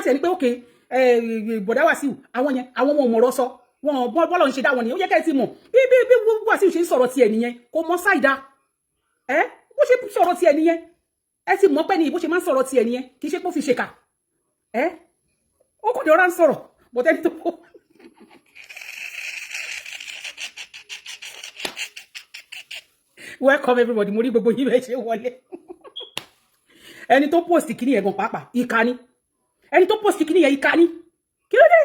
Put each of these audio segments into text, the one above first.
ti ẹni pé okay bọ̀dá Wàsíù àwọn yẹn àwọn ọmọ ọ̀rọ̀ sọ wọn bọ́lọ̀ ń ṣe dá wọn nìyẹn ó yẹ kẹ́ ẹ ti mọ̀ bí Wàsíù ṣe ń sọ̀rọ̀ tiẹ̀ nìyẹn kò mọ ṣáìdá bó ṣe sọ̀rọ̀ tiẹ̀ nìyẹn ẹ ti mọ̀ pé ní bó ṣe máa ń sọ̀rọ̀ tiẹ̀ nìyẹn kì í ṣe pé ó fi ṣèkà ó kò ní ọ̀rá ń sọ̀rọ̀ bọ́tẹ́ni tó kó. Welcome everybody, mo rí gbogbo yín bẹ́ẹ̀ ṣe wọlé. Ẹni tó post kíní yẹn gan pàápàá ìkà ni. Ẹni tó post kíní yẹn ìkà ni. Kí ló dé?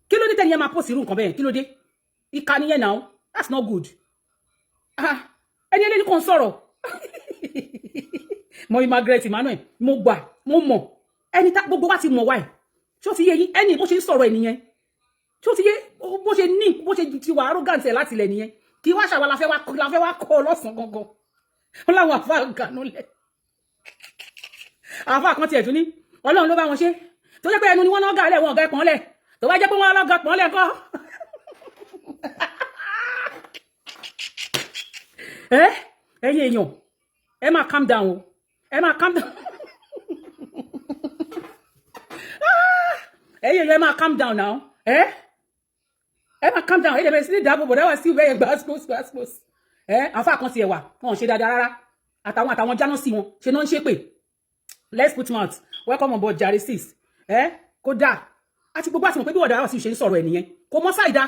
Kí ló dé tẹ́ni yẹn máa post irú nǹkan bẹ́ẹ̀? Kí ló dé? Ìkà ni yẹn now. That's not good. Ẹni ẹlẹ́ni kan sọ̀rọ̀. Mo Margaret Emmanuel, mo gbà, mo mọ̀. Ẹni tá gbogbo wa ti mọ̀ why. Ṣó ti yé yín ẹni bó ṣe ń sọ̀rọ̀ ẹnìyẹn. Ṣó ti yé bó ṣe ní bó ṣe ti wà arrogant ẹ̀ láti ilẹ̀ nìyẹn. Kí wá ṣàwà la fẹ́ wá kọ́ lọ́sàn gangan. Ó láwọn àfáà gànú lẹ̀. Àfáà kan tiẹ̀ tún ní Ọlọ́run ló bá wọn ṣe. Tó jẹ́ pé ẹnu ni wọ́n náà gà lẹ̀ wọn ọ̀gá ẹ̀pọ̀n lẹ̀. Tó bá jẹ́ pé wọ́n lọ́gà pọ̀n lẹ̀ kọ́. Ẹ̀yin èèyàn ẹ máa calm down o. Ẹ máa calm down. Ẹ̀yin èèyàn ẹ máa calm down now. Ẹ máa calm down. Ẹ dẹ̀ sí ní dáàbò bọ̀dá Wàsíù bẹ́ẹ̀ gbàsgbòs. Àfáà kan tiẹ̀ wà wọn ò ṣe dáadáa rárá. Àtàwọn jáná sí wọn ṣe náà ń ṣépè. Let's put mouth. Welcome on board Jare sis. Kódà àti gbogbo àti mọ̀ pé bí Wàsíù ṣe ń sọ̀rọ̀ ẹ̀ nìyẹn kò mọ́ ṣáìdá.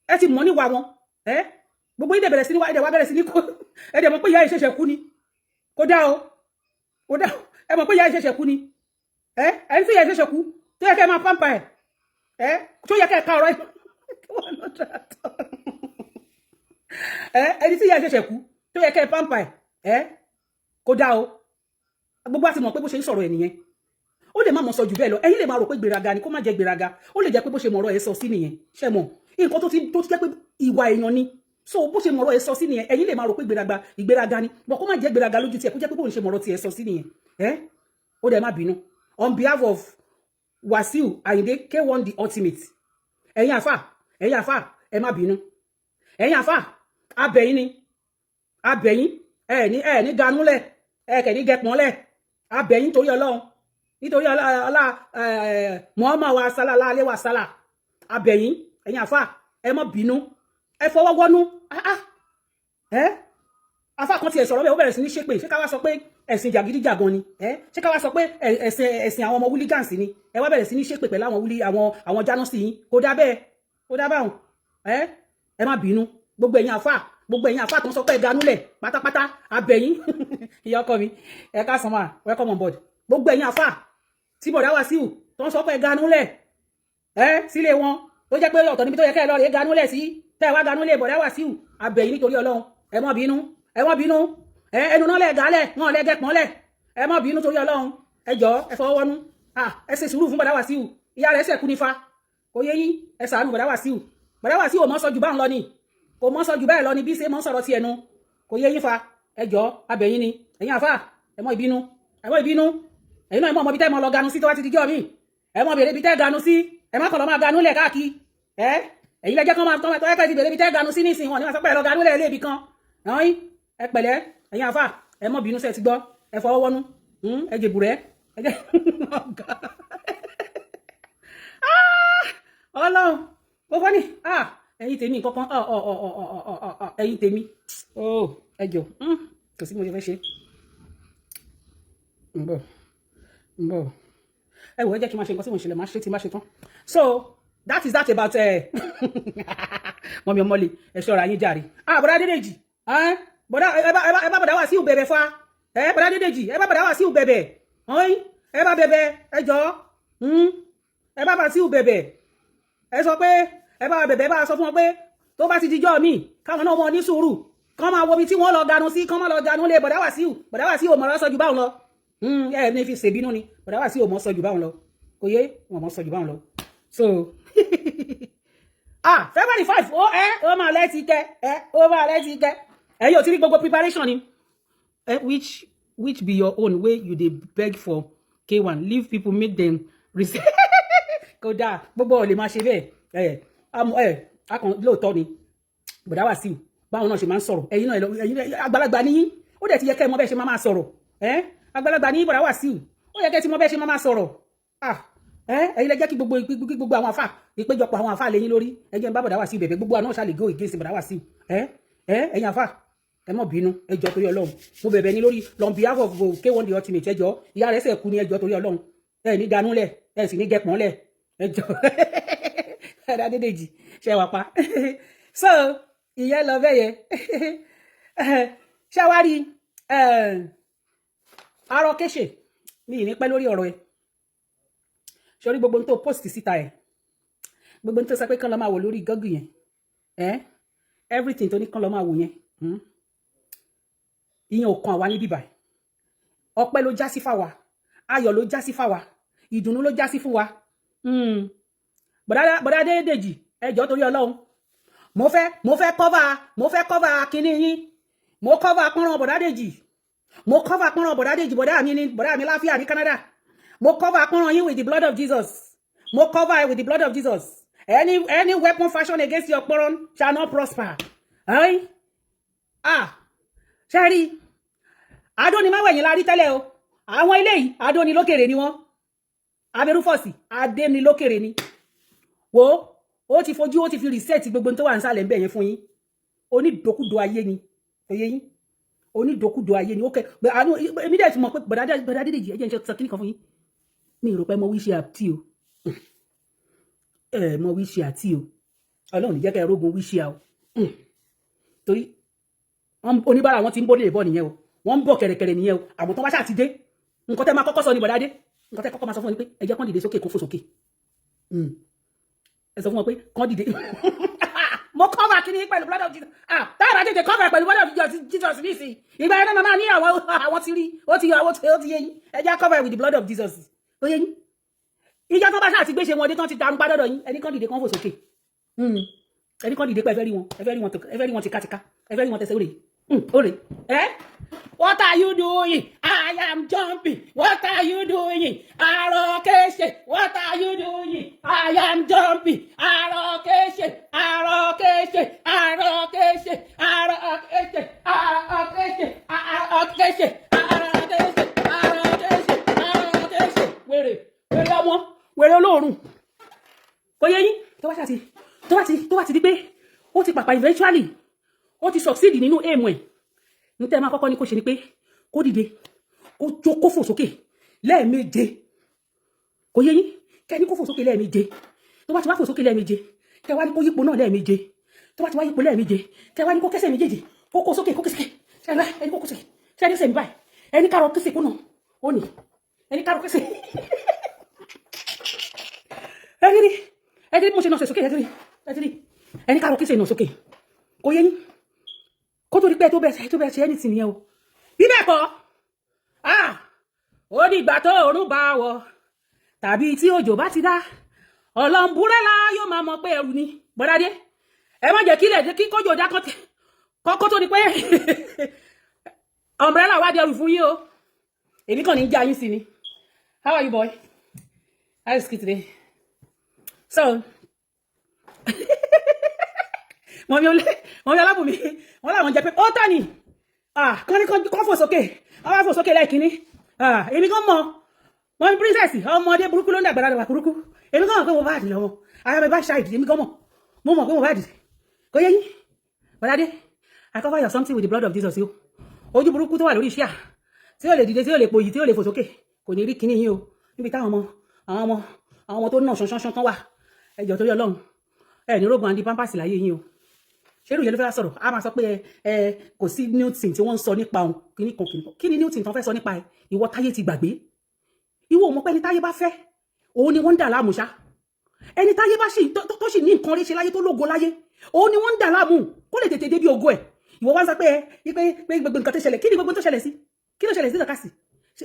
Ẹ ti mọ̀ níwà wọn. Gbogbo yín dẹ̀ bẹ̀rẹ̀ sí ní wá ẹ̀dẹ̀ wá bẹ̀rẹ̀ sí ní kó ẹ̀dẹ̀ mọ̀ pé ìyá ìṣẹ̀ṣẹ̀ kú ni. Kódà o. Ẹ mọ̀ pé ìyá ìṣẹ̀ṣẹ̀ kú ni. Ẹni tí ìyá ìṣẹ̀ṣẹ̀ kú tó yẹ kẹ́ máa pampa ẹ̀. Tó yẹ kẹ́ ká ọ̀rọ̀ ẹni tí ìyá ìṣẹ̀ṣẹ̀ kú tó yẹ kẹ́ pampa ẹ̀. Kódà o. Gbogbo àti mọ̀ pé bó ṣe ń sọ̀rọ̀ ẹ̀ nìyẹn. Ó lè má mọ̀ sọ jù bẹ́ẹ̀ lọ. Ẹ̀yin lè máa rò pé gbéraga ni kó má jẹ́ gbéraga. Ó lè jẹ́ pé bó ṣe mọ̀rọ̀ ẹ̀ sọ sí nìyẹn. Ṣé mọ̀? Nǹkan tó ti jẹ́ pé ìwà èèyàn ni. So bó ṣe mọ̀rọ̀ ẹ̀ sọ sí nìyẹn. Ẹ̀yin lè máa rò pé ìgbéraga ni. Bọ̀ kó má jẹ́ gbéraga lójú tiẹ̀ kó jẹ́ pé bó ṣe mọ̀rọ̀ tiẹ̀ sọ sí nìyẹn. Ó dẹ̀ má bínú. On behalf of Wàsíù Àyìndé K1 the ultimate. Ẹ̀yin àfà, ẹ má bínú. Ẹ̀yin àfà, abẹ̀yìn ni. Abẹ̀yìn, ẹ ní ganúlẹ̀, ẹ kẹ̀ ní gẹpọ̀nlẹ̀. Abẹ̀yìn torí Ọlọ́run. Nítorí Muhammad wa sallallahu alaihi wa sallam. Abẹ̀yìn, ẹ̀yin àfà, ẹ má bínú. Ẹ fọwọ́ wọnú. Àfà kan tiẹ̀ sọ̀rọ̀ bẹ́ẹ̀ ó bẹ̀rẹ̀ sí ní ṣépè. Ṣé ká wá sọ pé ẹ̀sìn jàgídíjàgan ni? Ṣé ká wá sọ pé ẹ̀sìn àwọn ọmọ hooligans ni? Ẹ wá bẹ̀rẹ̀ sí ní ṣépè pẹ̀lú àwọn jánọ́sì yín. Kò dá bẹ́ẹ̀. Kò dá báwọn. Ẹ má bínú. Gbogbo ẹ̀yin àfà tó ń sọ pé ganúlẹ̀ pátápátá abẹ̀yìn. Ìyá ọkọ mi ẹ ká sàn máa welcome on board. Gbogbo ẹ̀yin àfà tí bọ̀dá Wàsíù tó ń sọ pé ganúlẹ̀ sílé wọn tó jẹ́ pé ọ̀tọ̀ níbi tó yẹ kẹ́ lọ rè ganúlẹ̀ sí tẹ́ wá ganúlẹ̀ bọ̀dá Wàsíù abẹ̀yìn nítorí Ọlọ́run ẹ má bínú. Ẹ má bínú. Ẹnu náà lẹ̀ gálẹ̀ wọn lẹ̀ gẹpọ̀nlẹ̀. Ẹ má bínú torí Ọlọ́run. Ẹ jọ̀ọ́ ẹ fọwọ́ wọnú. Ẹ ṣe sùúrù fún bọ̀dá Wàsíù. Ìyá rẹ̀ ṣẹ̀kú nífa. Kò yé yín ẹ ṣàánú bọ̀dá Wàsíù. Bọ̀dá Wàsíù ò mọ́ sọ jù bá ń lọ ni. Kò mọ́ sọ jù bẹ́ẹ̀ lọ ni bí ṣe mọ́ sọ̀rọ̀ ti ẹnu. Kò yé yín fa. Ẹ jọ̀ọ́ abẹ̀yìn ni. Ẹ̀yin àfà ẹ má ìbínú. Ẹ má ìbínú. Ẹ̀yin náà ẹ mọ̀ bí tẹ́ mọ́ lọ ganu sí tó wá ti dijọ́ mi. Ẹ mọ̀ bèrè bí tẹ́ ganu sí. Ẹ má kàn lọ máa ganu lẹ̀ káàkiri. Ẹ̀yin lẹ jẹ́ kán máa tọ́ ẹ kẹ́ ti bèrè bí tẹ́ ganu sí nísìnyí wọn ni wọ́n sọ pé ẹ lọ ganu lẹ̀ lébi kan. Ẹ pẹ̀lẹ́ ẹ̀yin àfà ẹ má bínú ṣé ti gbọ́. Ẹ fọwọ́ wọnú. Ẹ jẹ bùrẹ́. Ẹ jẹ́ Ọlọ́run ó fọ́ ní ẹ̀yin tèmi kankan ẹ̀yin tèmi ẹ jọ̀ọ́ kò sí mo ṣe fẹ́ ṣe ń bọ̀ ẹ wò ẹ jẹ́ kí n máa ṣe nǹkan tí mo ṣẹlẹ̀ máa ṣe tí máa ṣe tán. So that is that about mọ̀mí ọmọlé ẹ ṣọ́ra yín jàre. Bọ̀dá Adédèjì ẹ bá bọ̀dá Wàsíù bẹ̀bẹ̀ fa bọ̀dá Adédèjì ẹ bá bọ̀dá Wàsíù bẹ̀bẹ̀ ẹ bá bẹ̀bẹ̀ ẹ jọ̀ọ́ ẹ bá Wàsíù bẹ̀bẹ̀ ẹ sọ pé ẹ bá bẹ̀bẹ̀ bá sọ fún wọn pé tó bá ti dijọ́ mi káwọn náà mọ ní sùúrù kán máa wo ibi tí wọ́n lọ ganu sí kán máa lọ ganu lé bọ̀dá Wàsíù ò mọ̀ sọ jù báwọn lọ ní fi ṣèbínú ni bọ̀dá Wàsíù ò mọ̀ sọ jù báwọn lọ kò yé wọn mọ̀ sọ jù báwọn lọ. So February 5 ó máa lẹ́tí kẹ́ ẹ yóò ti rí gbogbo preparation ni which be your own way you dey beg for K1 leave people make them receive kódà gbogbo ò lè máa ṣe bẹ́ẹ̀ akàn lóòótọ́ ni bọ̀dá Wàsíù báwọn náà ṣe máa ń sọ̀rọ̀ ẹ̀yin náà àgbàlagbà ní yín ó dẹ̀ ti yẹ kẹ́ ẹ mọ̀ bẹ́ẹ̀ ṣe máa sọ̀rọ̀ àgbàlagbà ní bọ̀dá Wàsíù ó yẹ kẹ́ ẹ ti mọ̀ bẹ́ẹ̀ ṣe máa sọ̀rọ̀ ẹ̀yin lẹ jẹ́ kí gbogbo àwọn àfà ìpéjọpọ̀ àwọn àfà lẹ́yìn lórí ẹ jẹ́ n bá bọ̀dá wá sí bẹ̀bẹ̀ gbogbo àná ṣàlè go against bọ̀dá wá sí ẹ̀yin àfà ẹ mọ̀ bínú ẹ jọ̀ọ́ torí Ọlọ́run mo bẹ̀bẹ̀ ní lórí on behalf of K1 the ultimate ẹ jọ̀ọ́ ìyá rẹ̀ ṣe kú ní ẹ jọ̀ọ́ torí Ọlọ́run ẹ ní danúlẹ̀ ẹ sì ní gẹpọ̀n lẹ̀ ẹ jọ̀ọ́ ẹ̀dá dédèjì ṣe wà pa so ìyẹn lọ bẹ́yẹ ṣàwárí Arọ Kese mi ì ní pẹ́ lórí ọ̀rọ̀ ẹ sórí gbogbo n tó post síta ẹ gbogbo n tó sọ pé kán lọ máa wò lórí Google yẹn everything tó ní kán lọ máa wò yẹn ìyẹn ò kan àwa ní bíbà ọpẹ́ ló já sí fáwa ayọ̀ ló já sí fáwa ìdùnnú ló já sí fún wa bọ̀dá Dédèjì ẹ jọ̀ọ́ torí Ọlọ́run mo fẹ́ cover kíní yín mo cover pọ́nrán bọ̀dá Déjì mo cover pọ́nrán bọ̀dá Déjì bọ̀dá mi láfíà ní Canada mo cover pọ́nrán yín with the blood of Jesus mo cover with the blood of Jesus any weapon fashioned against your pọ́nrán shall not prosper ṣẹ́rí adóni máa wẹ̀yìn la rí tẹ́lẹ̀ o àwọn ilé yìí adóni lókèrè ni wọ́n abẹ́rúfọ̀sì adéni lókèrè ni wo ó ti fojú ó ti fi reset gbogbo tó wà nísàlẹ̀ ńbẹ̀ yẹn fún yín onídòkúdò ayé ni oyé yín onídòkúdò ayé ni ó kẹ èmi dẹ̀ ti mọ̀ pé bọ̀dá Dédèjì ẹjẹ́ ń ṣe sọ kíní kan fún yín mi rò pé mo wíṣẹ́ àti o mo wíṣẹ́ àti o Ọlọ́run ní jẹ́ kẹ́ rógun wíṣẹ́ o torí oníbàárà wọn ti ń bó lè bọ́ nìyẹn o wọ́n ń bọ̀ kẹ̀rẹ̀kẹ̀rẹ̀ nìyẹn o àmọ́ tó bá ṣáà ti dé nǹkan tẹ́ máa kọ́kọ́ sọ ní bọ̀dá dé nǹkan tẹ́ kọ́kọ́ máa sọ fún wọn ni pé ẹ jẹ́ kán dìde sókè kó fò sókè ẹ sọ fún wọn pé kán dìde mo cover kíní pẹ̀lú blood of Jesus táyà tètè cover pẹ̀lú blood of Jesus nísìnyí ìgbà yẹn náà máa ní àwọn ti rí ó ti yé yín ẹ jẹ́ cover with the blood of Jesus ó yé yín ìjọ tó bá ṣáà ti gbé ṣe wọn dé tán ti darun padà yín ẹni kán dìde kán fò sókè ẹni kán dìde pé ẹ fẹ́ rí wọn tìkátìká ẹ fẹ́ rí wọn tẹsẹ̀ òrè what are you doing? I am jumping. What are you doing? Arọ Kese. What are you doing? I am jumping. Arọ Kese. Arọ Kese. Arọ Kese. Arọ Kese. Arọ Kese. Arọ Kese. Arọ Kese. Arọ Kese. Arọ Kese. Wèrè ọmọ wèrè olóòrùn kò yẹ yín tó bá ti di pé ó ti pàpà eventually ó ti succeed nínú aim ẹ̀ ní tẹ́ máa kọ́kọ́ ní kó ṣe ni pé kó dìde kó jó kó fò sókè lẹ́ẹ̀méje kò yẹ yín kẹ́ ní kó fò sókè lẹ́ẹ̀méje tó bá ti wá fò sókè lẹ́ẹ̀méje kẹ́ wá ní kó yípo náà lẹ́ẹ̀méje tó bá ti wá yípo lẹ́ẹ̀méje kẹ́ wá ní kó kẹ́sẹ̀ méjèèjì kó sókè kó kẹ́sẹ̀ ẹni kó kó sókè ẹni sẹ́mi báyìí ẹni kárọ̀ kẹ́sẹ̀ kó náà ó ní ẹni kárọ̀ kẹ́sẹ̀ ẹni mo ṣe náà ṣe sókè ẹni ẹni kárọ̀ kẹ́sẹ̀ náà sókè kò yẹ yín kó tó di pé tó bẹ̀rẹ̀ ṣe anything yẹn o bí bẹ́ẹ̀ kọ́ ó ní ìgbà tó òórùn bá wọ̀ tàbí tí òjò bá ti dá ọlọ́mbúrẹ́là yóò máa mọ̀ pé ẹrù ni bọ́dádé ẹ má jẹ́ kílẹ̀ kí kójò dá kọ́kọ́ tó di pé umbrella wá dẹrù fún yín o èmi kàn ní já yín sí ni how are you boy how is it today so wọ́n mi alábùnmi wọ́n láwọn jẹ́ pé ó tà ní kán fò sókè wọ́n wá fò sókè lẹ́ẹ̀kíní èmi kan mọ̀ wọ́n princess ọmọdé burúkú ló ń dàgbàrá dàgbà burúkú èmi kan mọ̀ pé mo bá dìde lọ́wọ́ ara mi bá ṣáìdì èmi kan mọ̀ pé mo bá dìde kò yẹ yín bọ́dádé I cover your something with the blood of Jesus yìí ojú burúkú tó wà lórí iṣẹ́ tí ó lè dìde tí ó lè pòyì tí ó lè fò sókè kò ní rí kíní yín o níbi táwọn ọmọ tó náà ṣanṣan kan wà ẹ jọ̀ọ́ torí Ọlọ́run ẹ ní rógun àndí pampers láyé yín o ṣerú yẹn ló fẹ́ sọ̀rọ̀ a máa sọ pé kò sí Newton tí wọ́n ń sọ nípa òun kíní kan kí ni Newton tán fẹ́ sọ nípa ẹ ìwọ táyé ti gbàgbé ìwọ ò mọ̀ pé ẹni táyé bá fẹ́ òun ni wọ́n ń dà láàmú ṣá ẹni táyé bá sì tó sì ní nǹkan rí ṣe láyé tó lógo láyé òun ni wọ́n ń dà láàmú kó lè tètè débi ògo ẹ̀ ìwọ wá ń sọ pé gbogbo nǹkan tó ṣẹlẹ̀ kí ni gbogbo tó ṣẹlẹ̀ sí kí ló ṣẹlẹ̀ sí lọ́kàsì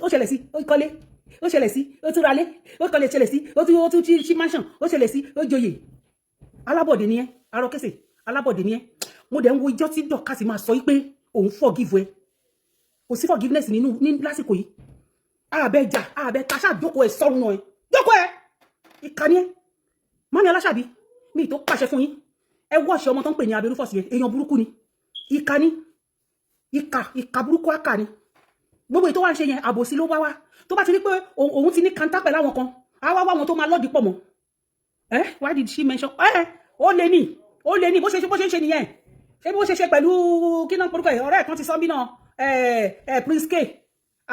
ó ṣẹlẹ̀ sí ó kọ́lé ó ṣẹlẹ̀ sí ó tún ralé ó kọ́lé ṣẹlẹ̀ sí ó tún ṣí mansion ó ṣẹlẹ̀ sí ó joyè alábọ̀dé ni ẹ́ Arọ Kese alábọ̀dé ni ẹ́ mo dẹ̀ ń wo ijọ́ tí dọ̀kásì máa sọ pé òun forgive ẹ kò sí forgiveness ní lásìkò yìí àbẹ̀jà àbẹ̀taṣà jókòó ẹ̀ sọ́run náà ẹ̀ jókòó ẹ̀ ìkànnì ẹ̀ mọ́ni aláṣàbí mi tó pàṣẹ fún yín ẹ wọ́ọ̀ṣẹ́ ọmọ tó ń pè ní abẹ́rúfọ̀sì yẹn èèyàn burúkú ni ìkànnì ìkà burúkú àkà ni gbogbo ètò wa ń ṣe yẹn àbòsí ló wá tó bá ti rí pé òun ti ní kanta pẹ̀lú àwọn kan àwa wá wọn tó máa lọ́ọ̀dì pọ̀ mọ́ why did she mention ó lé ní bó ṣe ṣe nìyẹn ṣé bó ṣe ṣe pẹ̀lú kí náà porúkọ ẹ̀ ọ̀rẹ́ kan ti sọ bí náà Prince K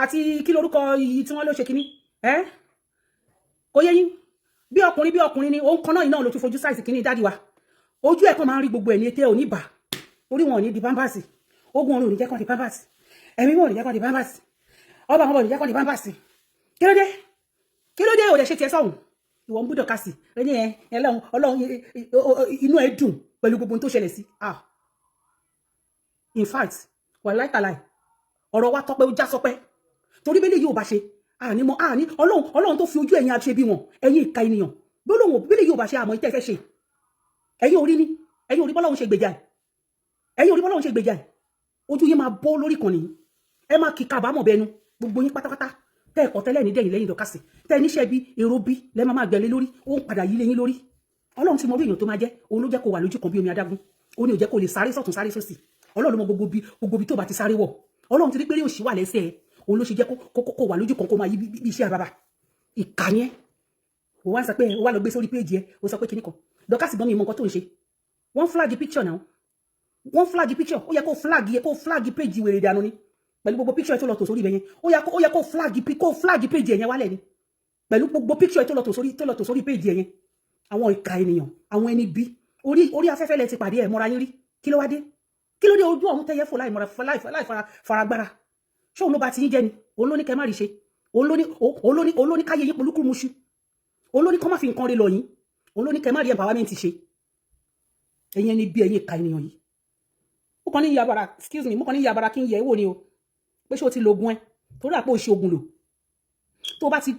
àti kí lórúkọ yìí tí wọ́n ló ṣe kíní kò yé yín bí ọkùnrin ni òun kan náà iná ló tún fojú sáìsì kíní dáàdì wa ojú ẹ̀ kan máa ń rí gbogbo ẹ̀ ní ètè òní bà orí wọn ò ní di pampers ogun ọ̀run ò ní jẹ́ kán di pampers ẹ̀mí wọn ò ní jẹ́ kán di pampers ọba wọn ò ní jẹ́ kán di pampers kí ló dé ò lè ṣe tiẹ̀ sọ̀hún ìwọ ń búdọ̀ kásì ẹni ẹ̀ ọlọ́run inú ẹ̀ dùn pẹ̀lú gbogbo tó ṣẹlẹ̀ sí in fact wà láìkàláì ọ̀rọ̀ wa tọ́pẹ́ ó já sọpẹ́ torí bẹ́lẹ̀ yóò bá ṣe àní ọlọ́run tó fi ojú ẹ̀yin àṣẹ bí wọn ẹ̀yin ìka ènìyàn gbólóhùn bẹ́lẹ̀ yóò bá ṣe àmọ́ ìtẹ́ fẹ́ ṣe ẹ̀yin orí bọ́lọ́run ṣe gbèjà ẹ̀ ojú yín máa bọ́ lórí kan nìyí ẹ máa kí kábàámọ̀ bẹnu gbogbo yín pátápátá tẹ́ ẹ̀kọ́ tẹ́lẹ̀ ní dẹ̀yìn lẹ́yìn dọ̀kásì tẹ́ níṣẹ́ bí èrò bí lẹ́ máa gbẹ̀lé lórí ó ń padà yí lẹ́yìn lórí ọlọ́run ti mọ orí èèyàn tó máa jẹ́ òun ló jẹ́ kó wà lójú kan bí omi adágún ó ní ò jẹ́ kó lè sáré sọ̀tún sáré sósì ọlọ́run mọ gbogbo bí tó bá ti sáré wọ̀ ọlọ́run ti rí pé òṣì wà lẹ́sẹ̀ òun ló ṣe jẹ́ kó wà lójú kan kó máa yí bí iṣẹ́ àbábà ìkànnì ẹ̀ ó wá ń sọ pé ó wá lọ gbé sórí péjì ẹ̀ ó sọ pé kíní kan dọ̀kásì gan mi mọ nǹkan tó ń ṣe wọ́n flag picture náà wọ́n flag picture ó yẹ kó flag péjì wèrè dànù ni pẹ̀lú gbogbo picture tó lọ tò sórí ibẹ̀ yẹn ó yẹ kó flag page yẹn wálẹ̀ ni pẹ̀lú gbogbo picture tó lọ tò sórí page yẹn àwọn ìka ènìyàn àwọn ẹni bí orí afẹ́fẹ́ lẹ ti pàdé ẹ̀ mọ́ra yín rí kí ló dé ojú ọ̀hún tẹ́yẹ fò láì faragbára ṣé òun ló bá ti yín jẹ́ ni òun ló ní kẹ́ má rí ṣe òun ló ní káyé yín polúkú muṣu òun ló ní kọ́ má fi nǹkan rí lọ yín òun ló ní kẹ́ má rí empowerment ṣe ẹ̀yin ẹni bí ẹ̀yin ìka ènìyàn yìí mo kàn ní yabara kí n yẹ wò ni o pé ṣé o ti lo ogun ẹ torí àpò ṣe ogun lò tó bá ti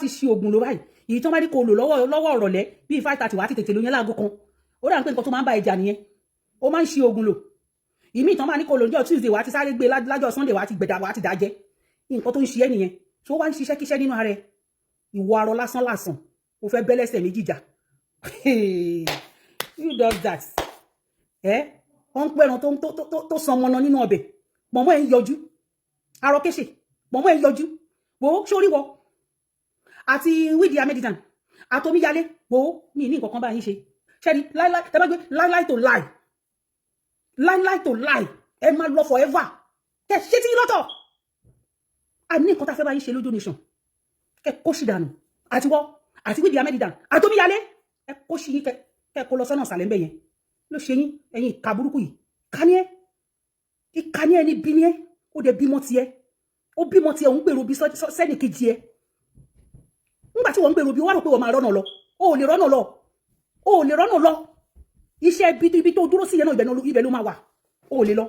ṣe ogun lò báyìí èyí tó bá ní kó lò lọ́wọ́ ọ̀rọ̀lẹ́ bíi 5:30 wà á ti tètè lóyún láago kan ó dà ń pé nǹkan tó máa ń bá ẹja nìyẹn ó máa ń ṣe ogun lò ìmí ìtàn máa ní kó lò lọ́jọ́ Tuesday wà á ti sáré gbé lájọ́ Sunday wà á ti gbẹ̀dà wà á ti dájẹ́ nǹkan tó ń ṣe ẹ́ nìyẹn tó wá ń ṣiṣẹ́ kíṣẹ́ nínú ara ẹ ìwọ arọ lásán ó fẹ́ bẹ́lẹ́sẹ̀ méjì jà you does that wọ́n ń pẹ́ran tó san mọ́nà nínú ọbẹ̀ pọ̀nmọ́ ẹ̀ ń yọjú Arọ Kese pọ̀nmọ́ ẹ̀ ń yọjú wo sórí wọ àti wíìdì amẹ́dìdàn àtòmíyalé wo ní nǹkan kan bá yín ṣe ṣẹ́ni láíláí tẹ́ bá gbé láíláí to lie ẹ máa lọ forever kẹ ṣé tí lọ́tọ̀ a ní nǹkan tá fẹ́ bá yín ṣe lójú nation kẹ kó sì dànù àti wọ́ àti wíìdì amẹ́dìdàn àtòmíyalé ẹ kó sì yín kẹ kó lọ sọ́nà ìsàlẹ̀ ń bẹ̀ yẹn ló ṣe yín ẹ̀yin ìka burúkú yìí ìka ní ẹni bí ní ẹ ó dẹ̀ bímọ tiẹ̀ òun gbèrò bí sẹ́nì kejì ẹ nígbà tí wọ́n ń gbèrò bí wọ́n rò pé wọ́n máa rọ́nà lọ ó lè rọ́nà lọ iṣẹ́ ibi tó dúró sí yẹn náà ibẹ̀ ló máa wà ó lè lọ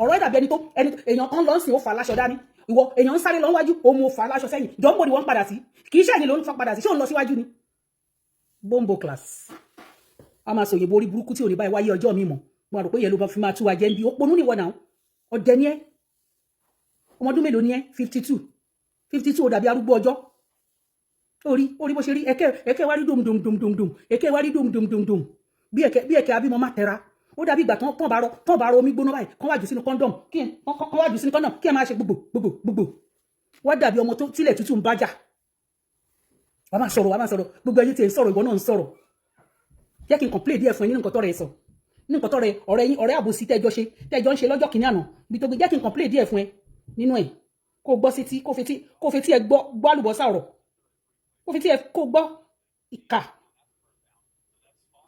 ọ̀rọ̀ ẹ̀ dàbí ẹni èèyàn kan lọ sí ó fà láṣọ dání ìwọ èèyàn ń sáré lọ wájú ó mú fà láṣọ sẹ́yìn jọ́mbò ni wọ́n ń padà sí kì í ṣe ẹ̀yìn ló ń padà sí ṣé òun lọ síwájú ni bombo class a máa sòyìnbó orí burúkú tí ò ní báyìí wáyé ọjọ́ mi mọ̀ mo rò pé yẹn ló bá fi máa tú wa jẹ́ ń bí ó ponú níwọ̀ náà ọ̀dẹ ni ẹ́ ọmọdún mélòó ni ẹ́ 52 ó dàbí arúgbó ọjọ́ orí bó ṣe rí ẹ̀kẹ́ wá rí dòmdòmdòmdòm ẹ̀kẹ́ wá rí dòmdòmdòmdòm bí ẹ̀kẹ́ abímọ má tẹra ó dàbí ìgbà tán bá rọ omi gbóná báyìí kán wájú sínú kọ́ndọ̀m kí ẹ máa ṣe gbogbo wá dàbí ọmọ tó tílẹ̀ tútù ń bájà wà máa sọ̀rọ̀ gbogbo ẹ̀yin tí ń sọ̀rọ̀ ìwọ náà ń sọ̀rọ̀ jẹ́ kí n kàn play díẹ̀ fún ẹ nínú nǹkan tọ́rẹ ẹ sọ nínú nǹkan tọ́rẹ ọ̀rẹ́ àbòsí tẹ́jọ́ ń ṣe lọ́jọ́ kìíní àná bí tó gbé jẹ́ kí n kàn play díẹ̀ fún ẹ nínú ẹ̀ kó gbọ́ sí tí kó fetí ẹ gbọ́ àlùbọ́sà ọ̀rọ̀ kó fetí ẹ kó gbọ́ ìkà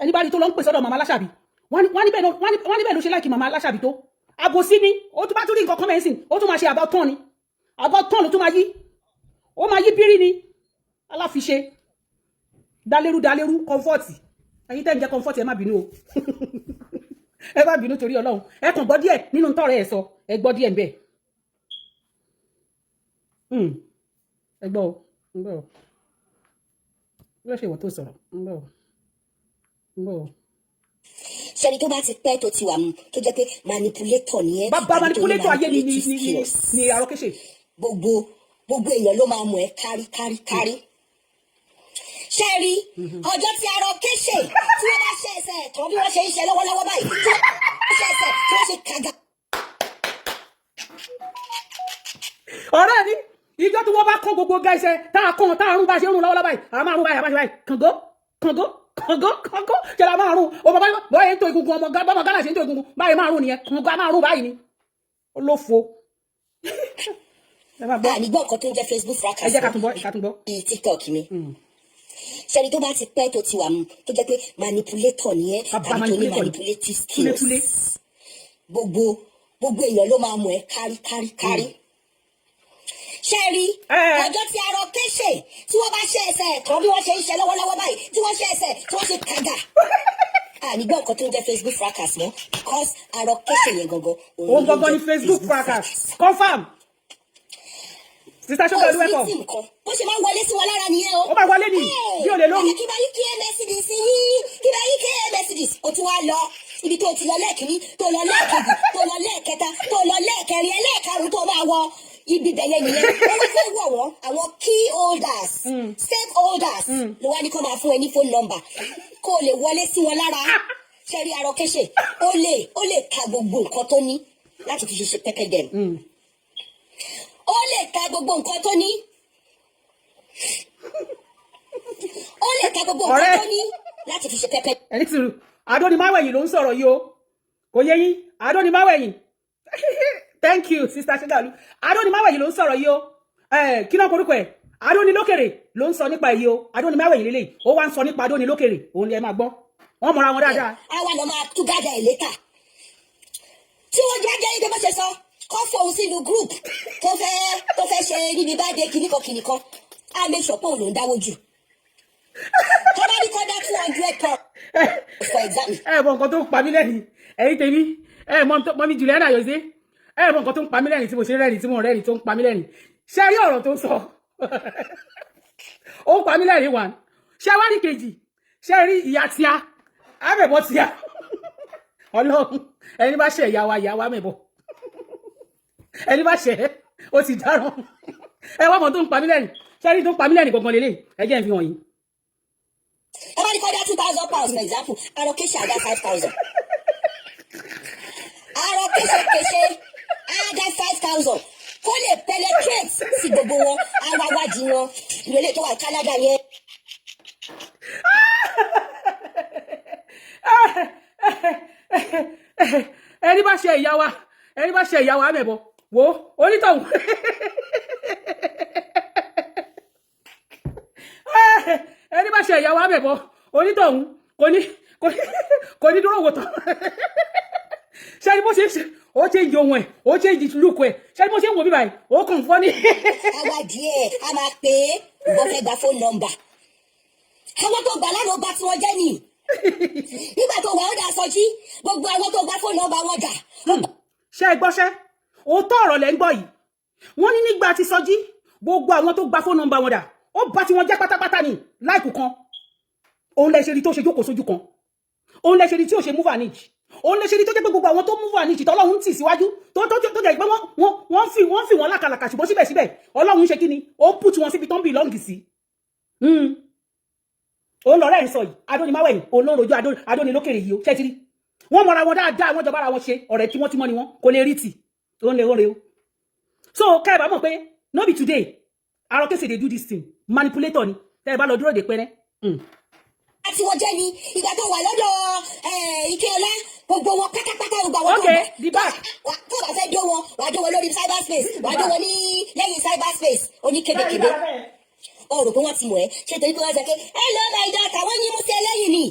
ẹni bá rí tó lọ ń pè sọ́dọ̀ màmá Aláṣàbí wọ́n ní bẹ́ẹ̀ ló ṣe láìkí màmá Aláṣàbí tó àbòsí ni ó tún bá tún rí nǹkan kọ́mẹ́ǹsìn ó tún máa ṣe àbọ̀ tán ni àbọ̀ tán ló tún máa yí ó máa yí bírí ni aláfiṣe dalérú kọ́ńfọ́ọ̀tì ẹ̀yin tẹ́ ń jẹ́ kọ́ńfọ́ọ̀tì ẹ má bínú o ẹ má bínú torí Ọlọ́run ẹ kàn gbọ́ díẹ̀ nínú tọ́rẹ ẹ sọ ẹ gbọ́ díẹ̀ ń bẹ̀ ẹ gbọ́ o ló ṣe ìwọ tó sọ̀rọ̀ ń bọ̀ o. sẹ́ni tó bá ti pẹ́ tó ti wà mú tó jẹ́ pé manipulator ni ẹ́. bàbá manipulator ayé ni Arọ Kese. gbogbo èèyàn ló máa mú ẹ kárí. ṣé rí ọjọ́ tí Arọ Kese tí wọ́n bá ṣe ẹsẹ̀ tán bí wọ́n ṣe ń ṣe lọ́wọ́lọ́wọ́ báyìí tí wọ́n ṣe ẹsẹ̀ tí wọ́n ṣe kàgà. ọ̀rẹ́ mi ìjọ tí wọ́n bá kán gbogbo gẹ́sẹ̀ tá a kán tá a rún bá ṣe rún lọ́wọ́lọ́wọ́ báyìí a máa rún báyìí a máa ṣe báyìí kàngó ṣe la máa rún o bàbá bọ́ọ̀ tó egungun ọmọ gánà ṣe ń tó egungun báyìí máa rún nìyẹn kàngó a máa rún báyìí ni olófo. nígbà kan tó ń jẹ́ Facebook fracas. ẹ jẹ́ ká tún gbọ́. bíi TikTok mi. Ṣẹ́ni tó bá ti pẹ́ tó ti wà mú tó jẹ́ pé manipulator ni ẹ́ tàbí tó ní manipulative skills. Gbogbo èèyàn ló máa mọ̀ ẹ́ kárí. Ṣẹ́rí ọjọ́ tí Arọ Kese tí wọ́n bá ṣe ẹsẹ̀ ẹ̀kan bí wọ́n ṣe ń ṣe lọ́wọ́lọ́wọ́ báyìí tí wọ́n ṣe ẹsẹ̀ tí wọ́n ṣe kàgà. Nígbà kan tó ń jẹ́ Facebook fracas mọ́ because Arọ Kese yẹn gangan. Òun gangan ni Facebook fracas confam. Sister Show pẹ̀lú ẹ̀kọ́. Bó ṣe máa ń wọlé sí wọn lára nìyẹn o. Ó máa wọlé ní bí o lè lórí. Kí bá yí kí Mercedes yín kí bá yí kí Mercedes o tún wá lọ ibi tó ti lọ lẹ́ẹ̀kìní tó lọ lẹ́ẹ̀kejì tó lọ lẹ́ẹ̀kẹta tó lọ lẹ́ẹ̀kẹrin ẹlẹ́ẹ̀karùn-ún tó máa wọ ibi bẹ̀yẹ nìyẹn. Ó wá fẹ́ wọ̀ wọ́n àwọn key holders stakeholders ló wá ní kó máa fún ẹ ní phone number kó o lè wọlé sí wọn lára. Ṣẹ́rí Arọ Kese ó lè ka gbogbo nǹkan tó ní láti fi ṣe pẹ́pẹ́ dẹ̀m. Ó lè ka gbogbo nǹkan tó ní. Ó lè ka gbogbo nǹkan tó ní láti fi ṣe pẹ́pẹ́. Ẹni tí Adonimáwẹ̀yìn ló ń sọ̀rọ̀ yìí o. Kò yé yín, Adonimáwẹ̀yìn. Thank you, Sister Shigalu. Adonimáwẹ̀yìn ló ń sọ̀rọ̀ yìí o. Kí náà korúkọ ẹ̀? Adonilókèrè ló ń sọ nípa èyí o. Adonimáwẹ̀yìn lélẹ̀. Ó wá ń sọ nípa Adonilókèrè. Òun ni ẹ máa gbọ́. Wọ́n mọ̀ra wọn dáadáa. Àwa lọ máa tú gájà ẹ̀ létà. Tí wọ́n jáde yín bí wọ́n ṣe sọ, kọ́ fóun sínú group tó fẹ́ ṣe níbi bá dé kìnnìkan. Á make sure pé òun ló ń dáwọ́ jù. Tó bá ní kọ́ dá 200 pounds for example. Ẹ mọ nǹkan tó ń pa mí lẹ́rìn ẹ̀yin tèmi mọ mi Juliana Yose mọ nǹkan tó ń pa mí lẹ́rìn tí mo ṣe rẹ́rìn tí mo rẹ́rìn tó ń pa mí lẹ́rìn ṣe rí ọ̀rọ̀ tó ń sọ ó ń pa mí lẹ́rìn wà ṣe wá ní kejì ṣe rí ìyá tíá àmẹ̀bọ̀ tíá Ọlọ́run ẹni bá ṣe ìyá wa mẹ̀bọ̀ ẹni bá ṣe ó ti dáràn ẹ wá mọ tó ń pa mí lẹ́rìn ṣe rí tó ń pa mí lẹ́rìn gangan lélẹ̀ ẹ jẹ́ n fi wọ̀nyí. Ẹ bá ní kọ́ dá 2,000 pounds for example Arọ Kese àdá 5,000. Arọ Kese àdá 5,000 kó lè penetrate sí gbogbo wọn ara wájú wọn ìrẹ̀lẹ̀ tó wà Canada yẹn. Ẹni bá ṣe ìyá wa mẹ̀bọ̀ wo onítọ̀hún ẹni bá ṣe ìyá wa mẹ̀bọ̀ onítọ̀hún kò ní dúró wò tán ṣe ni bó ṣe ṣe ó ṣe ìjọ ohun ẹ̀ ó ṣe ìjì lùkù ẹ̀ ṣe ni bó ṣe ń wò mí báyìí ó kàn fọ́ ní. Àwa díẹ̀ a máa pè é wọ́n fẹ́ gba phone number àwọn tó gbà lánàá gba tí wọ́n jẹ́ nìyí nígbà tó wà ó dà sọjí gbogbo àwọn tó gba phone number wọn dà. Ṣé ẹ gbọ́ṣẹ́ òótọ́ ọ̀rọ̀ lẹ́ ń gbọ́ yìí wọ́n ní nígbà tí sọjí gbogbo àwọn tó gba phone number wọn dà ó bá tí wọ́n jẹ́ pátápátá ní láìkù kan òun lẹ ṣe rí tó ṣe jókòó sójú kan òun lẹ ṣe rí tí ó ṣe move an inch òun lẹ ṣe rí tó jẹ́ pé gbogbo àwọn tó move an inch tọ́lọ́hun tì síwájú tó jẹ́ pé wọ́n fi wọ́n lákàlàkà ṣùgbọ́n síbẹ̀síbẹ̀ Ọlọ́run ṣe kí ni ó put wọn síbi tó ń belong sí. òun lọ́rẹ́ ń sọ yìí Adonimáwẹ̀yìn òun ló ń rojú Adonilókèrè yìí ó ṣẹ́ ti rí wọ́n mọ̀ra wọn dáadáa wọ́n jọba ara wọn ṣe ọ̀rẹ́ tí wọ́n ti mọ́ ni wọ́n kò lè rí tì òun lè rọrẹ o. So kẹ́ ẹ bá mọ̀ pé no be today Arọ Kese dey do this thing manipulator ni tẹ́ ẹ bá lọ dúró de pẹ́rẹ́. Àti wọ́n jẹ́ ni ìgbà tó wà lọ́dọ̀ Ikeola gbogbo wọn pátápátá gbogbo àwọn tó Okay, the back. tó bá fẹ́ dó wọn wà á dó wọn lórí cyberspace wà á dó wọn ní lẹ́yìn cyberspace oníkébékébé ó rò pé wọ́n ti mọ̀ ẹ́ ṣé torí pé wọ́n sọ pé hello my daughter wọ́n yín mú sí ẹlẹ́yìn ni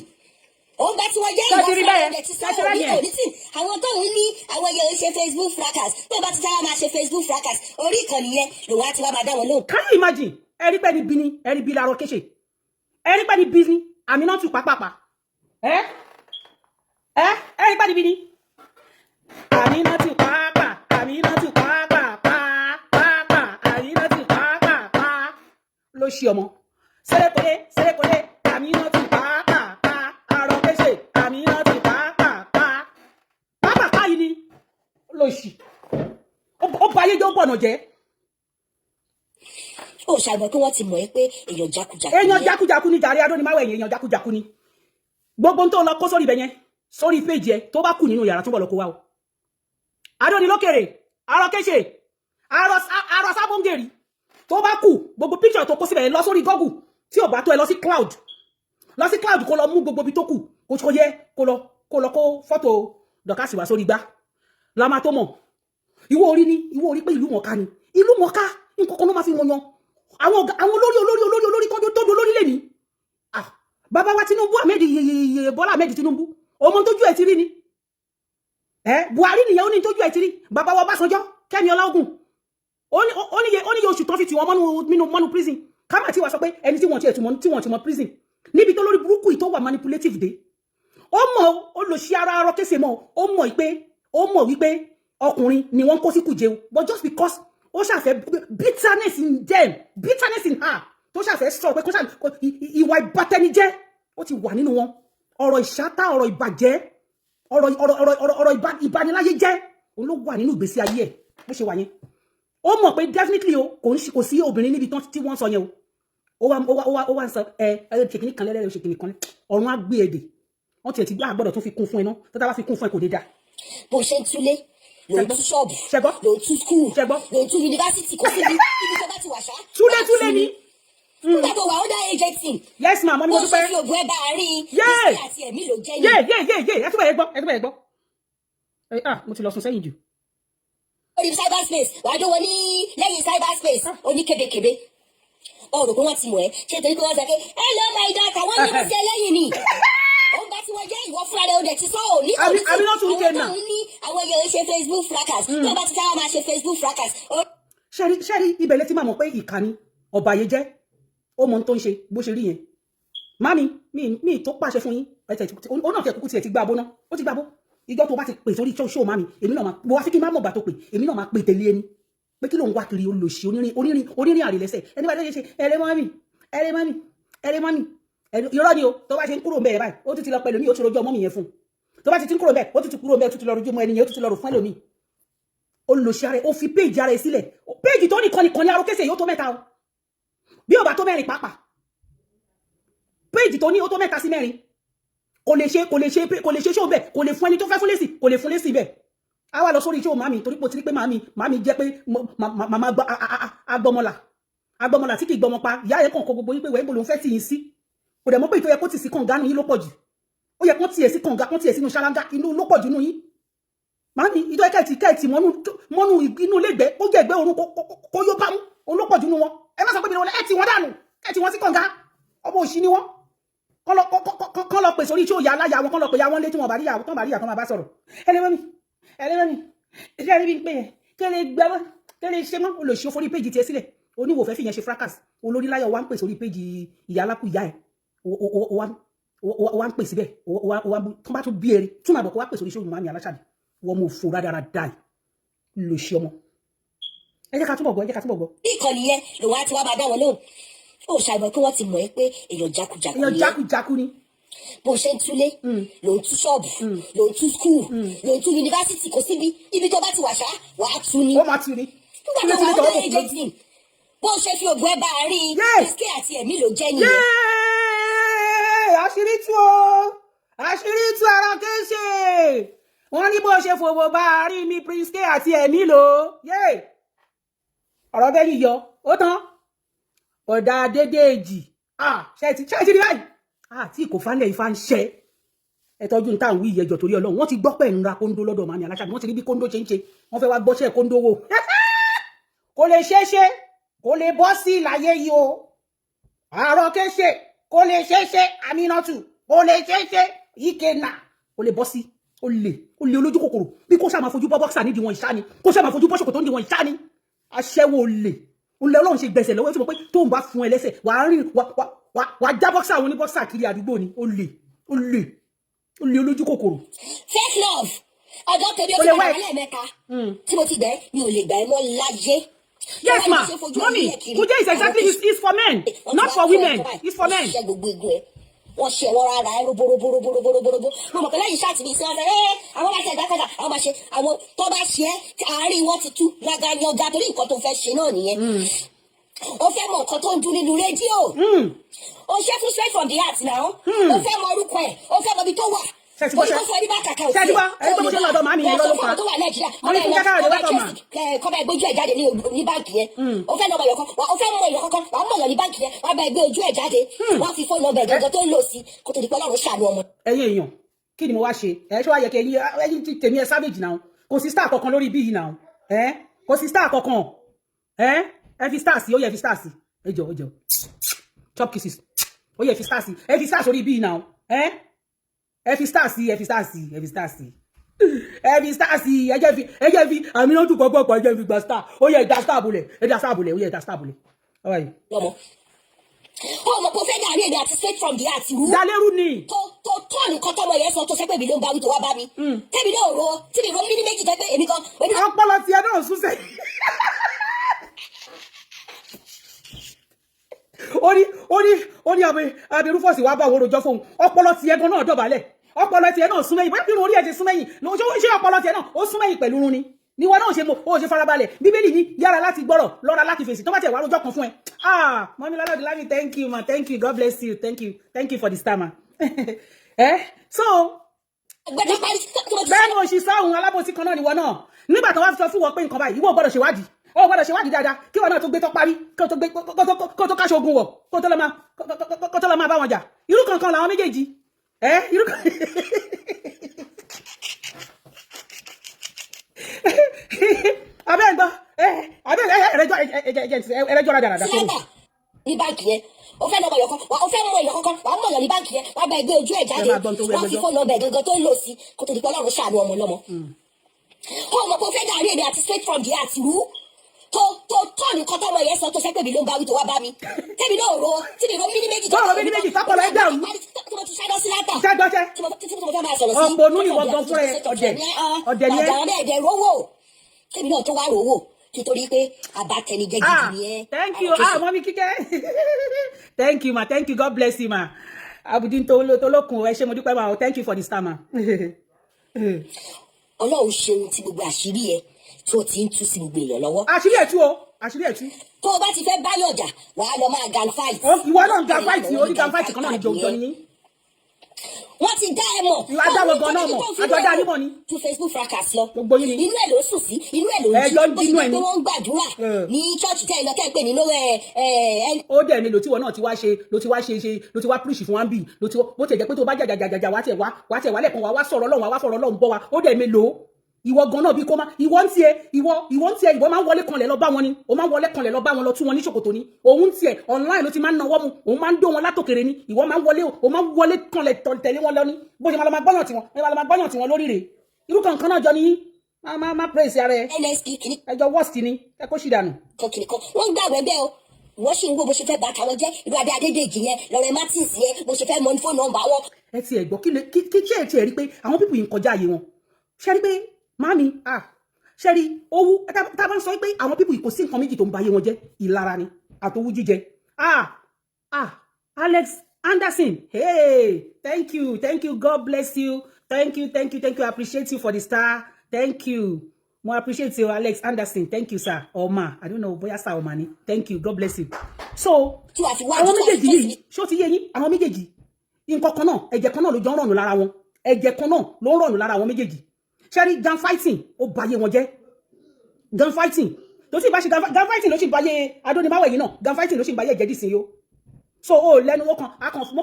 òun bá tí wọ́n jẹ́ ìwọ fún ọ̀rẹ́ ti sọ̀rọ̀ ní ònítì àwọn tó ń ní àwọn èèyàn ṣe Facebook fracas tó bá ti sára máa ṣe Facebook fracas orí ìkànnì yẹn lòun á ti wá máa dá wọn lóhùn. Can you imagine ẹni pẹ́ ni bí ni ẹni bí Arọ Kese ẹni pẹ́ ni bí ni àmì náà tún pàápàá ẹni pẹ́ ni bí ni àmì náà tún pàápàá àmì náà tún pàápàá àmì náà tún pàápàá ló ṣe ọmọ sẹ́lẹ̀kọ́lé àmì náà tún pàápàá Arọ Kese àmì náà tún pàápàá yìí ni ló ṣì ó bá ayé jọ gbọ̀nà jẹ́. Ó ṣàgbọ́n pé wọ́n ti mọ̀ ẹ́ pé èèyàn jákujàku. Èèyàn jákujàku ni jàre Adonimáwẹ̀yìn èèyàn jákujàku ni. Gbogbo tó lọ kó sórí ibẹ̀ yẹn sórí péjì ẹ tó bá kù nínú yàrá tó bọ̀ lọ kó wá o. Adonilókèrè Arọ Kese Arọ Sábóngèrì tó bá kù gbogbo picture tó kó síbẹ̀ lọ sórí Google tí ò bá tó ẹ lọ sí cloud kó lọ mú gbogbo bí tó kù kó yẹ kó lọ kó fọ́tò Dorcas wá sórí gbá la máa tó mọ̀ ìwọ orí pé ìlú mọ̀ká ni ìlú mọ̀ká nǹkan kan ló máa fi wọn yan àwọn olórí tó do lórí lè ní bàbá wa Tinubu Bọ́lá Ahmed Tinubu ọmọ tójú ẹ̀ ti rí ni Buhari nìyẹn ó ní tójú ẹ̀ ti rí bàbá wa Ọbásanjọ́ Kẹ́mi Ọláògùn ó ní oṣù tó fi tì wọ́n mọ́nú prison ká má ti wá sọ pé ẹni tí wọ́n ti mọ̀ prison níbi tó lórí burúkú yìí tó wà manipulative dé ó mọ̀ ó lò sí ara Arọ Kese mọ́ ó mọ̀ wípé ọkùnrin ni wọ́n kó sí kùjẹ o but just because ó ṣàfẹ́ bitterness in them bitterness in her tó ṣàfẹ́ sọ pé ìwà ìbátẹnijẹ́ ó ti wà nínú wọn ọ̀rọ̀ ìṣátá ọ̀rọ̀ ìbàjẹ́ ọ̀rọ̀ ìbaniláyé jẹ́ òun ló wà nínú ìgbésí ayé ẹ̀ bó ṣe wà yẹn ó mọ̀ pé definitely o kò sí obìnrin níbi tí wọ́n sọ yẹn o ó wá ń sọ ṣèkìní kan lẹ́lẹ́rẹ́ ṣèkìní kan ọ̀run á gbé èdè wọ́n tiẹ̀ ti gbá àgbọ̀dọ̀ tó fi kún fún ẹ náà tó tá bá fi kún fún ẹ kò dé dáa. bó ṣe ń túlé ló ń tú ṣọ́ọ̀bù ló ń tú skul ló ń tú yunifásitì kò síbi ibi tó bá ti wà ṣá. túlé ni. nígbà tó wà ó dá agency. yes ma mo ní mo dúpẹ́. ó ṣe fi ògùn ẹ bá a rí i àti ẹ̀mí ló jẹ́ yìí. ẹ túbọ̀ yẹ gbọ́ mo ti lọ sùn sẹ́yìn jù. lórí cyberspace wàá dówó ní lẹ́yìn cyberspace ó ní kébékébé ọ̀rọ̀ pé wọ́n ti mọ̀ ẹ́ ṣé torí pé wọ́n sọ pé hello my daughter wọ́n ní wọ́n ṣe lẹ́yìn ni ó bá tí wọ́n jẹ́ ìwọ fúnra rẹ̀ ó dẹ̀ ti sọ ò ní àwọn tó ń ní àwọn èèyàn ṣe Facebook fracas tó bá ti ká wọn máa ṣe Facebook fracas. ṣẹ́rí ibẹ̀ lẹ́tí máa mọ̀ pé ìkànnì ọ̀bàyé jẹ́ ó mọ tó ń ṣe bó ṣe rí yẹn mami mi tó pàṣẹ fún yín ó náà fẹ́ kúkú tiẹ̀ ti gbá abó náà ó ti gbá abó ìjọ tó bá ti pè sórí ṣó mami èmi náà máa bó wá sí kí n má mọ̀ gbà tó pè èmi náà máa pè tẹ̀lé ẹni pé kí ló ń wá kiri olóṣì onírin àrèlẹ́sẹ̀ ẹni bá ṣe ẹrẹ mami irọ́ ni o tó bá ṣe ń kúrò ń bẹ̀ báyìí ó ti lọ pẹ̀lú mi ó ti rojọ́ ọmọ mi yẹn fún tó bá ti ń kúrò ń bẹ̀ ó ti kúrò ń bẹ̀ ó ti lọ rojú mọ́ ẹni yẹn ó ti lọ rò fún ẹlòmíì olóṣì ara ẹ̀ ó fi péèjì ara ẹ̀ sílẹ̀ péèjì tó nìkan ní Arọ Kese yóò tó mẹ́ta o bí ó bá tó mẹ́rin pàápàá péèjì tó ní ó tó mẹ́ta sí mẹ́rin kò lè ṣe ṣó bẹ́ẹ̀ kò lè fún ẹni tó fẹ́ fún lésì kò lè fún lésì bẹ́ẹ̀ a wá lọ sórí iṣẹ́ màmí torí pé ó ti rí pé màmí jẹ́ pé màmá agbọmọlà tí kì í gbọmọ pa ìyá yẹn kàn kó gbogbo yín pé wẹ́ẹ́bù ló ń fẹ́ tì yín sí kò dẹ̀ mọ́ pé ìtọ́ yẹ kó tì sí kànga nu yín ló pọ̀ jù ó yẹ kó tiẹ̀ sí kànga kó tiẹ̀ sínú ṣáláńgá inú ló pọ̀ jù nù yín màmí ìtọ́ yẹ kẹ́ẹ̀tì mọ́nú inú lẹ́gbẹ́ ó jẹ́ ẹgbẹ́ orun kó yó bámú òun ló pọ̀ jù nù wọn ẹ má sọ pé mi ẹ ti wọn dànù ẹ ti wọn sí kànga ọmọ òṣì ni wọn kọ́ lọ pè sórí tí ó yà láyà wọn kọ́ lọ pè ya wọn létí wọn bá ríyà tán máa bá sọ̀rọ̀ ẹlẹ́mọ́mí iṣẹ́ rí bí pé yẹn kí lè ṣe mọ́ olóṣì ó forí péjì tiẹ̀ sílẹ̀ oníwò fẹ́ fi yẹn ṣe fracas olórí láyọ̀ wá ń pè sórí péjì ìyá alákù ìyá ẹ̀ wá ń pè síbẹ̀ tó bá tún bí eré tún máa bọ̀ kó wá pè sórí ṣóògùn mami aláṣàbí wọ́n mú fò rádaràdà lòṣì ọmọ ẹ jẹ́ ká túbọ̀ gbọ́ bí ìkànnì yẹn lòun á ti wá máa dá wọn lóhùn ó ṣàìmọ̀ pé wọ́n ti mọ̀ ẹ́ pé èèyàn jákujàku ni bó ṣe ń túlé ló ń tú ṣọ́ọ̀bù ló ń tú skul ló ń tú yunifásitì kò síbi ibi tó bá ti wà ṣá wàá tú ni. ó máa tú ni. nígbà tó wà ó lé agency bó ṣe fi ògùn ẹ bá a rí Kese àti ẹ̀mí ló jẹ́ nìyẹn. àṣírí tú Arọ Kese wọ́n ní bó ṣe fòwò bá a rí mi Kese àti ẹ̀mí ló ọ̀rọ̀ bẹ́ẹ̀ yíyọ ó tán ọ̀dà dédéèjì ṣe ti rí báyìí tí kò fálẹ̀ ifá ń ṣe ẹ̀tọ́jú níta àwọn ìyẹjọ torí Ọlọ́run wọ́n ti gbọ́ pẹ̀ ń ra kóńdó lọ́dọ̀ màmí aláṣàbí wọ́n ti rí bí kóńdó ṣe ń ṣe wọ́n fẹ́ wá gbọ́ṣẹ́ kóńdó wò kò lè ṣeéṣe kò lè bọ́ sí láyé yìí o Arọ Kese kò lè ṣeéṣe Aminatu kò lè ṣeéṣe Ikenna kò lè bọ́ sí ó lè olójú kòkòrò bí kò sáà máa fojú bọ́ bọ́ksà nídìí wọn ìṣá ni kò sáà máa fojú bọ́ ṣòkòtò nídìí wọn ìṣá ni aṣẹ́wó olè Ọlọ́run ṣe gbẹ̀sẹ̀ lọ́wọ́ tí mo pé tó ń bá fún ẹ lẹ́sẹ̀ wàá já bọ́ksà àwọn oníbọ́ksà kiri àdúgbò ni olè olójú kòkòrò. fake love ọjọ́ tẹ̀lé ó ti wà lẹ́ẹ̀mẹ́ta tí mo ti gbẹ́ mi ò lè gbà ẹ́ mọ́ láyé. yes ma mommy kuje is exactly is for men not for women it's for men. wọ́n ṣe wọ́n rárá ẹ roboroboroboroborobo mo mọ̀ pé lẹ́yìn ṣáàtì mi sí wọn fẹ́ àwọn máa ṣe ìdákẹ́jà àwọn máa ṣe àwọn tó bá ṣe é àárín wọn ti tú lágàyọ̀gà torí nǹkan tó fẹ́ ṣe náà nìyẹn ó fẹ́ mọ nǹkan tó ń dún nínú rédíò ó ṣe fún straight from the heart náà ó fẹ́ mọ orúkọ ẹ̀ ó fẹ́ mọ ibi tó wà ṣe ti bọ́ ṣe ti bọ́ ẹni pé mo ṣe lọ́dọ̀ màmí yẹn lọ́dún pa wọ́n ní fún jákàrà lọ́wọ́ kan mà. kọ́ bá ẹgbẹ́ ojú ẹ̀ jáde ní báǹkì yẹn o fẹ́ nọmọ yọkan o fẹ́ mọ èèyàn kankan wàá mọ̀yàn ní báǹkì yẹn wàá bá ẹgbẹ́ ojú ẹ̀ jáde wàá fi fóònù ọbẹ̀ gẹ́gẹ́ tó ń lò sí kó tó di pé Ọlọ́run ṣàánú ọmọ. ẹ̀yin èèyàn kí ni mo wá ṣe ẹ ṣé wàá yẹ kí ẹ̀yin ti tèmi ẹ savage náà kò sí star kankan lórí bí yìí náà kò sí star kankan ẹ fi star sí ó yẹ fi star sí ẹ jọ chop kisses ó yẹ fi star sí ẹ fi star sórí bí yìí náà ẹ fi star sí ẹ fi star sí ẹ fi star sí ẹ fi star sí ẹ jẹ́ fi àmì náà tún pọ̀pọ̀ ẹ jẹ́ fi gba star ó yẹ ìdá star bulẹ̀ ẹ dá star bulẹ̀ ó yẹ ìdá star bulẹ̀ how are you. ọmọ kò fẹ́ dàrí èdè àti straight from the heart rú. dalérú ni. tó tọ́ọ̀nù kan tọmọ yẹn sọ tó sẹ́pẹ̀ mi ló ń bá wí tó wá bá mi. tẹ́mi náà ro tí mi ro mí ní méjì jẹ́ pé èmi kan. ọpọlọ tiẹ̀ náà sún sẹ́yìn. ó ní abirú fọ́ọ̀sì wàá bá wo rojọ́ fóun ọpọlọ tiẹ̀ gan náà dọ̀bálẹ̀ ọpọlọ tiẹ̀ náà sún mẹ́yìn bóyá kí irun orí ẹ̀ ti sún mẹ́yìn ṣé ọpọlọ tiẹ̀ náà ó sún mẹ́yìn pẹ̀lú run ni níwọ náà ṣe farabalẹ̀ bíbélì ní yára láti gbọ́rọ̀ lọ́ra láti fèsì tó bá tẹ̀ wá rojọ́ kan fún ẹ mọ́mí lọ́dọ̀ lámì thank you ma thank you God bless you thank you for the star ma so bẹ́ẹ̀ ni òṣì sáhùn alábòsí kan náà níwọ náà nígbà tó wá sọ fún wọn pé nǹkan báyìí ìwọ gbọ́dọ̀ ṣèwádìí ó gbọ́dọ̀ ṣèwádìí dáadáa kí wọn náà tó gbé tó parí kó tó káṣọ ogun wọ̀ kó tó lọ máa bá wọn jà irú kankan làwọn méjèèjì irú kan abẹ́ ń gbọ́ ẹ̀rẹ́jọ́ ra dáradára fún mi. ní báńkì yẹn o fẹ́ nọmọ yọkan o fẹ́ mọ èèyàn kankan wàá mọ̀yàn ní báńkì yẹn wàá bá ẹgbẹ́ ojú ẹ̀ jáde wàá fi fóònù ọbẹ̀ gẹ́gẹ́ tó ń lò sí kó tó di pé Ọlọ́run ṣàánú ọmọ lọ́mọ. ọmọ kò fẹ́ dàrí èdè àti straight from the heart rú tó tọ́ọ̀nù kan tọmọ yẹn sọ tó sẹ́pẹ̀ mi ló ń bá wí tó wá bá mi tẹ́mi náà ro tí mi ro mí ní méjì jẹ́ bọ́ọ̀rọ̀ mi ní méjì tápọ̀lọ́ ẹ̀ dàrú ọ̀pọ̀nú ni wọ́n gan fúnra ẹ̀ ọ̀dẹ̀ ni ẹ̀ tẹ́mi náà tó wá rówó nítorí pé abatẹnijẹ́ gidi ni ẹ́. thank you mọ́mí kíkẹ́ thank you ma thank you God bless you ma abudin tó lókun ẹ ṣé mo dúpẹ́ ma thank you for the star ma. Ọlọ́run ṣeun tí gbogbo àṣírí ẹ tó ti ń tú sí gbogbo èèyàn lọ́wọ́. àṣírí ẹ̀ tú o àṣírí ẹ̀ tú. tó o bá ti fẹ́ báyọ̀ jà wàá lọ máa gan fight. ìwọ náà gan fight orí gan fight kan náà ní jọjọ ni. wọ́n ti dá ẹ mọ̀. ìwà dáwọ̀ gan náà mọ̀ àjọjá nímọ̀ ni. tu Facebook fracas lọ. gbogbo yín ni. inú ẹ̀ ló sùn sí inú ẹ̀ ló ń jí. ẹjọ́ ń dínú ẹ̀ ni. wọ́n ń gbàdúrà ní church tẹ́ ẹ lọ kẹ́ pé nínú ẹ̀. ó dẹ̀ mi lò tí wọn náà ti wá ṣe ló ti wá preach fún wa ń bì ló ti bó ti jẹ́ pé tó bá jàjàjàjà wá tiẹ̀ wá lẹ́ẹ̀kan wá sọ̀rọ̀ Ọlọ́run wá fọ̀rọ̀ Ọlọ́run bọ́ wa ó dẹ̀ mi lò ó ìwọ gan náà bí kò má ìwọ ń tiẹ̀ ìwọ máa ń wọlé kanlẹ̀ lọ bá wọn ni o máa ń wọlé kanlẹ̀ lọ bá wọn lọ tú wọn ní ṣòkòtò ni òun ń tiẹ̀ online ló ti máa ń nawọ́ mu òun máa ń dó wọn látòkèrè ni ìwọ máa ń wọlé kanlẹ̀ tẹ̀lé wọn lọ ní bó ṣe máa lọ máa gbọ́yàn tiwọn lórí rẹ̀ irú kankan náà jọ ni má praise ara ẹ ẹjọ worst ni ẹ kó ṣì dànù. wọ́n ń gbàgbẹ́ bẹ́ẹ̀ o wọ́n ṣì ń wo bó ṣe fẹ́ bá tàwọn jẹ́ ìlú adé adédèjì yẹn lọ́rẹ́ Martins yẹn bó ṣe fẹ́ mọ fóònù nọ́mbà wọn. ẹ ti ẹ̀ gbọ́ kí ṣe ẹ ti ẹ̀ rí pé àwọn pípù yìí ń kọjá ààyè wọn ṣe rí pé mami ṣe rí owó tá a bá ń sọ pé àwọn pípù yìí kò sí nǹkan méjì tó ń ba ayé wọn jẹ́ ìlara ni àtowú jíjẹ Alex Anderson hey thank you God bless you thank you I appreciate you for the star thank you mo appreciate you Alex Anderson thank you sir ọma I don't know bóyá sir ọma ni thank you God bless you so àwọn méjèèjì yìí ṣó ti yé yín àwọn méjèèjì nǹkan kan náà ẹ̀jẹ̀ kan náà ló jọ ń rọ̀nù lára wọn ẹ̀jẹ̀ kan náà ló ń rọ̀nù lára àwọn méjèèjì ṣẹ́rí gun fighting ó bayé wọn jẹ́ gun fighting tó sì bá ṣe gun fighting ló sì bayé adónimáwẹ̀ yìí náà gun fighting ló sì bayé ẹ̀jẹ̀ dìsìn yó so ó lẹ́nu mo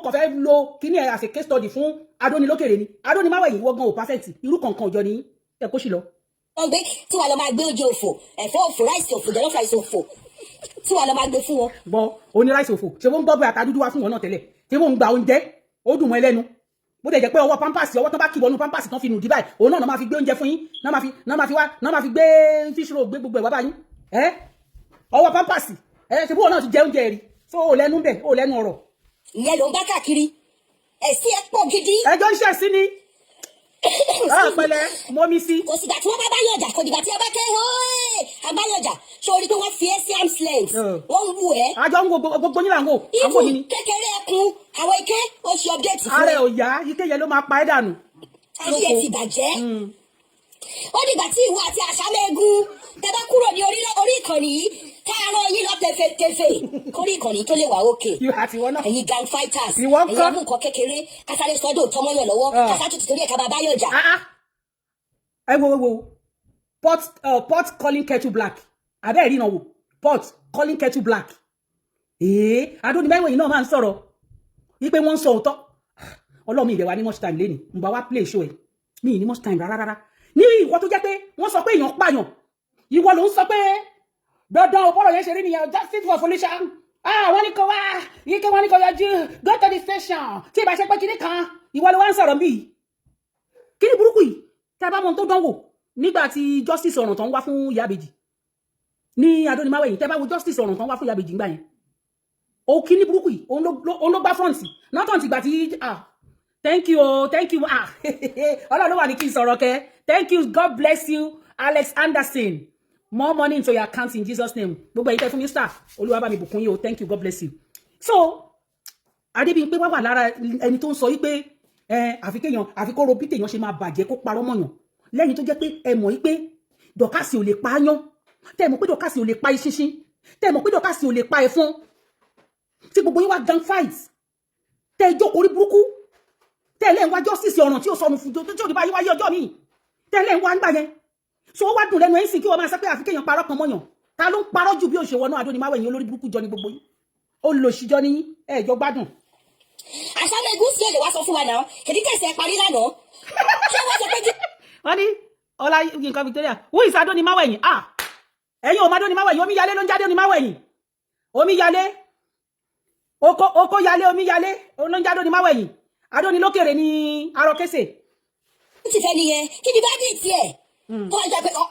kàn fẹ́ lo kíní ẹ̀ as a case study fún adónilókèrè ni adónimáwẹ̀ yìí wọ́n gan ò perfect irú kankan òjọ ni ẹ kó sì lọ. wọ́n gbé tí wàá lọ máa gbé oúnjẹ òfò ẹ̀fọ́ òfò ráìsì òfò jọlọ́fù ráìsì òfò tí wàá lọ máa gbé fún wọn. bọ oní ráìsì òfò ṣé wọ́n ń gbọ́ bẹ́ẹ̀ àtàdúdú wá fún wọn náà tẹ́lẹ̀ ṣé wọ́n ń gba oúnjẹ ó dùn mọ́ ẹlẹ́nu bó tẹ̀ jẹ́ pé ọwọ́ pampers ọwọ́ tó bá kì bọ́nú pampers tán fi nù dí báyìí òun náà máa fi gbé oúnjẹ fún yín náà máa fi gbé fish roll gbé gbogbo ẹ̀ wá bá yín ọwọ́ pampers ṣe bí òun náà ti jẹ oúnjẹ rí so ó lẹ́nu bẹ̀ ó lẹ́nu ọ̀rọ̀. ìyẹn ló ń bá káàkiri ẹ̀sìn ẹ̀ pọ̀ gidi. ẹjọ́ ń ṣẹ̀ sí ni pẹ̀lẹ́ mọ́mí sí. kò sígbà tí wọ́n bá báyọ̀jà kò dìgbà tí ẹ bá ké àbáyọ̀jà sórí pé wọ́n fi ẹ́ sí arm's length wọ́n ń wù ẹ́. àjọ ń wo gbogbo yín là ń wò. ibù kékeré ẹkùn àwọn ike ó ṣe update fún ẹ. ààrẹ ò yá ike yẹn ló máa pa ẹ́ dànù. ayé ẹ ti bàjẹ́. ó dìgbà tí ìwọ àti àṣàmẹ́gun tẹ bá kúrò ní orí ìkànnì yìí káàárọ̀ yín lọ tẹ̀fẹ̀tẹ̀fẹ̀ kórí ìkànnì tó lè wà òkè. Ẹ̀yin gang fighters, ẹ̀yin ọmú nǹkan kékeré kásáré sọ́dọ̀ tọmọyàn lọ́wọ́ kásá tuntun torí ẹ̀ka bàbá yọjà. Ẹ wo pot calling kettle black abẹ́ ẹ̀rí náà wò pot calling kettle black. Adónímáwò yìí náà máa ń sọ̀rọ̀ wípé wọ́n ń sọ òótọ́. Ọlọ́run ìbẹ̀wà ní much time lẹ́ni mo bá wá play show ẹ̀ mi ní much time rárá ní ìwọ tó jẹ́ pé wọ́n sọ pé èèyàn pààyàn ìwọ ló ń sọ pé dandan ọpọlọ yẹn ṣe rí nìyẹn justice for Felicia wọ́n ní kó wá yìí kí wọ́n ní kó yọjú go to the station tí ìbá ṣe pé kíní kan ìwọ ló wá ń sọ̀rọ̀ bí kíní burúkú yìí tẹ́ bá mọ tó dánwò nígbà tí justice ọ̀ràn tán wá fún Ìyá Ìbejì ní Adónímáwò yìí tẹ́ bá wo justice ọ̀ràn tán wá fún Ìyá Ìbejì ńgbà yẹn o kíní burúkú yìí òun ló gbá front nọ́tàn ti gbà tí thank you Ọlọ́run ló wà ní kí n sọ̀rọ̀ kẹ́ thank you God bless you Alex Anderson more money into your account in Jesus name gbogbo ẹ̀yin tẹ́ fún mi star Olúwa bá mi bùkún yín o thank you God bless you. So Adébíyìnpé wá wà lára ẹni tó ń sọ wípé àfi kó ro bí téèyàn ṣe máa bàjẹ́ kó parọ́ mọ̀yàn lẹ́yìn tó jẹ́ pé ẹ mọ̀ wípé Dọ̀kásì ò lè pa áyán tẹ́ mọ̀ pé Dọ̀kásì ò lè pa eṣinṣin tẹ́ mọ̀ pé Dọ̀kásì ò lè pa ẹ̀fọn tí gbogbo yín wá gang fight tẹ́ jókòó rí burúkú tẹ́ lẹ́ ń wá justice ọ̀ràn tí ó sọnù fún tí ò ní bá yí wáyé ọjọ́ mi tẹ́ lẹ́ ń wá ń gbà yẹn so ó wá dùn lẹ́nu ẹ̀sìn kí wọ́n máa sọ pé àfi kéèyàn parọ́ kan mọ́yàn ta ló ń parọ́ jù bí òṣèwọ́ náà Adónímáwò ẹ̀yìn olórí burúkú jọ ní gbogbo yín olùlòṣìjọ ní ẹ̀jọ́ gbádùn. Àṣàmẹ́gùn sí èdè wá sọ fún wa náà kìdí kẹsẹ̀ parí lánàá ṣé wọ́n sọ pé wọ́n ní ọlá nǹkan Victoria who is Adónímáwò ẹ̀yìn ẹ̀yin ò má Adónímáwò ẹ̀yìn omíyalé ló ń jáde Adónímáwò ẹ̀yìn omíyalé oko yalé omíyalé ló ń jáde Adónímáwò ẹ̀yìn Adónilókèrè ní Arọ Kese. ti fẹ́ nìyẹn kí ni bá dì tiẹ̀ tó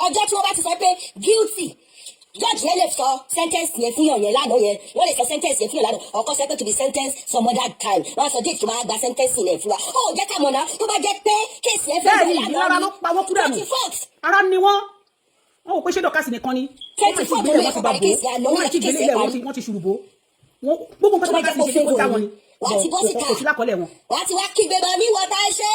ọjọ́ tí wọ́n bá ti sọ pé guilty judge yẹn lè sọ sentence yẹn fún yàn yẹn lánàá yẹn wọ́n lè sọ sentence yẹn fún yàn lánàá ọkọ sọ pé to be sentenced some other time wọ́n sọ date tó máa gba sentence yẹn fún wa ó jẹ́ ká mọ̀ náà tó bá jẹ́ pé kéèsì yẹn fẹ́ bẹ̀rẹ̀ lánàá ní 24th ara ni wọ́n ò pé ṣé Dọ̀kásì nìkan ni wọ́n ti ṣùrùbó gbogbo nǹkan tó bá jẹ́ ṣe kó já wọn ni wọ́n ti bọ́ síta wọ́n ti wá kígbe mọ́ ní wọ́n tá ṣe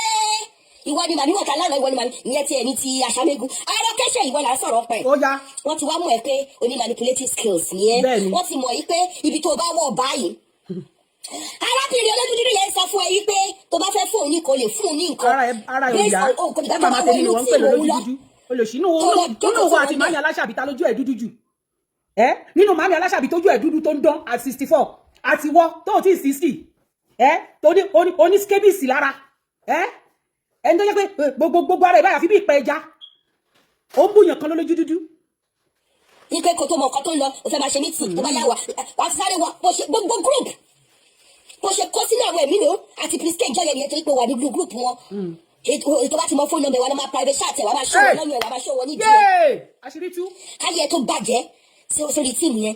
ìwọ ni màmí wọ̀ta lánàá ìwọ ni màmí ìyẹn ti ẹni ti Àṣàmẹ́gùn Arọ Kese ìwọ là ń sọ̀rọ̀ pẹ̀ wọ́n ti wá mọ̀ ẹ́ pé o ní manipulative skills yẹn wọ́n ti mọ̀ yí pé ibi tó bá wọ̀ báyìí arábìnrin olójú dúdú yẹn sọ fún ẹ yí pé tó bá fẹ́ fún òun ní kò lè fún òun ní nǹkan ara ìyá màmá tẹ̀lé wọn ń pè lójú dúdú olùsínú owó àti màmí Aláṣàbí ta lójú ẹ̀ dúdú jù nínú màmí Aláṣàbí tójú ẹ̀ dúdú tó ń dán at 64 àti wọ́ tó ti 60 tó ní oní skébìsì lára ẹni tó jẹ́ pé gbogbo ara ìbáyà fi bí ìpẹ́ ẹja ó ń bùyàn kan lójú dúdú. ipe kò tó mọ nǹkan tó ń lọ ó fẹ́ máa ṣe mítì tó bá yá wa wà á ti sáré wa bó ṣe gbogbo group bó ṣe kó sínú àwọn ẹ̀mí lò àti priske ìjọyẹ̀ nìyẹn torí pé wà ní group wọn ètò bá ti mọ fóònù nọ́mbà wa ló máa private chat ẹ̀ wà á máa ṣòwò lọ́yìn ẹ̀ wà á máa ṣòwò nídìí ẹ̀. àṣírí tú. káyé tó bàjẹ́ sórí tíìmù yẹn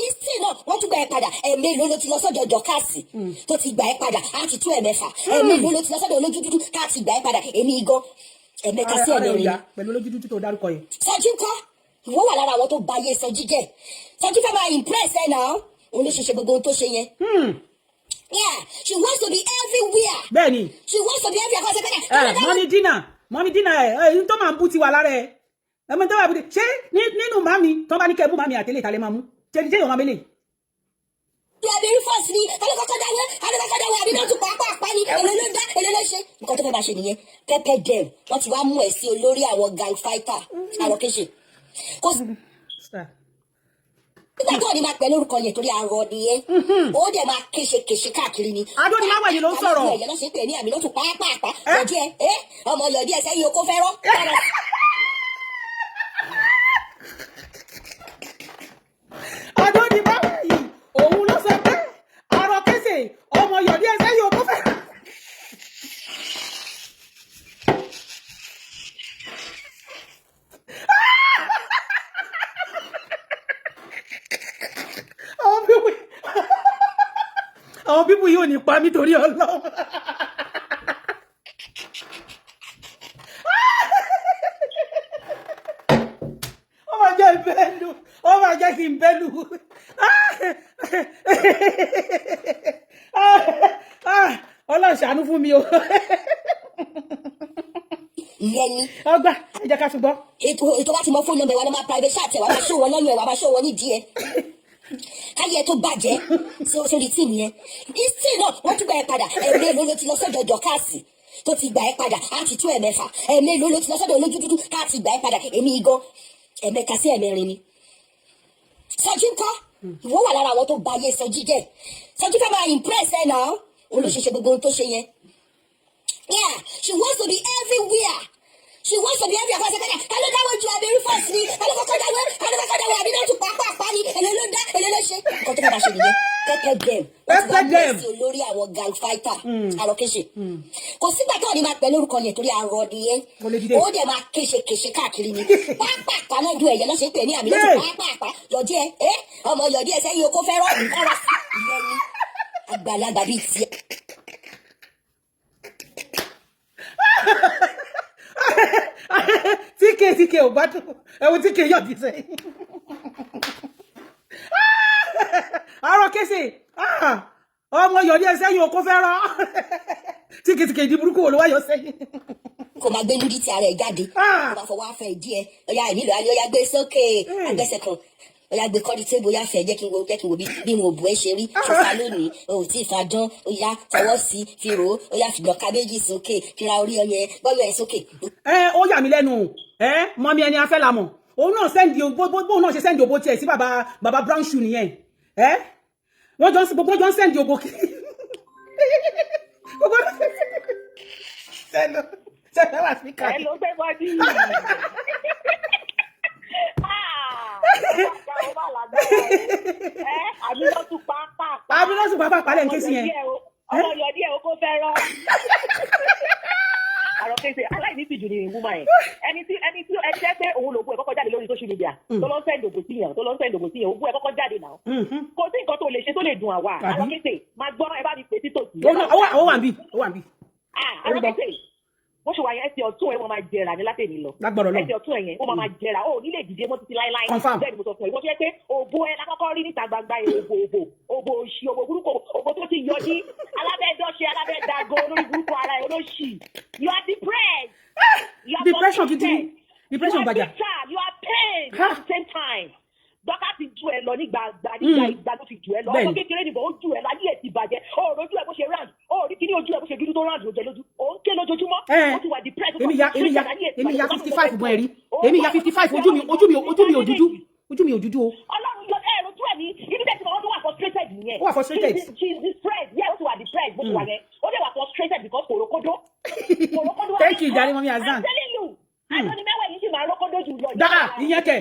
ìsìn náà wọ́n tún gbà ẹ́ padà ẹ̀mélòó ló ti lọ sọ́dọ̀ Dọ̀kásì tó ti gbà ẹ́ padà á ti tú ẹ̀mẹ́fà ẹ̀mélòó ló ti lọ sọ́dọ̀ olójú dúdú ká ti gbà ẹ́ padà èmi gan ẹ̀mẹ́ta sí ẹ̀mẹ́rin. pẹ̀lú olójú dúdú tó dárúkọ yẹn. Sọjí ńkọ́ ìwọ wà lára àwọn tó ba ayé Sọjí jẹ́ Sọjí fẹ́ máa impress ẹ̀ náà òun ló ṣe gbogbo ohun tó ṣe yẹn. Yeah, she wants to be everywhere. bẹ́ẹ̀ni. She wants to be everywhere kọ́sẹ̀ bẹ́ẹ̀. mọ́mí dínà ẹ̀yìn tó máa ń bú ti wà lára ẹ̀ ẹmọ tó wà bùdé ṣé nínú màmí tó bá ní kẹ́ mú màmí àtẹlẹ ìtàlẹ máa mú jẹjẹ yóò máa mélè. ìyàbẹ̀rù fọ́ọ̀sì ni alẹ́kọ̀ọ́kọ́ dáwọ́ àbí náà tún pàápàá ní èlé ló ṣe. nǹkan tó fẹ́ bá ṣe nìyẹn pepper dem wọ́n ti wá mú ẹ̀ sí olórí àwọn gang fighter Arọ Kese. nígbà tó ní máa pẹ́ lórúkọ yẹn torí arọ nìyẹn ó dẹ̀ máa kéṣe káàkiri ni. Adónímáwò ẹ̀yìn ló ń sọ̀rọ̀. ẹ̀yẹ ló ṣe pé ní àmì ló tún pàápàá yọ̀dí ẹ̀ ọmọ yọ̀dí ẹ̀ sẹ́yìn okó fẹ́rọ́. Adónímáwò ẹ̀yìn òun ló sọ pé Arọ Kese ọmọ yọ̀dí ẹ̀ sẹ́yìn okó fẹ́rọ́. àwọn bíbù yóò ní pa mí torí Ọlọ́run. ó máa jẹ́ ìbẹ́lú ó máa jẹ́ kí n bẹ́lú. Ọlọ́run ṣàánú fún mi o. ìyẹn ni. ọgbà ẹ jẹ́ ká fi gbọ́. ètò bá ti mọ fóònù nọ́mbà wa ló máa private chat ẹ̀ wà á máa ṣó wọn lọ́yìn ẹ̀ wà á máa ṣó wọn nídìí ẹ̀. ẹ tó bàjẹ́ sórí tíìmù yẹn ìsìn náà wọ́n tún gbà ẹ padà ẹ̀mélòó ló ti lọ sọ́dọ̀ dọ́kàsì tó ti gbà ẹ padà á ti tó ẹ̀mẹ́fà ẹ̀mélòó ló ti lọ sọ́dọ̀ olójú dúdú á ti gbà ẹ padà èmi igan ẹ̀mẹ́ka sí ẹ̀mẹ́rin ni. Sọjí ńkọ́ ìwọ wà lára àwọn tó ba ayé Sọjí jẹ́ Sọjí fẹ́ máa impress ẹ náà olóṣèṣe gbogbo ohun tó ṣe yẹn. Yeah, she wants to be everywhere. She wants to be everywhere. Kọ́sẹ̀ kọ́dà ta ló dáwọ́ ju abẹ́rú fọ́ọ̀sì ni ta ló kọ́kọ́ dáwọ́ àbí náà tún pàápàá ni èlé ló dá èlé ló ṣe. Nǹkan tó bá ṣe nìyẹn pẹ́pẹ́ dem. Pẹ́pẹ́ dem. Olórí àwọn gang fighter Arọ Kese. Kò sígbà tó ní máa pẹ́ lórúkọ yẹn torí arọ nìyẹn. Ó dẹ̀ máa kéṣe káàkiri ni. Pàápàá náà dún ẹ̀yẹ lọ́sẹ̀ pé ní àmì lọ́sẹ̀ pàápàá yọ̀dí ẹ̀ ọmọ yọ̀dí ẹ̀ sẹ́yìn okó fẹ́ràn ọ̀rọ̀ sí ìyẹn ni àgbàlagbà bíi tiẹ̀. tíkè ò bá tó ẹwọ tíkè yọ bí sẹ Arọ Kese ọmọ yọ̀dí ẹ sẹ́yìn okó fẹ́ràn tíkè ìdí burúkú wò ló wá yọ sẹ́yìn. Kò máa gbé nídìí tí ara ẹ̀ jáde kò máa fọwọ́ afẹ́ ìdí ẹ̀ ọ̀yà ìnílò ayé ọ̀yà gbé sókè agbẹ́sẹ̀ kan ọ̀yà gbé kọ́ni tébù ọ̀yà fẹ́ jẹ́ kí n wo bí mo bù ẹ́ ṣe rí ṣọfà lónìí òun tí ìfà dán ọ̀yà fọwọ́ sí fi rò ó ọ̀yà fìgbọ̀n kábéjì sókè fira orí ọyẹ bọ́yọ̀ ẹ̀ sókè. Ó yà mí lẹ́nu mọ́mí ẹni afẹ́ la mọ̀ òun náà sẹ́ndì bóun náà ṣe sẹ́ndì òbó tiẹ̀ sí bàbá brown shoe nìyẹn wọ́n jọ ń sẹ́ndì òbó kí sẹ́lẹ̀ wà sí ká. Ẹ ló gbé bọ́dí. Àbílọ́sùn pápá lẹ́ ń ké sí yẹn. Ọmọ yọ̀dí ẹ̀ oko fẹ́ rán. Arọ Kese aláìní ìtìjú ni ìwúmọ̀ yẹn. Ẹni jẹ́ pé òun lògùn ẹ̀ kọ́kọ́ jáde lórí social media. Tó lọ ń sẹ́ndì ògùn sí yẹn, ògùn ẹ̀ kọ́kọ́ jáde náà. Kò sí nǹkan tó lè ṣe tó lè dùn àwa. Arọ Kese máa gbọ́ ẹ bá mi pè sí tòsí. Ó wà ń bì. Arọ Kese bó ṣe wà yẹn ẹsẹ̀ ọ̀tún ẹ̀ wọ́n máa jẹrà ní látẹ̀mí lọ. ẹsẹ̀ ọ̀tún ẹ̀ yẹn wọ́n máa jẹrà ó nílé ìdíje mọ́ títí láéláé. bẹ́ẹ̀ ni mo sọ fún ẹ wọ́n fi ẹ́ pé òbó ẹ lákọ́kọ́ rí níta gbangba òbò òṣì òbò burúkú òbò tó ti yọdí alábẹ́ẹ̀dọ́ṣe alábẹ́ẹ̀dàgọ́ olórí burúkú ara ẹ̀ olóṣì you are depressed. depression gidi depression bàjá. you are pain at the same time. Dọ́kà ti ju ẹ lọ ní gbàgbà ló ti ju ẹ lọ. Ọmọ kékeré nìbọn ó ju ẹ lọ ayé ẹ ti bàjẹ́. Ó rojú ẹ bó ṣe round. Ó rí kíní ojú ẹ bó ṣe dúdú tó round ló jẹ lójú. Ó ń ké lójoojúmọ́. Ó ti wà depressed. Èmi ya 55 bọ́ ẹ̀rí. Èmi ya 55 ojú mi ò dúdú o. Ọlọ́run yọ ẹ lójú ẹ ní ibi tẹ́sí wọn tó wà frustrated nìyẹn. Ó wà frustrated. She is depressed. Ó ti wà depressed bó ti wà yẹn. Ó dẹ̀ wà frustrated because kòrókódó. Thank you jàre mọ́mí Azan. I'm telling you. Àjọni mẹ́wàá yìí sì máa rókódó jù lọ. Dáa ìyẹn kẹ̀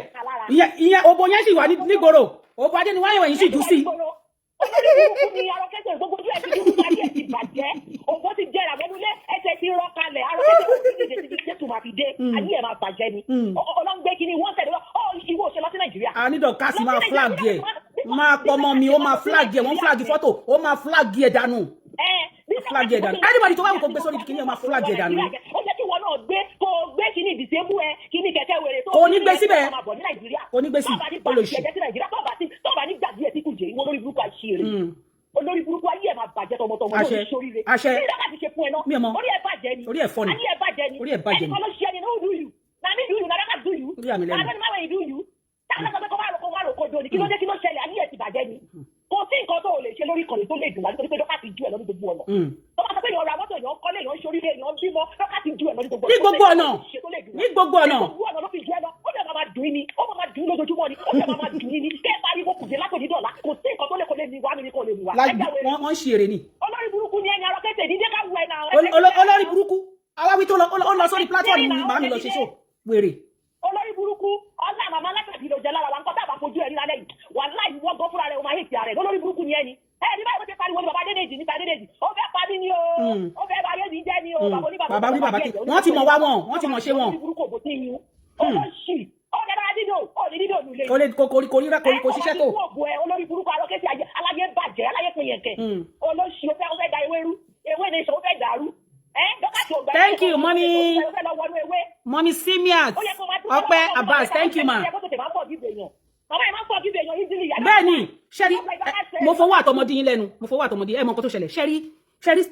ìyẹn òbò yẹn sì wà nígboro òbò adé ni wáyé wọ̀nyí sì jù sí. Olórí burúkú ni Arọ Kese gbogbo ojú ẹ̀ ti dúdú ayé ẹ̀ ti bàjẹ́. Ògbó ti jẹ́ra mẹ́nulẹ̀ ẹsẹ̀ ti rọ́ kalẹ̀ Arọ Kese òbí ti dé ti máa fi dé ayé ẹ̀ máa bàjẹ́ ni. Ọlọ́ngbé kìíní wọ́n tẹ̀lé lọ ìwọ òṣèlú láti Nàìjíríà. Ànídọ̀ káàsì máa flag ẹ̀ máa pọmọ mi ó máa flag ẹ̀ wọ́n flag fọ́tò ó máa flag ẹ̀ dànù. Flag ẹ̀ dànù anybody tó bá wù kó gbé sórí kìíní ẹ̀ máa flag ẹ̀ dànù. Ó jẹ́ kí wọn náà gbé kìíní ìdìsẹ́mú ẹ kìíní kẹ̀kẹ́ wèrè tó kò ní gbé síbẹ̀ kò ní gbé sí olóṣì. tọ́ba ní gbàgbé ẹ̀ tí kò jẹ́ ìwọ olórí burúkú àṣírí olórí burúkú ayé ẹ̀ máa bàjẹ́ tọmọtọmọ lórí sóríire àṣẹ ní ìdájọ́ ti ṣe fún ẹ náà orí ẹ̀ bàjẹ́ ni orí ẹ̀ fọ́ ni ayé ẹ̀ bàjẹ́ ni orí ẹ̀ bàjẹ́ ni ẹnìkan ló ṣe ẹni náà do you na me do you na that do you orí àmì lẹ́nu na that do you táwọn sọ pé kó má rò kodo ni kí ló dé kí ló ṣẹlẹ̀ ayé ẹ̀ ti bàjẹ́ ni kò sí nǹkan tó lè ṣe lórí ìkànnì tó lè dùn wá nítorí pé dọ́kà ti ju ẹ̀ lọ ní gbogbo ọ̀nà tó bá sọ pé èèyàn ra mọ́tò èèyàn kọ́lé èèyàn ṣoríire èèyàn bímọ dọ́kà ti ju ẹ̀ lọ ní gbogbo ọ̀nà ní gbogbo ọ̀nà ló fi ju ẹ lọ ó dẹ̀ máa dùn ní ó máa dùn lójoojúmọ́ ni ó dẹ̀ máa dùn ní kẹ́ ẹ bá rí bókùn dé látòní dọ̀la kò sí nǹkan tó lè kó lè ní wá mi ní kò lè ní wá. wọ́n ṣe èrè ni. olórí burúkú ni ẹni Arọ Kese dídé ká wù ẹ náà. olórí burúkú awáwí tó lọ sórí platform ni màá mi lọ ṣe ṣó wèrè. olórí burúkú ọlá màmá látàbí ló jẹ lára wa nǹkan tá a bá fojú ẹ rí lálẹ́ yìí wà láì wọ́n gan fúnra rẹ̀ o máa hẹ́ẹ̀tì ààrẹ olórí burúkú ni ẹni ní báyìí wọ́n ti pariwo ní bàbá Adédèjì níta Adédèjì ó fẹ́ pa mí ni o ó fẹ́ bá ayé mi jẹ́ ni o bàbá oníbàbá kí wọ́n ti mọ̀ wá wọn wọ́n ti mọ̀ ṣe wọn. kò ṣiṣẹ́ tó. olórí burúkú Arọ Kese aláyé bàjẹ́ aláyé pinyẹ̀kẹ̀ olóṣì ó fẹ́ da ewé rú ewé ni ìṣòwò fẹ́ dàrú. Thank you, mommy Simiat Ọpẹ́ Abbas, thank you ma. Bẹ́ẹ̀ni ṣẹ́rí mo fọwọ́ àtọmọdé yín lẹ́nu mo fọwọ́ àtọmọdé ẹ̀ mọ nǹkan tó ṣẹlẹ̀ ṣẹ́rí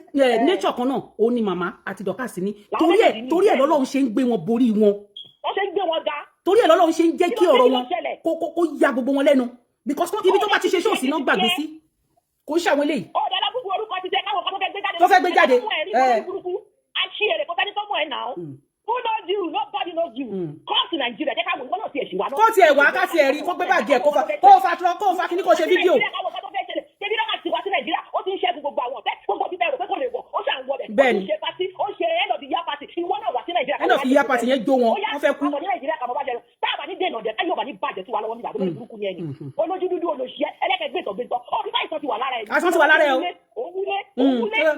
nature kan náà òun ni màmá àti dọ́kàsí ní torí ẹ̀ lọ́lọ́run ṣe ń gbé wọn borí wọn torí ẹ̀ lọ́lọ́run ṣe ń jẹ́ kí ọ̀rọ̀ wọn kó ya gbogbo wọn lẹ́nu because ibi tó bá ti ṣe show sí náà gbàgbé sí kò ń ṣàwọn eléyìí. Ó dára gbogbo orúkọ ti jẹ́ káwọn kan tó fẹ́ gbé jáde. Àṣìírè kò tẹ́ni tó mọ̀ ẹ́ náà. Who knows you? Nobody knows you. Come to Nigeria, jẹ́ káwọn ìwọ́n náà ti ẹ̀ṣin wa náà. Kó tiẹ̀ wá ká tiẹ̀ rí kó gbé bàgì ẹ̀ kó fa kíní kó ṣe fídíò. Ṣebí náà máa ti wá sí Nàìjíríà, ó ti ń ṣẹ́gun gbogbo àwọn ọ̀tẹ́, gbogbo ti bẹ̀rù pé kò lè wọ̀, ó ṣàn wọ̀ bẹ̀. Bẹ́ẹ̀ni. Ó ṣe pátí, ó ṣe end of the year party, ìwọ náà wá sí Nàìjíríà. End of the year party yẹn jó wọn, wọ́n fẹ́ kú. Ọmọ ní Nàìjíríà kàmọ́ bá jẹ táàbà ní dènà jẹ táyọ̀ bá ní bàjẹ́ sí wa lọ́wọ́ nígbà tó lè burúkú ní ẹni. Olójú dúdú olóṣìṣẹ́ ẹlẹ́kẹ̀gbẹ̀tọ̀ ó fi báyìí sọ ti wà lára ẹ̀. Aṣọ ti wà lára ẹ̀ o.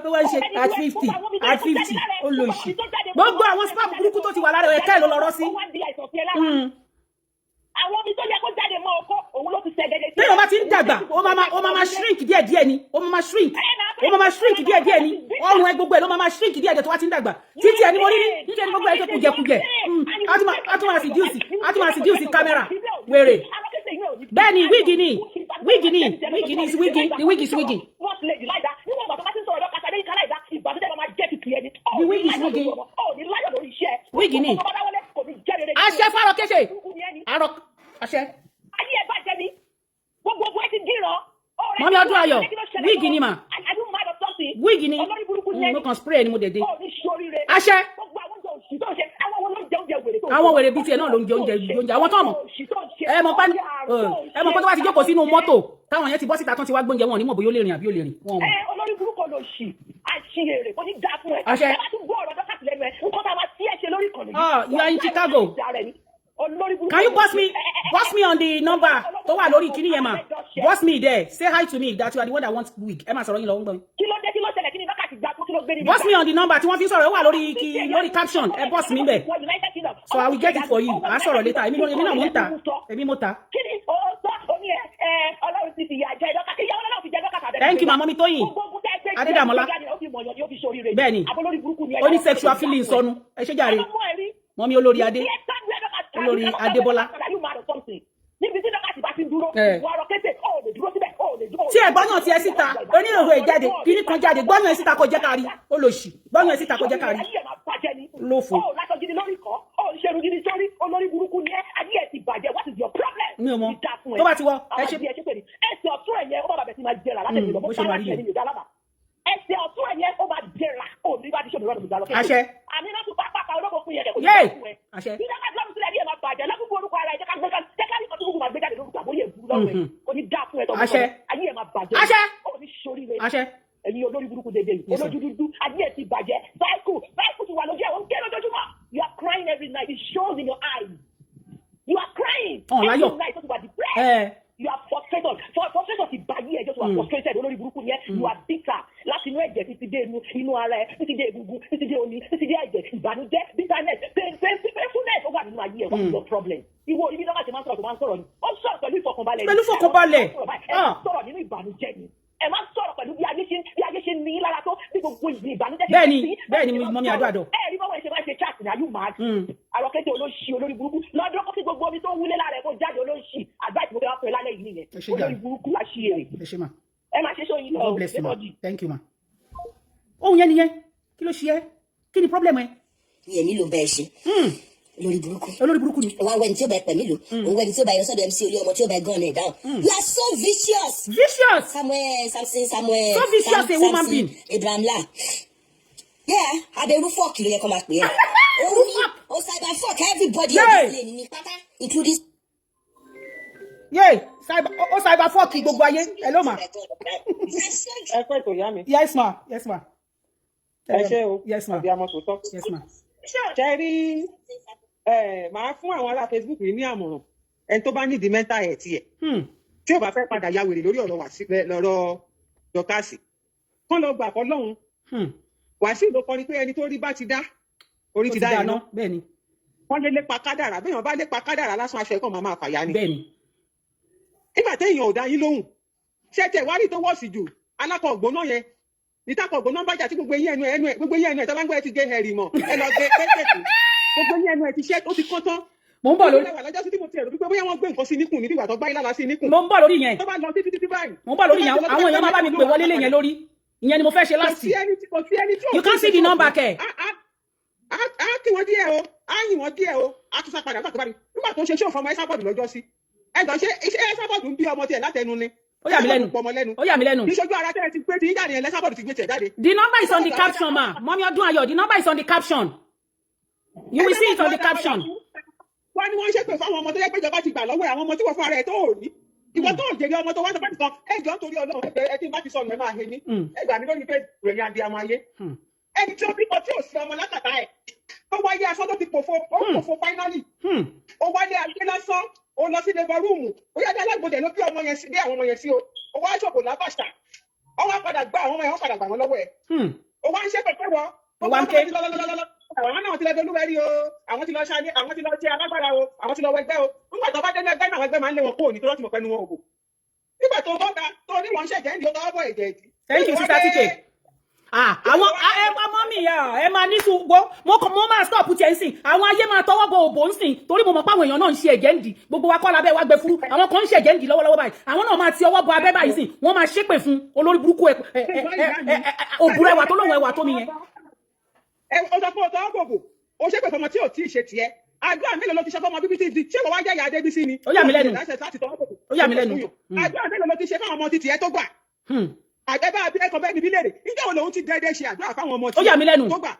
Tó wá ṣe at 50 olóṣì. Gbogbo àwọn spam burúkú tó ti wà lára ẹ̀ ká ẹ̀ ló lọ rọ́ sí. Àwọn omi tó yẹ kó jáde mọ́ ọkọ òun ló ti ṣẹ̀gẹ̀dẹ̀ sí. Bí wọ́n bá ti ń dàgbà, ó máa shrink díẹ̀díẹ̀ ni. Ó máa shrink díẹ̀díẹ̀ ni. Ọrùn ẹ gbogbo ẹ̀ ló máa shrink díẹ̀díẹ̀ tó wá ti ń dàgbà. Títí ẹni mo rí níṣẹ́ ni gbogbo ẹ̀ tó kùjẹkùjẹ. A tún máa seduce kámẹ́rà wèrè. Bẹ́ẹ̀ni wíìgì ni the wig is wigging. The wig is wigging. Wig ni. Àṣẹ fárọ kéṣe. Àṣẹ. Mọ́mí ọdún ayọ̀, wíìgì ni mà. Wíìgì ni. Mo kàn spray ni mo dẹ̀dẹ̀. Àṣẹ. Àwọn wèrè bíi tiẹ̀ náà ló ń jẹ oúnjẹ. Àwọn tó mọ̀. Ẹ mọ̀ pé tó bá ti jókòó sínú mọ́tò, táwọn yẹn ti bọ́ síta tán ti wá gbóúnjẹ wọn ní mọ̀ bóyá ó lè rìn àbí ó lè rìn. Olórí burúkú ló ṣì àṣìyèrè kò ní dá fún ẹ. Àṣẹ. Ẹ bá tún gbọ́ ọ̀rọ̀ dọ́kàtì lẹ́nu ẹ, nǹkan tá a máa tí ẹ ṣe lórí ìkànnì. You are in Chicago. Can you boss me on the number tó wà lórí kíní yẹn mà? Boss me there. Say hi to me that you are the one that wants wig. Ẹ máa sọ̀rọ̀ yín lọ́wọ́ ń gbọ́ mi. Kí ló dé kí ló ṣẹlẹ̀ kí ni dọ́kàtì gbà kó kí ló gbé ní. Boss me on the number tí wọ́n fi sọ̀rọ̀ ó wà lórí caption. Ẹ boss mi bẹ̀. So I will get it for you. À á sọ̀rọ̀ later. Èmi náà mo ń ta. Èmi mo ta. Kí ni o sọ omi ẹ Ọlọ́run ti fìyà jẹ dọ́kàtì. Ìyàwó náà fi jẹ dọ́kàtì. Thank you màmá mi Tóyìn. Adédàmọ́lá. Bẹ́ẹ̀ni. Ó ní sexual feelings sọnù. Ẹ ṣé jàre. Mọ́mí olórí Adé. Olórí Adébọ́lá. Níbi tí dọ́kàtì bá ti dúró, wà rọ kéṣe, ó lè dúró síbẹ̀, ó lè dúró. Tí ẹ̀gbọ́n náà ti ẹ síta, oníròrò ìjáde, kíní kan jáde, gbọ́nà ẹ síta kò jẹ́ kárí, ó lò ṣì, gbọ́nà ẹ síta kò jẹ́ kárí. Lófo. Ó látọ̀ gidi lórí kọ́, ó ṣerun gidi sórí, olórí burúkú ni ẹ́, ayé ẹ̀ ti bàjẹ́, what is your problem? Mi ò mọ̀, tó bá ti wọ, ẹ ṣe. Ẹsẹ̀ ọ̀tún ẹ̀yẹ ó bá bàbẹ̀ sí máa jẹ́ra látẹ̀lẹ̀ lọ́mọ́ sára ṣẹ̀ ní ìdá lábà. Ẹsẹ̀ ọ̀tún ẹ̀yẹ ó máa jẹ́ra, ó ní bá ti ṣòmìnira lọ́dún ìdálọ́. Àṣẹ. Àmì náà tún pápá olóko fún yẹn kò yé àṣẹ. ìjọba ìjọba sílẹ̀ díẹ̀ máa bàjẹ́ lọ́kùnkùn orúkọ ara ẹ̀ jẹ́ ká gbé ká jẹ́ ká ní kọ́tún gbogbo máa gbé jáde lórúkọ àbóyè ìbúrú lọ́wọ́ ẹ̀ kò ní dá fún ẹ̀ tọ́gbọ́n ayé ẹ̀ máa bàjẹ́ àṣẹ ó ní sóríire àṣẹ ẹ̀yin olórí burúkú dédé yìí olójú dúdú ayé ẹ̀ ti bàjẹ́ báíkù ti wà lójú ẹ̀ ó ń ké lójoojúmọ́ you are crying every night it shows in your eyes you are crying every night ó ti wà depressed you are frustrated ti báyé ẹjọ́ tó wà frustrated olórí burúkú yẹn you are bitter láti inú ẹ̀jẹ̀ títí dé inú ara ẹ̀ títí dé egungun títí dé omi títí dé ẹ̀jẹ̀ ìbànújẹ́ bitterness painfulness ó wà nínú ayé ẹ̀ what is your problem ìwọ ibi náà ti máa ń sọ̀rọ̀ tó máa ń sọ̀rọ̀ ni ó ń sọ̀rọ̀ pẹ̀lú ìfọkànbalẹ̀ pẹ̀lú ìfọkànbalẹ̀ ẹ sọ̀rọ̀ nínú ìbànújẹ́ ni ẹ máa ń sọ̀rọ̀ pẹ̀lú bí ayé ṣe ní lára tó bí gbogbo ìbànújẹ́ ṣe ní bẹ́ẹ̀ni mọ́mí àdó ẹ rí bọ́wọ́ ẹ ṣe máa ṣe chat ní ayú máa Arọ Kese olóṣì olórí burúkú lọ́dún kó kí gbogbo omi tó wúlé lára ẹ̀ kó jáde olóṣì àgbáyé mo fẹ́ wá pẹ́ lálẹ́ yìí nìyẹn olórí burúkú àṣìyèrè ẹ máa ṣe sóyin lọ thank you ma ohun yẹn nìyẹn kí ló ṣe ẹ́ kí ni problem ẹ. ìyẹn nílò bẹ́ẹ̀ ṣe olórí burúkú ni. òun àwọn ẹni tí ó bá pẹ̀ mí lò òun ẹni tí ó bá yọ sọ́dọ̀ MC orí ọmọ tí ó bá gan ẹ̀ dáhùn. you are so vicious. Samuel so vicious a woman being. Abraham la yeah abẹ́rú fọ́ọ̀kì ló yẹ kó máa pè é o cyber fuck everybody ọdún ilé ní pátá including. cyber fuck gbogbo ayé hello ma. ẹ pẹ́ tó yá mi. yes ma ẹ ṣé o yes ma àbí amọ̀ tó tọ́. yes ma. ṣe rí màá fún àwọn ará Facebook yìí ní àmọ̀ràn ẹni tó bá nídìí mental health yẹ tí ò bá fẹ́ padà ya wèrè lórí ọ̀rọ̀ dọ́kàsì kán lọ gbà fọlọ́run Wàsíù ló kọrin pé ẹni tó rí bá ti dá orí ti dá yẹn náà bẹ́ẹ̀ ni wọ́n lé lépa kádàrà bẹ́ẹ̀ wọ́n bá lépa kádàrà lásán aṣọ ẹ̀kọ́ máa fàyà ni bẹ́ẹ̀ ni nígbà téèyàn ò dá yín lóhùn ṣẹ́tẹ̀ wárí tó wọ́ọ̀sì jù alákọ̀ọ́gbọ́n náà yẹn ìtàkọ̀gbọ́n náà bàjá tí gbogbo eyín ẹnu ẹ̀ tó bá ń gbọ́ ẹ ti gé hẹ̀rì mọ̀ ẹ lọ gbé pẹ́ẹ́tẹ̀tì gbogbo eyín ẹnu ẹ̀ ti ṣẹ́ ó ti kán tán. mo ń bọ̀ lórí lọ́jọ́ sí tí mo ti ẹ̀rọ wípé bóyá wọ́n gbé nǹkan sí níkùn níbi ìwà tó gbá yín lára sí níkùn. mo ń bọ̀ lórí yẹn tó bá lọ títí báyìí. mo ń bọ̀ lórí yẹn àwọn èèyàn máa bá mi pè wọlé lé yẹn lórí ìyẹn ni mo fẹ́ ṣe láti. You can't see the number kẹ. a kí wọn díẹ̀ o a yìn wọn díẹ̀ o a tún sá padà nígbà tó ṣe ṣé òfò ọmọ ẹ sábọ̀dù lọ́jọ́ sí ẹ̀gbọ́n ṣé Esabod ń bí ọmọ tiẹ̀ látẹnu ni. Ó yà mí lẹ́nu. Ó yà mí lẹ́nu. Ìṣojú ara tẹ́lẹ̀ ti gbé ti jáde yẹn Esabod ti gbé tiẹ̀ jáde. The number is on the caption, ma. Mommy Odun Ayo, the number is on the caption. You will see it on the caption. Wọ́n ní wọ́n ṣépè fún àwọn ọmọ tó yẹ pé ìjọba ti gbà lọ́wọ́ àwọn ọmọ tí wọ́n fún ara ẹ̀ tó ò rí. Ìwọ tó ò jèrè ọmọ tó wá sọ pé nìkan ẹjọ́ torí Ọlọ́run ẹ tí n bá ti sọnù ẹ máa he ní. Ẹgbàá mi ló ní pé ìròyìn àbí àmọ́ ayé. Ẹni tí ó bímọ tí ò sí ọmọ látàtà ẹ̀. Ó wáyé aṣọ tó ti pòfo finally. Ó wáyé ayé lásán. Ó lọ sí labour room. Ó yá dé alágbòdè ló bí ọmọ yẹn sí bí àwọn ọmọ yẹn sí o. Ó wá ṣòkò lábàṣà. Ó wá padà gba àwọn ọmọ yẹn wọ́n padà gbà wọ́n lọ́wọ́ ẹ̀. Ó wá ń ṣe pẹ̀pẹ́ wọ. Ó wá ń ké. Àwọn náà ti lọ dolúwẹ̀rí o. Àwọn ti lọ ṣe alágbára o. Àwọn ti lọ wẹgbẹ́ o. Nígbà tó bá dé ní ẹgbẹ́ náà ẹgbẹ́ máa ń lé wọn kúrò ní tó lọ́tì mọ̀ pẹ́nu wọn òbò. Nígbà tó bọ́ta tó ní wọ́n ṣẹ̀jẹ̀ ní ọ̀tọ̀ ọ̀bọ̀ ẹ̀jẹ̀ ìdí. Thank you, Sister TK. Àwọn mọ́mí ẹ máa ní ṣùgbọ́ mo máa stop tiẹ̀ ń sìn àwọn ayé máa tọwọ́ bọ òbò ń sìn torí mo mọ̀ pé àwọn èèyàn náà ń ṣe ẹ̀jẹ̀ ń dì gbogbo wa kọ́ lábẹ́ wa gbẹ fúrú àwọn kan ń ṣe ẹ̀jẹ̀ ń dì lọ́wọ́lọ́wọ́ báyìí àwọn náà máa ti ọwọ́ bọ abẹ́ báyìí sìn wọ́n máa ṣépè fún olórí burúkú òbúrẹ́ wa tó lóun ẹwà tó mi yẹn. Ó sọ fún ọ̀tọ̀ ọ̀gbọ̀gbò ó ṣépè fọmọ tí ò tí ì ṣe tiẹ̀ àdúrà mélòó ló ti ṣe fọmọ bíbí tí ṣé wọ́n wá jẹ́ ìyá Adébísí ni. Ó yà mí lẹ́nu. Ó yà mí lẹ́nu. Àdúrà mélòó ló ti ṣe fáwọn ọmọ ti tiẹ̀ tó gbà. Àgbẹ̀bá àbí ẹ̀kọ́ bẹ́ẹ̀ ni bí léèrè nígbà wo lòun ti dẹ́dẹ́ ṣe àdúrà fáwọn ọmọ tí ó yà mí lẹ́nu tó gbà.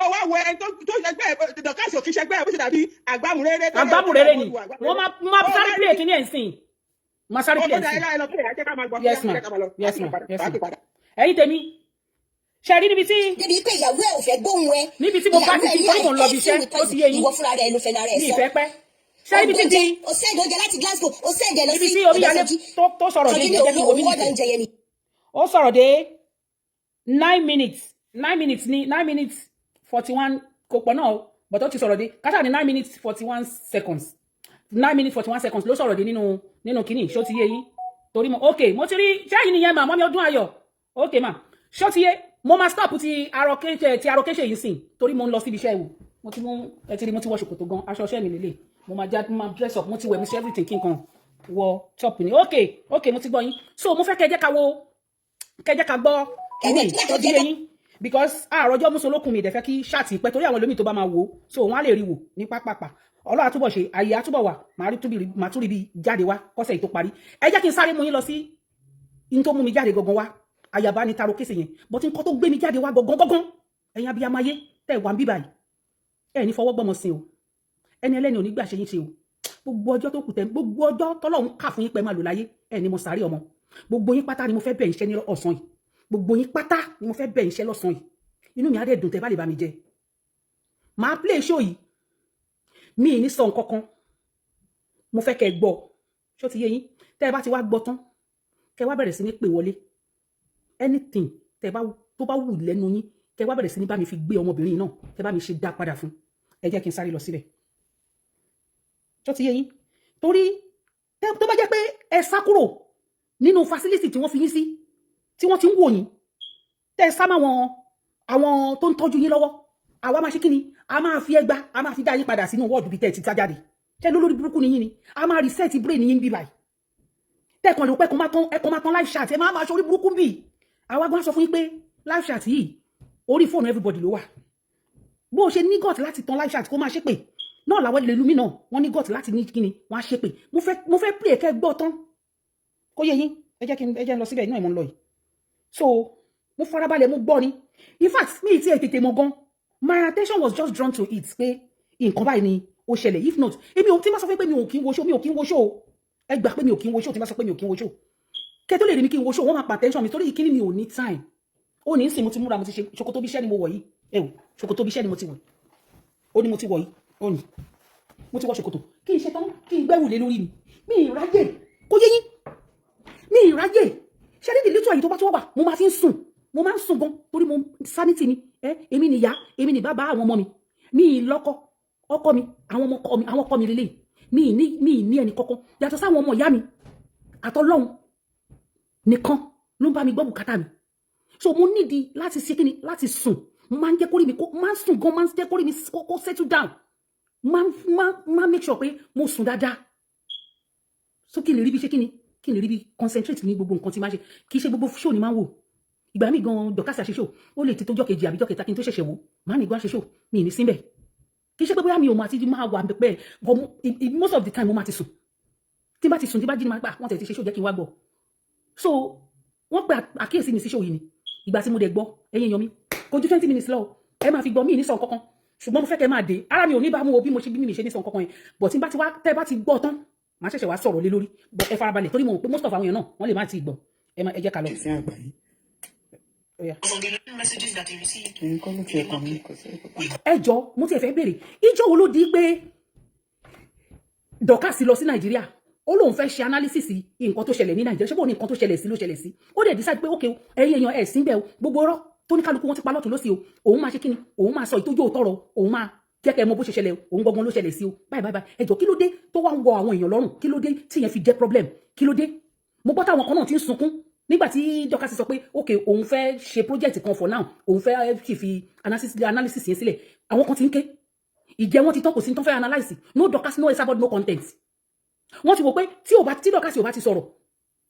Ó wá wọ ẹni tó ṣẹgbẹ́ dọ̀kásì òkè ṣẹgbẹ́ bó ṣe dàbí àgbámúréré. Àgbámúréré ni wọ́n máa sáré pílẹ̀ kí ní ẹ̀ ń sìn. Máa sáré pílẹ̀ sí. Yes ma. Yes ma. Yes ma. Ẹ̀yin tèmi ṣe rí níbi tí. Débi pé ìyàwó ẹ̀ ò fẹ́ gbóhùn ẹ. Níbi tí mo bá ti ti torí mo ń lọ bí iṣẹ́ ó ti yé yín. Ìwọ fúnra rẹ̀ ló fẹ́ lára ẹ̀ sọ. Ní ìfẹ́ pẹ́. Ṣé ibi tí di. O sẹ́ẹ̀dì oúnjẹ láti Glasgow o sẹ́ẹ̀dì ẹ̀ lọ sí. Ibi tí oríyàlẹ̀ tó sọ̀rọ̀ dé jẹ́ kí omi nìkan. Ó sọ̀rọ̀ dé 9 minutes 41 kò pọ̀ náà but ó ti sọ̀rọ̀ dé kátà ní 9 minutes 41 seconds 9 minutes 41 seconds ló sọ̀rọ̀ dé nínú kìíní ṣó ti yé yín torí mo ok mo ti rí ṣẹ́yìn nìyẹn mà Mọ́mí Ọdún Ayọ̀ ok mà ṣó ti yé mo máa stop ti Arọ Kese yìí sìn torí mo ń lọ síbi iṣẹ́ ìwò mo ti mú ẹtìrí mo ti wọ ṣòkòtò gan aṣọ iṣẹ́ mi lélẹ̀ mo máa dress up mo ti wẹ̀ mo ṣe everything kí n kan wọ top ni ok mo ti gbọ́ yín so mo fẹ́ kẹjẹ́ ká gbọ́ kìíní tó ti yé yín because àròjọ́ musolókun mi ìdẹ̀fẹ́ kí ṣáàtì pẹ́ torí àwọn olómi tó bá máa wò so wọ́n á lè rí wò ní pápápá ọlọ́run àtúbọ̀ ṣe àyè àtúbọ̀ wà màá tún rí bí jáde wá kọ́sẹ̀ yìí tó parí ẹ jẹ́ kí n sáré mú yín lọ sí in tó mú mi jáde gangan wá àyàbá ni Arọ Kese yẹn but nǹkan tó gbé mi jáde wá gangan ẹ̀yin abiyamọ ayé tẹ̀ wá ń bíbà yìí ẹ̀ ní fọwọ́ gbọ́mọ sí o ẹni ẹlẹ́ni ò ní gbà ṣe yín ṣe o gbogbo ọjọ́ tó kù tẹ̀ gbogbo ọjọ́ tọ́lọ́run kà fún yín pẹ́ máa lò láyé ẹ̀ ní mo sáré ọmọ gbogbo yín pátá ni mo fẹ́ bẹ̀ iṣẹ́ ní ọ̀sán yìí gbogbo yín pátá ni mo fẹ́ bẹ̀ iṣẹ́ lọ́sàn yìí inú mi á dẹ̀ dùn tẹ́ bá lè bá mi jẹ máa play show yìí mi ní sọ nǹkan kan mo fẹ́ kẹ́ gbọ́ ṣó ti yé yín tẹ́ bá ti wá gbọ́ tán kẹ́ wá bẹ̀rẹ̀ sí ní pè wọlé anything tẹ́ bá tó bá wù lẹ́nu yín kẹ́ wá bẹ̀rẹ̀ sí ní bá mi fi gbé ọmọbìnrin náà kẹ́ bá mi ṣe dá padà fún ẹ jẹ́ kí n sáré lọ síbẹ̀ ṣó ti yé yín torí tó bá jẹ́ pé ẹ sá kúrò nínú facility tí wọ́n fi yín sí tí wọ́n ti ń wò yín tẹ́ sá máa àwọn tó ń tọ́jú yín lọ́wọ́ àwa máa ṣe kí ni a máa fi ẹgbà a máa fi dá yín padà sínú wọ́ọ̀dù bíi tẹ́ ti jáde tẹ́ lórí burúkú ni yín ni a máa reset brain yín bí báyìí tẹ́ẹ̀kan lè pẹ́ ẹ̀kan máa tán live chat ẹ máa ṣe orí burúkú bí àwa gbọ́n sọ fún yín pé live chat yìí orí fóònù everybody ló wà bó o ṣe ní gọ́ọ̀tì láti tán live chat kó máa ṣépè náà làwọn ilé lumi náà wọ́n ní gọ́ọ̀tì láti ní kíni wọ́n á ṣépè mo fẹ́ play kẹ́ gbọ́ tán kó yé yín ẹ jẹ́ lọ síbẹ̀ inú ẹ̀ mọ́ ń lọ yìí so mo farabalẹ̀ mo gbọ́ ni in fact mi ti tètè mọ̀ gan my attention was just drawn to it pé nǹkan báyìí ni ó ṣẹlẹ̀ if not èmi ò tí ma sọ pé mi ò kí ń wo show ẹ gbà pé mi ò kí ń wo show tí ma sọ pé mi ò kí ń wo show kẹ́ tó lè rí mi kí ń wo show wọ́n máa pa attention mi torí ìkíní mi ò ní time ó ní sìn mo ti múra mo ti ṣe ṣòkòtò bíṣẹ́ ni mo wọ̀ yìí ẹ wò ṣòkòtò bíṣẹ́ ni mo ti wọ̀ ó ní mo ti wọ̀ yìí ó ní mo ti wọ̀ ṣòkòtò kí n ṣe tán kí n gbẹ́wù lé lórí mi ìráyè kó yé yín mi ìráyè ṣe ní ìlú tó àyè tó bá tó wà mo máa fi ń sùn mo máa ń sùn gan torí mo sanity mi èmi ni ìyá èmi ni bàbá àwọn ọmọ mi lọ́kọ ọkọ mi àwọn ọkọ mi lélẹ̀ mi ní ẹni kankan yàtọ̀ sáwọn ọmọ ìyá mi àtọlọ́hun nìkan ló ń bá mi gbọ́ bùkátà mi so mo nídìí láti ṣe kíni láti sùn mo máa ń jẹ́ kórìí mi kó máa ń sùn gan máa ń jẹ́ kórìí mi kó settle down máa make sure pé mo sùn dáadáa so kí n lè rí bí ṣe kíni kí n lè rí bí concentrate ní gbogbo nǹkan tí máa ṣe kì í ṣe gbogbo show ni máa ń wò ìgbà mi gan dọ̀kásì àṣeṣò ó lè ti tó jọ́kejì àbí jọ́kẹta kí n tó ṣẹ̀ṣẹ̀ wò máa ní ìgbà àṣeṣò mi ní síbẹ̀ kì í ṣe pé bóyá mi ò máa ti máa wà pẹ́ but most of the time mo máa ti sùn tí bá ti sùn tí bá jí ni máa gbà wọ́n tẹ̀ ti ṣe show jẹ́ kí n wá gbọ́ so wọ́n pe àkíyèsí mi sí show yìí ni ìgbà tí mo dẹ̀ gbọ́ ẹ̀yin èèyàn mi kò ju 20 minutes lọ ẹ máa fi gbọ́ mí ní sọ kankan ṣùgbọ́n mo fẹ́ kẹ́ máa dé ara mi ò ní bá mú o bí mo ṣe bí mi ṣe ní sọ kankan yẹn but tí bá ti wá tẹ́ bá ti gbọ́ tán màá ṣẹ̀ṣẹ̀ wá sọ̀rọ̀ lé lórí ẹ farabalẹ̀ torí mo mọ̀ pé most of àwọn èèyàn náà wọ́n lè má ti gbọ́ ẹ jẹ́ ká lọ. ẹ jọ mo ti fẹ́ béèrè ìjọ wo ló di pé Dorcas lọ sí Nàìjíríà ó lóun fẹ́ ṣe analysis nǹkan tó ṣẹlẹ̀ ní Nàìjíríà ṣé bó ní nǹkan tó ṣẹlẹ̀ sí ló ṣẹlẹ̀ sí ó dẹ̀ decide pé ok ẹ̀yin èèyàn ẹ̀ sí bẹ́ẹ̀ gbogbo ọ̀rọ̀ tó ní kálukú wọn ti pa lọ́tún lọ́sí o òun máa ṣe kíni òun máa sọ ìtójú òtọ́rọ̀ òun máa jẹ́ kẹ́ mọ̀ bó ṣe ṣẹlẹ̀ òun gangan ló ṣẹlẹ̀ sí o báyìí ẹ jọ kí ló dé tó wá ń wọ àwọn èèyàn lọ́rùn kí ló dé tí yẹn fi jẹ́ problem kí ló dé mo gbọ́ táwọn kan náà ti ń sunkún nígbà tí Dorcas sọ pé ok òun fẹ́ ṣe project kan for now òun fẹ́ fi analysis yẹn sílẹ̀ àwọn kan ti ń ké ìjẹ́ wọn ti tán kò sí tán fẹ́ analyse no Dorcas no Esabod no content wọ́n ti wò pé tí Dorcas ò bá ti sọ̀rọ̀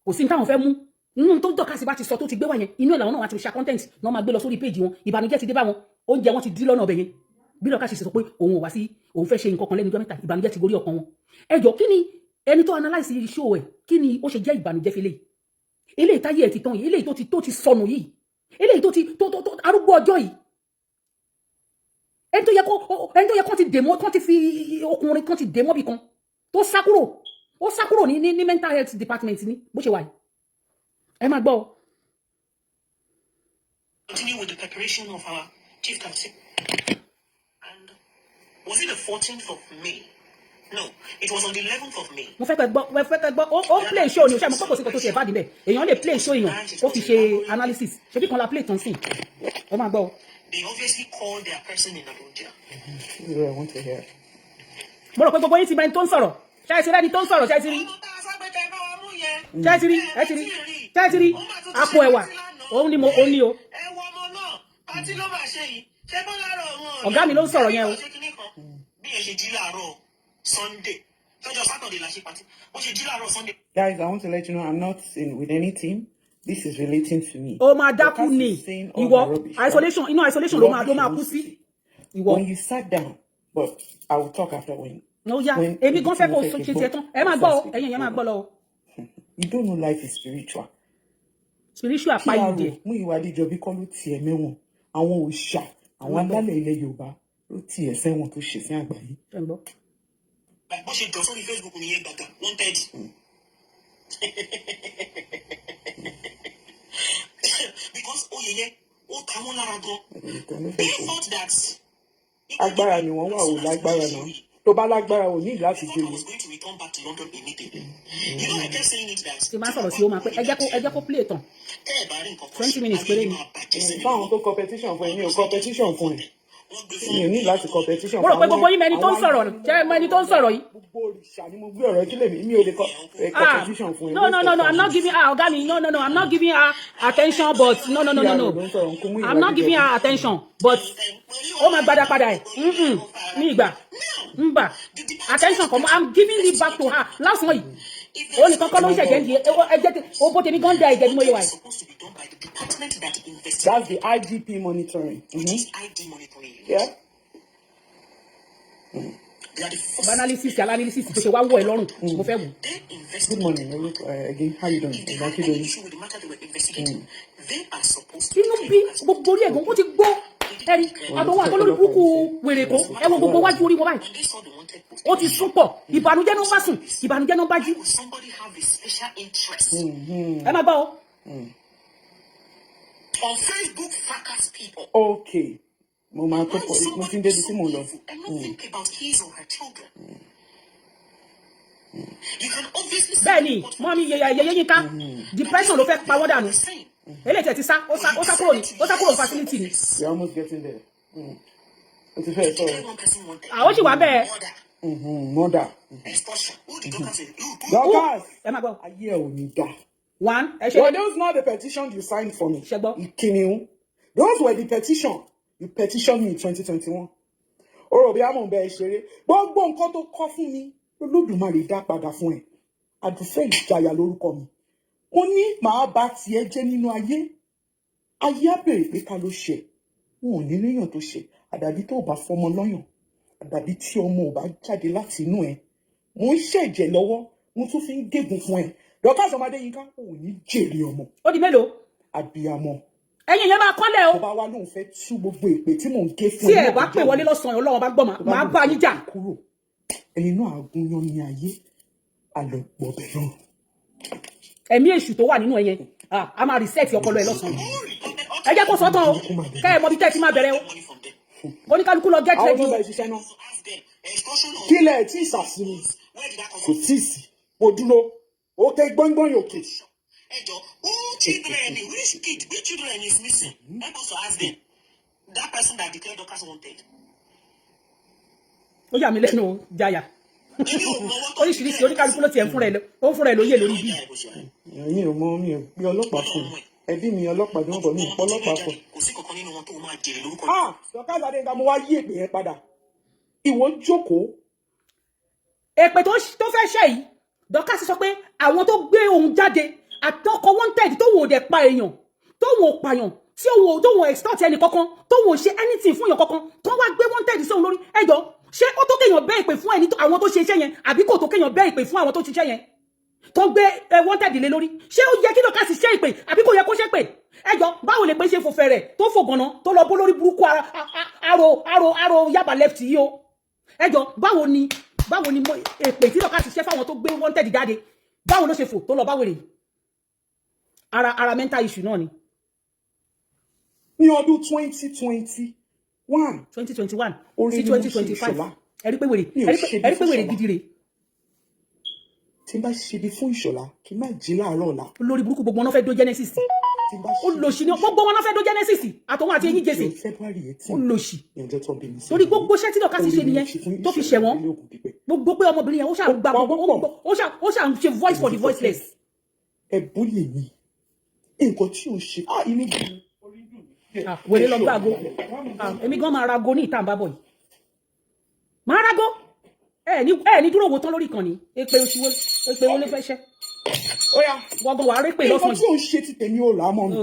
kò sí táwọn fẹ́ mú nínú tó Dorcas bá ti sọ tó ti gbé wá yẹn inú ẹ̀ làwọn náà wá ti ṣe content náà máa gbé lọ sórí page wọn ìbànújẹ́ ti dé bá wọn oúnjẹ wọn ti dí lọ́nà ọbẹ̀ yẹn bí Dorcas ṣe sọ pé òun ò wá sí òun fẹ́ ṣe nǹkan kan lẹ́nu ọjọ́ mẹ́ta ìbànújẹ́ ti gorí ọkàn wọn ẹ jọ kí ni ẹni tó analyse show ẹ̀ kí ni ó ṣe jẹ́ ìbànújẹ́ fẹ́lẹ̀ eléyìí táyé ẹ̀ ti tán yìí eléyìí tó ti sọnù yìí eléyìí tó arúgbó ọjọ́ yìí ẹni tó yẹ kó ti dèmọ́ kó ti fi ọkùnrin kan ti dèmọ́ bì kan tó sá kúrò ní mental health department ní bó ṣe wà yìí ẹ máa gbọ́. Continue with the preparation of our chief captain. And was it the 14th of May? No, it was on the 11th of May. mo fẹ́ kẹ́ gbọ́ ó play show ni o ṣe àmọ́ pé kò sí kò tó ṣe bá dìbẹ̀ èèyàn lè play show èèyàn ó fi ṣe analysis ṣebí kan la play tán sí ẹ máa gbọ́. They obviously called their person in Abuja. I want to hear. mo rò pé gbogbo yín ti bẹni tó ń sọ̀rọ̀ ṣáìsì rẹ́ni tó ń sọ̀rọ̀ ṣáìsì rí ṣáìsì rí àpò ẹ̀wà òun ni o. Àti ló máa ṣe yìí ṣé bó láàárọ̀ wọn. ọ̀gá mi ló ń sọ̀rọ̀ yẹn o. bí ẹ ṣe jí láàárọ̀ Sunday tọ́jọ́ Saturday la ṣe pàtí bó ṣe jí láàárọ̀ Sunday. Guys, I want to let you know I'm not in with any team. This is relating to me. o máa dákú ni ìwọ isolation inú isolation ló máa kú sí. ìwọ. When you sat down, but I will talk after when. ó yá èmi gan fẹ́ kó ṣe tiẹ̀ tán ẹ máa gbọ́ o ẹ̀yin yẹn máa gbọ́ lọ o. You don't know life is spiritual. Spiritual apáyé díẹ̀. Mú ìwà àdìjọbí kọ́ ló tiẹ̀ mẹ́wọ̀n àwọn òòṣà àwọn alálẹ̀ ilẹ̀ Yorùbá ló tiẹ̀ sẹ́wọ̀n tó ṣe sí àgbáyé. bó ṣe jọ sórí Facebook nìyẹn gbàgbà 130. Because oyè yẹn ó ta wọ́n lára gan. They thought that. agbára ni wọ́n wà ó lágbára náà tó bá lágbára ò ní láti jẹ́ I was going to return back to London immediately. You know, I kept saying it that. tí máa sọ̀rọ̀ sí o máa pẹ́ ẹ jẹ́ kó play tán 20 minutes péré ni. fáwọn tó competition fún ẹ ní o competition fún ẹ mi ò ní láti competition mo rò pé gbogbo yín mẹni tó ń sọ̀rọ̀ ṣe é mẹni tó ń sọ̀rọ̀ yìí. gbogbo òrìṣà ni mo gbé ọ̀rọ̀ kílè mi ò lè competition fún ẹ. no I'm not giving her ọ̀gá mi no I'm not giving her attention but no I'm not giving her attention but ó máa gbada padà ẹ̀ ní ìgbà ngbà attention kan I'm giving it back to her last month ó ní kankan ló ń ṣẹ̀jẹ̀ ń di ẹjẹ́ tí ó bó tèmi gan da ẹ̀jẹ̀ tí mo yẹ wáyé. That's the IGP monitoring. Yeah. Analysis tó ṣe wá wọ̀ ẹ́ lọ́rùn mo fẹ́ wò. Good morning again, how you doing? inú bí gbogbo orí ẹ̀gbọ́n kó ti gbọ́ ẹ̀rí àtọwọ́ àtọlórí kúkú wèrè kó ẹ wo gbogbo wájú orí wọn báyìí ó ti sún pọ̀ ìbànújẹ́ ló ń bá sùn ìbànújẹ́ ló ń bá jí. ẹ má gbọ́ o. On Facebook, fracas people. Okay. Mo máa tó pọ̀ mo ti ń débi tí mo lọ. And not think about his or her children. You can obviously. Bẹ́ẹ̀ni, mọ́mí yẹyẹ yín ká depression ló fẹ́ pa wọ́n dànù. Eléyìí tẹ̀ ti sá ó sá kúrò ní facility ni. We are almost getting there. O ti fẹ́ sọ̀rọ̀. Àwọn sì wà bẹ́ẹ̀. Mother. Dorcas. Ẹ máa gbọ́. Ayé ẹ̀ ò ní dá. One, were those not the petitions you signed for me? Ìkíni. Those were the petition. You petitioned me in 2021. Ọ̀rọ̀ bí àmọ̀ bẹ́ẹ̀ ṣeré. Gbogbo nǹkan tó kọ́ fún mi Olódùmarè dá padà fún ẹ. Àdùfẹ́ Ìjàyà lórúkọ mi. Mo ní màá bá tiẹ̀ jẹ́ nínú ayé. Ayé á bèrè pé ká ló ṣe. Wọn ò ní léèyàn tó ṣe. Àdàbí tó bá fọmọ lọ́yàn. Àdàbí tí ọmọ ò bá jáde láti inú ẹ. Mo ń ṣẹ̀jẹ̀ lọ́wọ́. mo tún fi ń gégùn fún ẹ Dorcas ọmọdé yín ká ò ní jèrè ọmọ. Ó di mélòó? Abiyamọ. Ẹ̀yin yẹn máa kọ́lẹ̀ o. Ọba wa lóun fẹ́ tú gbogbo èpè tí mò ń gé fún tí ẹ bá pè wọlé lọ́sàn-án Ọlọ́run bá gbọ́ máa bá yín jà. Ẹ̀yin náà agúnyán ní ayé àlọ́pọ̀bẹ̀ náà. Ẹ̀mí èṣù tó wà nínú ẹ yẹn a máa reset ọpọlọ ẹ lọ́sàn-án. Ẹ jẹ́ kó sọ tán o kẹ́ ẹ mọ bí tẹ́ ti máa bẹ̀rẹ̀ o. Oníkálukú lọ get ready o. Kílẹ̀ tí ìsàsíní kò tí ì sí mo dúró ó tẹ gbọ́ngbọ́n yòókè. Who children, which children is missing? Help us to ask them. That person that declared Dorcas wanted. Ó yà mí lẹ́nu o, Jaya. Oríṣiríṣi oníkálukú ló tiẹ̀ ń fúnra ẹ̀ lọ, ó ń fúnra ẹ̀ lóye lórí bí. Mi ò mọ mi ò gbé ọlọ́pàá fún ẹbí mi ọlọ́pàá ni wọ́n bọ̀ mí ìpọ́ ọlọ́pàá fún. Kò sí kankan nínú wọn tó máa jèrè lórúkọ. Dorcas Adéyínká mo wá yí èpè yẹn padà. Ìwọ jókòó. Èpè tó fẹ́ ṣe yìí, Dorcas sọ pé àwọn tó gbé ohun jáde àtọkọ wanted tó wò dẹ̀ pa èèyàn tó wò pààyàn tí tó wò extort ẹni kankan tó wò ṣe anything fún èèyàn kankan tó wá gbé wanted sí òun lórí ẹjọ́ ṣé ó tó kéèyàn bẹ́ ìpè fún ẹni àwọn tó ṣe iṣẹ́ yẹn àbí kò tó kéèyàn bẹ́ ìpè fún àwọn tó ṣiṣẹ́ yẹn tó gbé wanted lé lórí ṣé ó yẹ kí Dorcas ṣe ìpè àbí kò yẹ kó ṣe pè ẹjọ́ báwo lè pé ṣe fò fẹ̀rẹ̀ tó fò gànà tó lọ bó lórí burúkú aró yaba left yìí o ẹjọ́ báwo ni èpè tí Dorcas ṣe fáwọn tó gbé wanted jáde báwo ló ṣe fò tó lọ báwo rèé ara mental issue náà ni. Ní ọdún 2021 sí 2025 ẹ rí pé wèrè gidi rè. Tí n bá ṣe bí fún Ìṣọ̀lá kí n má jí láàárọ̀ ọ̀la. Olórí burúkú gbogbo wọn náà fẹ́ dó Genesis. Olòṣì ni gbogbo wọn náà fẹ́ dó Genesis àtọwọn àti eyín jèsè. Olòṣì. Torí gbogbo iṣẹ́ tí Dorcas ṣe nìyẹn tó fi ṣẹ̀wọ̀n. Gbogbo pé ọmọbìnrin yẹn ó ṣà ń ṣe voice for the voiceless. Ẹ̀bùn lè mi. Nǹkan tí o ṣe inú bí wèrè lọ gbá ago èmi gan máa rago ní ìta àbábọ̀ yìí máa rago ẹ ní dúró wo tán lórí ìkànnì èpè wo ló fẹ́ ṣẹ́ gbọ́gbọ́n wà á rí pé lọ́sàn-án yìí. Nǹkan tí o ṣe ti tèmi ò rà á mọ́ mi.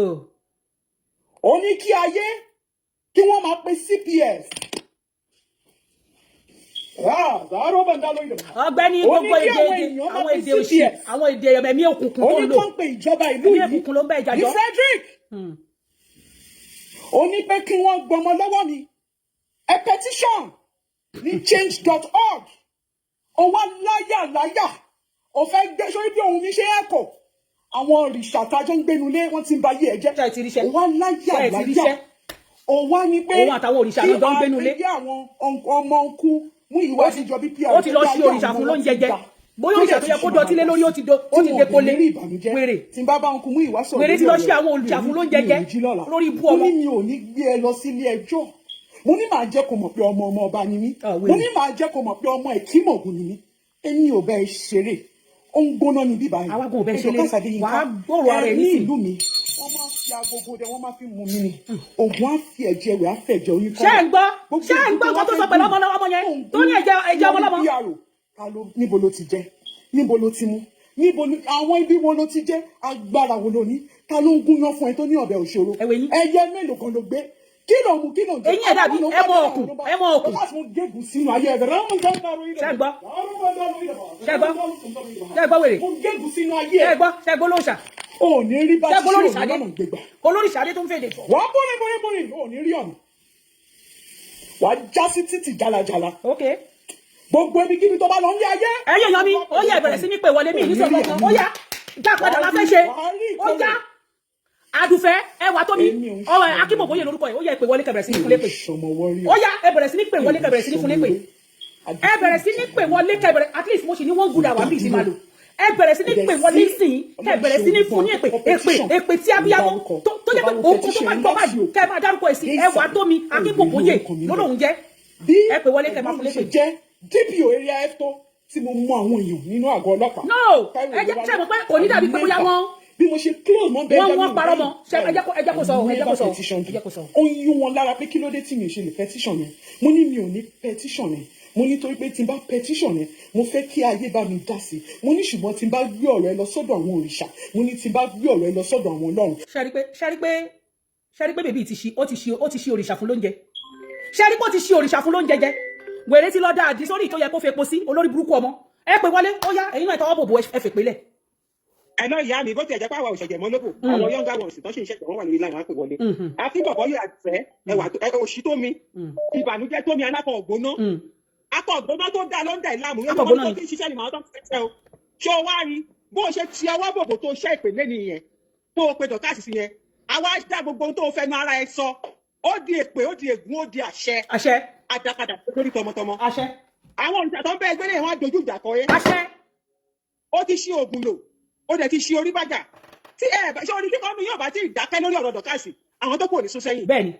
Ó ní kí ayé kí wọ́n máa pe CPS. Ọ̀gbẹ́ni gbogbo àwọn èdè òṣì àwọn èdè ẹ̀mí òkùnkùn tó ń lò oníkan pé ìjọba ìlú yìí òkùnkùn ló ń bẹ ìjàjọ. ní Frederick ó ní pé kí wọ́n gbọmọ lọ́wọ́ mi ẹ petition ní change.org ó wá láyà ó fẹ́ gbé sórí bí òun ní ṣe ẹ̀kọ́ àwọn òrìṣà tájọ́ ń gbénu lé wọ́n ti ń ba yé ẹ jẹ́ ó wá láyà ó wá ní pé òun àtàwọn òrìṣà náà jọ ń gbénu lé kí àwọn ọmọ ń kú mú ìwà ìjọ bí pr ó ti lọ sí òrìṣà fún lóúnjẹ jẹ bóyá òrìṣà tó yẹ kó dọtí lé lórí ó ti dépolé wèrè tí n bá bá ń kú mú ìwà sọ̀rọ̀ wèrè ti lọ sí àwọn òrìṣà fún lóúnjẹ jẹ lórí ibú ọmọ. mo ní mi ò ní gbé ẹ lọ sílé ẹjọ́ mo ní màá jẹ́ kó mọ̀ pé ọmọ ọba ni mí mo ní màá jẹ́ kó mọ̀ pé ọmọ ẹ̀kímọ̀gùn ni mí èmi ò bẹ́ẹ̀ ṣeré ó ń gbóná ní bíbá yìí àwa kò bẹ́ẹ̀ ṣeré wàá gbòòrò ara ẹ̀ nísìn. ní ìlú mi wọ́n máa fi agogo dẹ wọ́n máa fi mú mi ni ògùn á fi ẹ̀jẹ̀ rẹ̀ á fẹ̀jẹ̀ oyin kọ́. ṣé ń gbọ́ nǹkan tó sọ pẹ̀lú ọmọ yẹn tó ní ẹ̀jẹ̀ ọmọ lọ́mọ. níbo ló ti jẹ níbo ló ti mú níbo àwọn ibi wo ló ti jẹ agbára wo ló ní ta ló ń gúnyán fún ẹ tó ní ọbẹ̀ òṣòro ẹyẹ mélòó kan ló gbé kí ló mú kí ló ń jẹ. eyín ẹ̀ dàbí ẹmọ òkun láti mú gégùn sínú ayé ẹ̀ rẹ̀ ṣẹ́gbọ́ wèrè mú gégùn sínú ayé ẹ̀ ṣẹ́gbọ́ lóṣà ò ní rí bá ṣíṣe òun lọ́nà gbégbá olóríṣàdé tó ń fèdè. wà á bóni ò ní rí ọ̀nà wà á já sí títì jalajala gbogbo ibi kíbi tó bá lọ ń lé ayé. ẹyẹ yan mi ó yẹ ìbẹ̀rẹ̀ sí ní pé wọlé mi ní sọ̀rọ̀ kan ó yá já padà la fẹ́ ṣe ó já adùfẹ́ ẹwà tó mi ọ̀rọ̀ akínbòbóyè lórúkọ yìí ó yẹ ìpè wọlé kẹbẹ̀rẹ̀ sí ní fúnlé pè ó yá ẹ bẹ̀rẹ̀ sí ní pè wọlé kẹbẹ̀rẹ̀ sí ní fúnlé pè ẹ bẹ̀rẹ̀ sí ní pè wọlé kẹbẹ̀rẹ̀ at least mo sì ní wọ́n gùdà wà bí ìsìn máa lò ẹ bẹ̀rẹ̀ sí ní pè wọlé sìn kẹ bẹ̀rẹ̀ sí ní fún ní èpè tí abiyamọ tó jẹ́ pé òun kò tó máa gbọ́ báyìí kẹ máa dárúkọ èsì ẹwà tó mi akínbòbóyè lọ́lọ́hún jẹ́ ẹ pè wọlé kẹ máa fúnlé pè. DPO area f tó tí mo mú àwọn èèyàn nínú àgọ́ ọlọ́pàá. no ẹ jẹ́ ṣe mọ̀ pé kò ní dàbí pé bóyá wọ́n bí mo ṣe close mọ́ bẹ́ẹ̀ wọ́n parọ́ mọ́ ṣe ẹ jẹ́ kó sọ ó ń yún wọn lára pé kí ló dé tí mi ò ṣe lè petition yẹn mo ní mi ò ní petition yẹn mo ní torí pé tí n bá petition yẹn mo fẹ́ kí ayé bá mi dá sí mo ní ṣùgbọ́n tí n bá gbé ọ̀rọ̀ ẹ lọ sọ́dọ̀ àwọn òrìṣà mo ní tí n bá gbé ọ̀rọ̀ ẹ lọ sọ́dọ̀ àwọn ọlọ́run. ṣe rí pé bèbí ó ti ṣe òrìṣà fún lóúnjẹ ṣe rí pé ó ti ṣe òrìṣà fún lóúnjẹ jẹ wèrè ti lọ dá àdí sórí tó yẹ kó fepo sí olórí burúkú ọmọ ẹ pè wọlé ó yá ẹ̀yin náà tọwọ́ bòbò ẹ fè pélẹ̀. ẹ náà ìyá mi bó tiẹ̀ jẹ́ pé àwa òṣèjẹ̀ mọ́ lóko àwọn younger ones tó ṣe iṣẹ́ tó wọ́n wà lórí láwọn àpè wọlé. àfi bọ̀bọ̀ yóò àfẹ́ òṣì tó mi ìbànújẹ́ tó mi alákọ̀ ògbóná akọ̀ ògbóná tó dá lọ́ndà ìlàmù yóò mọ̀ tó ti ṣiṣẹ́ ni màá tó fẹ́ o. ṣé o wá rí bó o ṣe ti ọwọ́ bòbò tó ṣẹ́ ìpè lẹ́nu yẹn tó o pe dọ̀kásì sí yẹn àwa dá gbogbo tó o fẹ́ nu ara ẹ sọ ó di èpè ó di ègún ó di àṣẹ àdàpadà lórí tọmọtọmọ. àwọn òrìṣà tó ń bẹ ẹgbẹ́ lẹ́yìn wọn á dojú ìjà kọ yẹn. ó ti ṣí oògùn lò ó dẹ̀ ti ṣí orí bàjá tí ẹ bá ṣe orí kíkọ́ mi yóò bá ti dákẹ́ lórí ọ̀rọ̀ dọ̀kásì àwọn tó kù ní sún sẹ́yìn. bẹ́ẹ̀ni.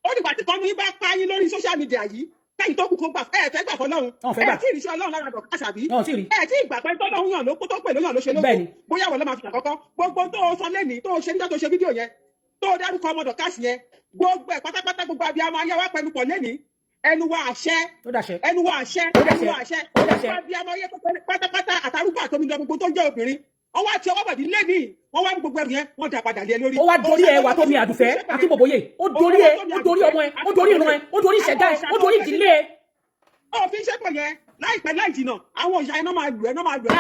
ó dìgbà tí kọ́mi bá pa yín lórí social media yìí káyìn tó kù kó gbà ẹ fẹ́ gbà fọlọ́run ẹ tí ìrìnsẹ́ ọlọ́run lára dọ̀kásì àbí ẹ tí ìgbà pẹ́ tọ́lọ́run yàn ló kó tó pè lóyàn ló ṣe lóko bóyá wọ́n ló máa fi àkọ́kọ́ gbogbo tó o sọ lẹ́nìí tó o ṣe nígbà tó ṣe fídíò yẹn tó o dárúkọ ọmọ dọ̀kásì yẹn gbogbo ẹ̀ pátápátá gbogbo abiyamọ ayé wa pẹ̀lú pọ̀ lẹ́nìí ẹnu wa àṣẹ ẹnu wa àṣẹ ẹnu wa àṣẹ gbogbo abiyamọ ayé pátápátá àtàrúgbó àtọmídọ gbogbo tó ń jẹ́ obìnrin wọ́n wá ti ọwọ́ bàdí lẹ́nìí wọ́n wá gbogbo ẹrù yẹn wọ́n dà padà lé lórí. ó wá dorí ẹ wà tó mi àdùfẹ́ akínbòbóyè ó dorí ẹ ó dorí ọmọ ẹ ó dorí ìran ẹ ó dorí ìṣẹ̀dá ẹ ó dorí ìdílé ẹ. òfin ṣẹ́pọ̀ yẹn láìpẹ́ láì jìnnà àwọn ìyá iná máa lù ẹ́ náà máa lù ẹ́.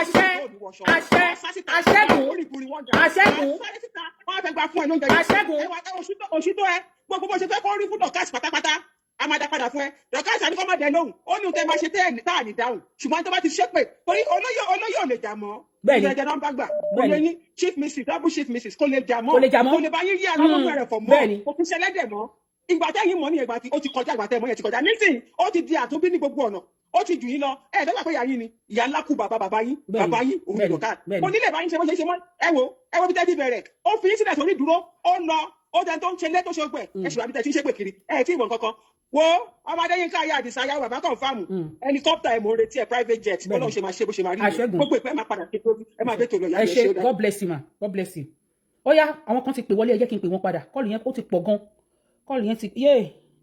àṣẹ́gun wọ́n fẹ́ gba fún ẹ lóúnjẹ yìí òṣìṣẹ́ ẹ gbogbo bó ṣe fẹ́ kó rí fún dọ̀kásì pátápátá a máa dá padà fún ẹ dọ̀kásì àníkọ́ máa dẹ lóhùn ó ní o tẹ máa ṣe tẹ́ tá à ní dáhùn ṣùgbọ́n tó bá ti ṣépè torí olóyè ò lè jà mọ́ ìrẹ̀jẹ̀ náà bá gbà òye ní chief mrs double chief mrs kò lè jà mọ́ kò lè bá yín yí àná lọ́gbọ̀n rẹ̀ fọ̀ mọ́ kò fi ṣẹlẹ́dẹ̀ mọ́ ìgbà tẹ́yìn mọ́ ní ìgbà tí ó ti kọjá ìgbà tẹ́ mọ́ yẹn ti kọjá nísìnyí ó ti di àtúnbí ní gbogbo ọ̀nà ó ti jù yín lọ ẹ dọ́gba pé ìyá yín ni ìyá ńlá kú bàbá yín òun ìlú ká onílé bá yín ṣe bó ṣe ṣe mọ́ ẹ wo bí tẹ́tí bẹ̀rẹ̀ ó fi yín sílẹ̀ sórí dúró ó lọ ó dẹni tó ń ṣe lé tó ṣe gbẹ ẹ ṣùgbọ́n àbí tẹ́tí ń ṣe pé kiri ẹ tí ìwọ̀n kankan wo ọmọdé yín ká ayé àdìsá ayáwó bàbá kan fáàmù helicopter ẹ̀ mò ń retí ẹ̀ private jet bọ́lá ṣe máa ṣe bó ṣe máa rí gbogbo ìpẹ́ máa padà ṣe tóbi ẹ máa bẹ́ẹ̀ tó lọ yá ẹ ṣe ó dá. God bless you ma God bless you. ó yá àwọn kan ti pè wọlé ẹ jẹ́ kí n pè wọ́n padà kọ́ọ̀lù yẹn ó ti pọ̀ gan kọ́ọ̀lù yẹn ti yé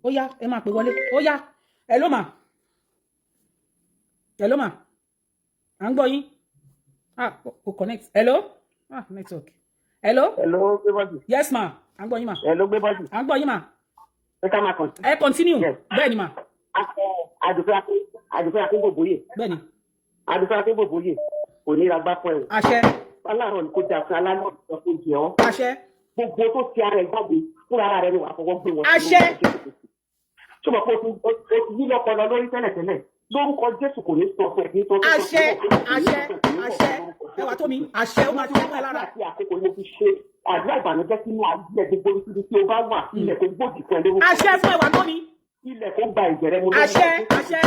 ó yá ẹ máa pè wọlé ó yá hello ma hello ma à ń gbọ́ yín kò connect hello network hello yes ma à ń gbọ́ yín ma à ń gbọ́ yín ma ẹ continue bẹ́ẹ̀ ni ma. àdùfẹ́ akínbòbóyè bẹ́ẹ̀ ni àdùfẹ́ akínbòbóyè kò ní ra gbá fún ẹ. àṣẹ. aláàárọ̀ ni kò jà fún aláàárọ̀ ni kò jẹ ọ́. àṣẹ. gbogbo tó ti ara ẹ̀ jáde fún ara rẹ̀ ni wàá fọwọ́ gbé wọn. àṣẹ. ṣùgbọ́n o ti yí lọ́pọlọ lórí tẹ́lẹ̀tẹ́lẹ̀ lórúkọ Jésù kò ní sọ fún ẹ kí n tó. àṣẹ àṣẹ àṣẹ ẹwà tó mi àṣẹ ó máa ti wọ́n lára. àti àkókò yóò fi ṣe àdúrà ìbànújẹ́ sínú àdúrà gbogbo ibi tí o bá wà ilẹ̀ kò gbòdì fún ẹ lórúkọ. àṣẹ fún ẹwà tó mi. ilẹ̀ kò gba ìjẹ̀rẹ̀ mu lórúkọ. àṣẹ àṣẹ.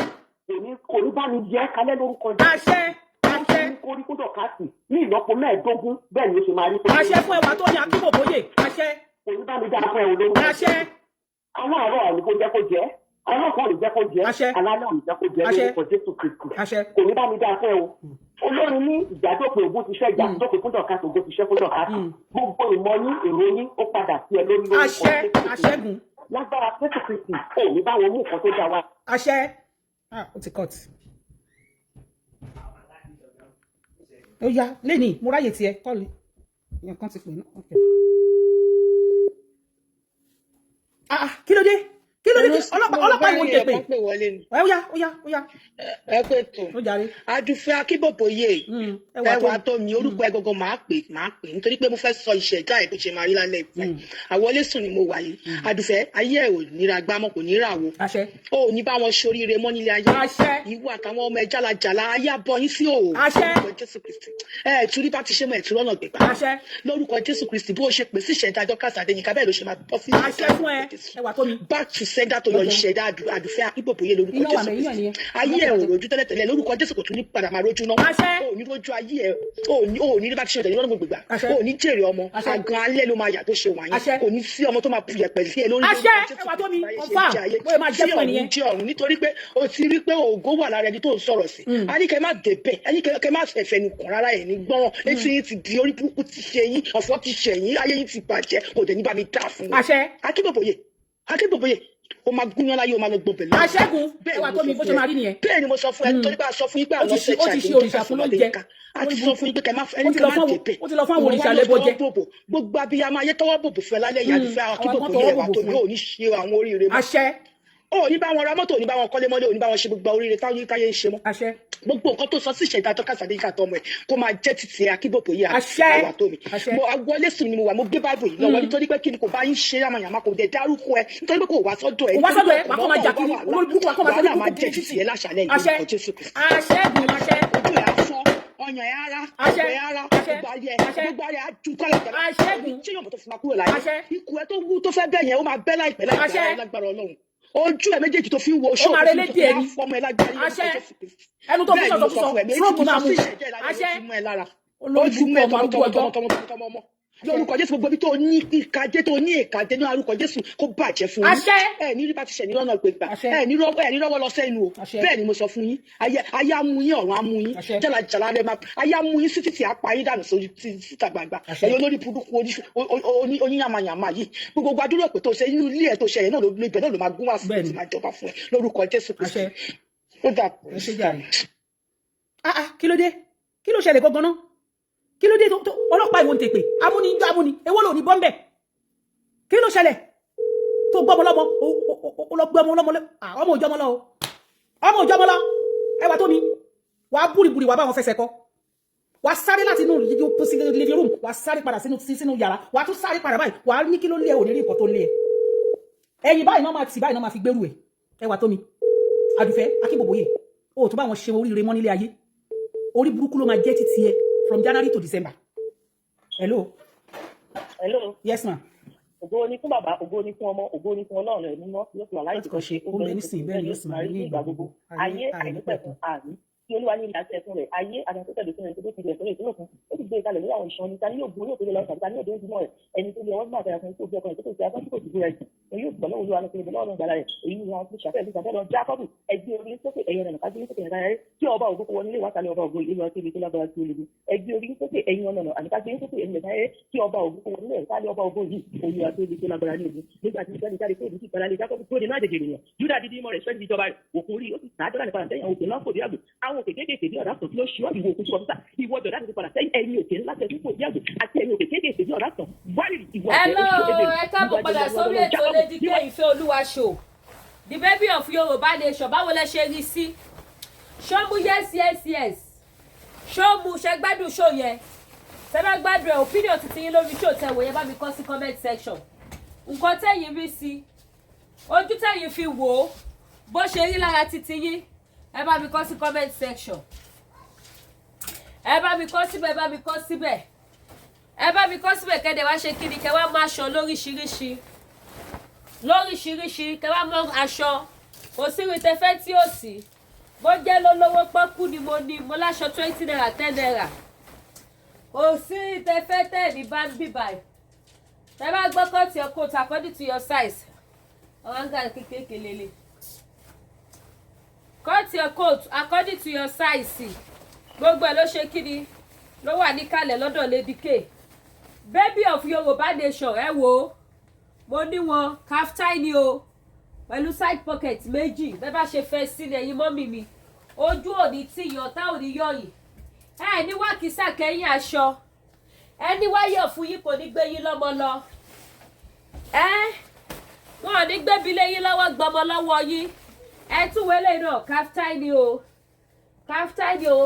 kò ní bá mi jẹ́ kálẹ̀ lórúkọ Jésù. àṣẹ àṣẹ. kórí kó dọ̀kásì ní ìlọ́po 15 bẹ́ẹ̀ ni ó ṣe máa rí. àṣẹ fún ẹwà tó mi akínbòbóyè àṣẹ. kò ní bá mi dá fún ẹ olórúkọ. àṣẹ. aláàárọ̀ àní kó jẹ́ kó jẹ́ ọlọ́kàn ò ní jẹ́ kó jẹ́ alálẹ́ ò ní jẹ́ kó jẹ́ lórúkọ Jésù Kristi kò ní bá mi dá fún ẹ o. olórin ní ìjádópin ògùn ti ṣẹ́ ìjádópin fún dọ̀kásì ògùn ti ṣẹ́ fún dọ̀kásì gbogbo ìmọ̀ ní èrò yín ó padà sí ẹ lórí lórúkọ àṣẹ àṣẹgùn lágbára Jésù Kristi ò ní bá wọn mú nǹkan tó dá wa. àṣẹ ó ti cut. ó yá lẹ́nìí mo ráyè tiẹ̀ kọ́ọ̀lù ìyẹn kan ti pè náà. Kí ló dé ọlọ́pàá ìwọ̀n tẹ̀ pé ó yá ẹ pé tó Adúfẹ́ Akínbòbóyè ẹwà tó mi orúkọ ẹ gọgọ máa pè nítorí pé mo fẹ́ sọ ìṣẹ̀dá ẹ̀ bó ṣe máa rí lálẹ́ ìpẹ́ àwọlé sùn ni mo wà yìí Adúfẹ́ ayé ẹ̀ ò níra gbámọ́ kò ní rà wo ó ní bá wọn ṣoríire mọ́ nílé ayé ìwọ àtàwọn ọmọ ẹ jálajàla ayé àbọ̀ yín sí òòrùn lórúkọ Jésù Kristi ẹ ìtúrí bá ti ṣe mọ́ ẹ̀ tí rọ́nà gbẹ̀gbà lórúkọ Jésù Kristi bó ṣe pè sí ìṣẹ̀dá Dorcas Adéyínká bẹ́ẹ̀ ló ṣe máa bọ́ sí back to sender to your ìṣẹ̀dá Adúfẹ́ Akínbòbóyè lórúkọ Jésù Kristi ayé ẹ̀ ò rojú tẹ́lẹ̀tẹ́lẹ̀ lórúkọ Jésù kò tún ní padà máa rojú náà ó ní rojú ayé ẹ̀ ó ní bá ti ṣe ìtẹ̀lẹ́ lọ́nà gbogbo gbà ó ní jèrè ọmọ àgàn alẹ́ ló máa yà tó ṣe wáyé kò ní sí ọmọ tó máa puyẹ̀ pẹ̀lú sí ẹ lórí ọ̀run nítorí pé o ti rí pé ògo wà lára ẹni tó ń sọ̀rọ̀ sí a ní kẹ́ má débẹ̀ a ní kẹ́ má fẹ̀fẹ̀ nìkan rárá ẹ̀ ní gbọ́ràn etí yín ti di orí burúkú ti ṣe yín ọ̀fọ̀ ti ṣe yín ayé yín ti bàjẹ́ kò dẹ̀ ní bá mi dá fún un Akínbòbóyè o máa gúnyán láyé o máa lọ gbọbẹ lọ. àṣẹ́gun ẹwà tó mi bó ṣe máa rí nìyẹn. bẹ́ẹ̀ ni mo sọ fún ẹ nítorí pé a sọ fún yín pé àwọn ọ̀sẹ̀ ó ti ṣe òrìṣà fún lóúnjẹ a ti sọ fún yín pé kẹ́ máa ẹni kẹ́ máa tètè. ó ti lọ fún àwọn òrìṣà lẹ́bọ̀jẹ́. gbogbo abiyamọ ayé tọwọ́ bòbò fẹ́ lálẹ́ yìí Adúfẹ́ Akínbòbóyè ẹwà tó mi ò ní ṣe àwọn oríire mọ́. àṣẹ ó ní bá wọn ra mọ́tò, ó ní bá wọn kọ́lé mọ́lé, ó ní bá wọn ṣe gbogbo oríire táyé ń ṣe mọ́. àṣẹ. Gbogbo nǹkan tó sọ sí ìṣẹ̀dá tó kásá déjìká tọmọ ẹ̀ kó máa jẹ́ títí Akínbòbò yìí àṣẹ. àwa tó mi. Mo wọlé sùn ni mo wà, mo gbé báìbù yìí lọ́wọ́ nítorí pé kí ni kò bá yín ṣe àmàyàmá kò dé dárúkọ ẹ nítorí pé kò wá sọ́dọ̀ ẹ. wá sọ́dọ̀ ẹ wàá kọ́ máa jà kiri olóògbé wàá kọ́ máa tẹ́lẹ̀ máa jẹ́ títí ẹ láṣàlẹ̀ yìí àṣẹ. lórúkọ Jésù Kristi. àṣẹ gùn àṣẹ. Ojú ẹ̀ á fọ́, ọyàn ẹ̀ ara, àṣẹ. ọgbẹ́ ara, àṣẹ. gbogbo ayé á ju kọ́lẹ̀ tẹ̀lé. àṣẹ gùn. Ṣé yóò tó fi máa kúrò láyé? àṣẹ. Ikú ẹ tó wú tó fẹ́ bẹ̀ yẹn ó máa bẹ́ láìpẹ́ lágbára Ọlọ́run. Ojú ẹ méjèèjì tó fi ń wo ó máa relé díẹ̀ ni. fọmọ ẹ lágbára àṣẹ. ẹnu tó fi sọ̀tọ̀ sọ fúlọ́ọ̀gù máa mú. àṣẹ. olójú mú ọmọ lórúkọ Jésù gbogbo bí tó ní ìkàjẹ tó ní ìkàjẹ ní orúkọ Jésù kó bàjẹ́ fún yín. àṣẹ. ẹ ní rí bá ti ṣẹ̀ ní lọ́nà ìpègbà ẹ ní rọ́wọ́ lọ sẹ́nu o bẹ́ẹ̀ ni mo sọ fún yín ayé amú yín ọ̀run amú yín jálajàlá rẹ máa ayé amú yín sí títí apá yín dànù sórí síta gbangba ẹ̀yin olórí burúkú oníyàmàyàmà yìí gbogbo gbàdúrà pé tó ṣe inú ilé ẹ̀ tó ṣe ẹ̀ náà ibẹ̀ náà ló máa gún wá sí ti máa jọba fún ẹ lórúkọ Jésù Kristi. ó dà kí ló dé kí ló ṣẹlẹ̀ gangan náà kí ló dé tó ọlọ́pàá ìwọ̀n tèpè amúni ń jọ amúni ewó lò ní bọ́m̀bẹ̀ kí ló ṣẹlẹ̀ tó gbọ́mọ lọ́mọ ó lọ gbọ́mọ lọ́mọ ọmọ òjọ́mọ lọ ọmọ òjọ́mọ lọ ẹwà tó mi wàá búribúri wàá bá wọn fẹsẹ̀ kọ wàá sáré láti inú living room wàá sáré padà sínú yàrá wàá tún sáré padà báyìí wàá ní kí ló lé òní rí nǹkan tó lé ẹ ẹ̀yìn báyìí náà máa tì báyìí náà máa fi gbérù ẹ ẹwà tó mi Àdùfẹ́ Akínbòbò yìí ó tó bá wọn ṣe oríire mọ́ nílé ayé orí burúkú ló máa jẹ́ títí ẹ from January to December. Hello. Hello. Yes ma. Ògo ni fún bàbá, ògo ni fún ọmọ, ògo ni fún Ọlọ́run rẹ̀ mímọ́ yóò fi wà láyé tó ṣe ó bẹ nísìnyí bẹ́ẹ̀ ni ó sì máa ní ìgbà gbogbo ayé àìnípẹ̀kun àmì tí Olúwa ní ilé àti ẹ̀kún rẹ̀ ayé àtàkùn tẹ̀lé fún ẹni tó ti rẹ̀ sórí ìpínlẹ̀ òkun ó ti gbé ìkalẹ̀ lórí àwọn ìṣàn ní ta ní yóò gbóyè òkèlè lọ́sàn ta ní òde ìdúmọ̀ rẹ̀ ẹni tó lé ọwọ́ gbà tẹ̀lé fún tó fi ọkàn tó fi akọ́ tó kò dúró rẹ̀ èyí yóò gbọ́ lọ́wọ́ Olúwa lọ́sọ̀rọ̀ ìbọn lọ́rùn gbàlà rẹ̀ èyí ni wọn fi ṣàfẹ́ ìlú ìgbàdọ́ lọ Jákọ́bù ẹgbẹ́ orí sókè ẹ̀yìn ọ̀nà kájú sókè ẹ̀yìn rẹ̀ tí ọba ògo kó wọlé wá sálẹ̀ ọba ògo ìlú ọtí ibi tó lágbára sí olùgbé ẹgbẹ́ orí sókè ẹ̀yìn ọ̀nà àníkájú sókè ẹ̀yìn rẹ̀ tí ọba ògo kó wọlé sálẹ̀ ọba ògo yìí olú ọtí ibi tó lágbára ní ogun nígbà tí ìjáde jáde fún ìdíjì ìpàdé Jákọ́bù tó ní má dèjì ènìyàn Júdà dídí mọ́ rẹ̀ sẹ́ni ìjọba rẹ̀ òkun rí ó sì sàádọ́rà nípa àtẹ̀yìn òkè náà kò dé àgbò àwọn òkè kéékèèké bí ọ̀dà sàn tí ó ṣíwọ́ ìwò òkú sọ́kọ́sà ìwọ ọ̀dà ti padà sẹ́yìn ẹ̀yìn òkè ńlá tẹ̀sí kò dé àgbò àti ẹ̀yìn òkè kéékèèké bí ọ̀dà sàn wárìrì ìwọ ẹ káàbọ̀ padà sórí ètò Lady K Ìfẹ́ Olúwa show the baby of Yorùbá nation báwo lẹ ṣe rí sí ṣọ́mú yes ṣọ́mú ṣe gbádùn show yẹn ṣe bá gbádùn ẹ̀ opinion titi yín lórí show tẹ̀wọ̀ yẹn bá mi kọ sí comment section nǹkan tẹ̀yin rí sí ojú tẹ̀yin fi wò ó bó ṣe rí lára titi yín ẹ bá mi kọ sí comment section ẹ bá mi kọ síbẹ̀ ẹ bá mi kọ síbẹ̀ ẹ bá mi kọ síbẹ̀ kẹ́dẹ̀ wá ṣe kíni kẹ́ wá mú aṣọ lóríṣiríṣi kẹ́ wá mú aṣọ kò sí ìrìn tẹ́fẹ́ tí ó sì bó jẹ́ lólówó pọ́kú ni mo ní mo láṣọ 20 naira 10 naira kò sí tẹ́fẹ́ tẹ́ẹ̀ní bá ń bì báyìí tẹ́ bá gbọ́ cut your coat according to your size àwọn àǹgá kékeré lélẹ̀ cut your coat according to your size gbogbo ẹ̀ ló ṣe kíni ló wà níkàlẹ̀ lọ́dọ̀ Lady K baby of Yorùbá nation ẹ wò ó mo ní wọn kaftai ni o pẹ̀lú side pocket méjì bẹ́ẹ̀ bá ṣe fẹ́ sí ẹ̀yin mọ́mì mi ojú òní tí ìyọ̀tá òní yọ̀yìn ẹ ní wákìsà kẹ́yìn aṣọ ẹ ní wáyọ̀ fún yín kò ní gbé yín lọ́mọ lọ wọn ò ní gbébi lé yín lọ́wọ́ gbọmọ lọ́wọ́ yín ẹ tún wọlé náà kaftai ni o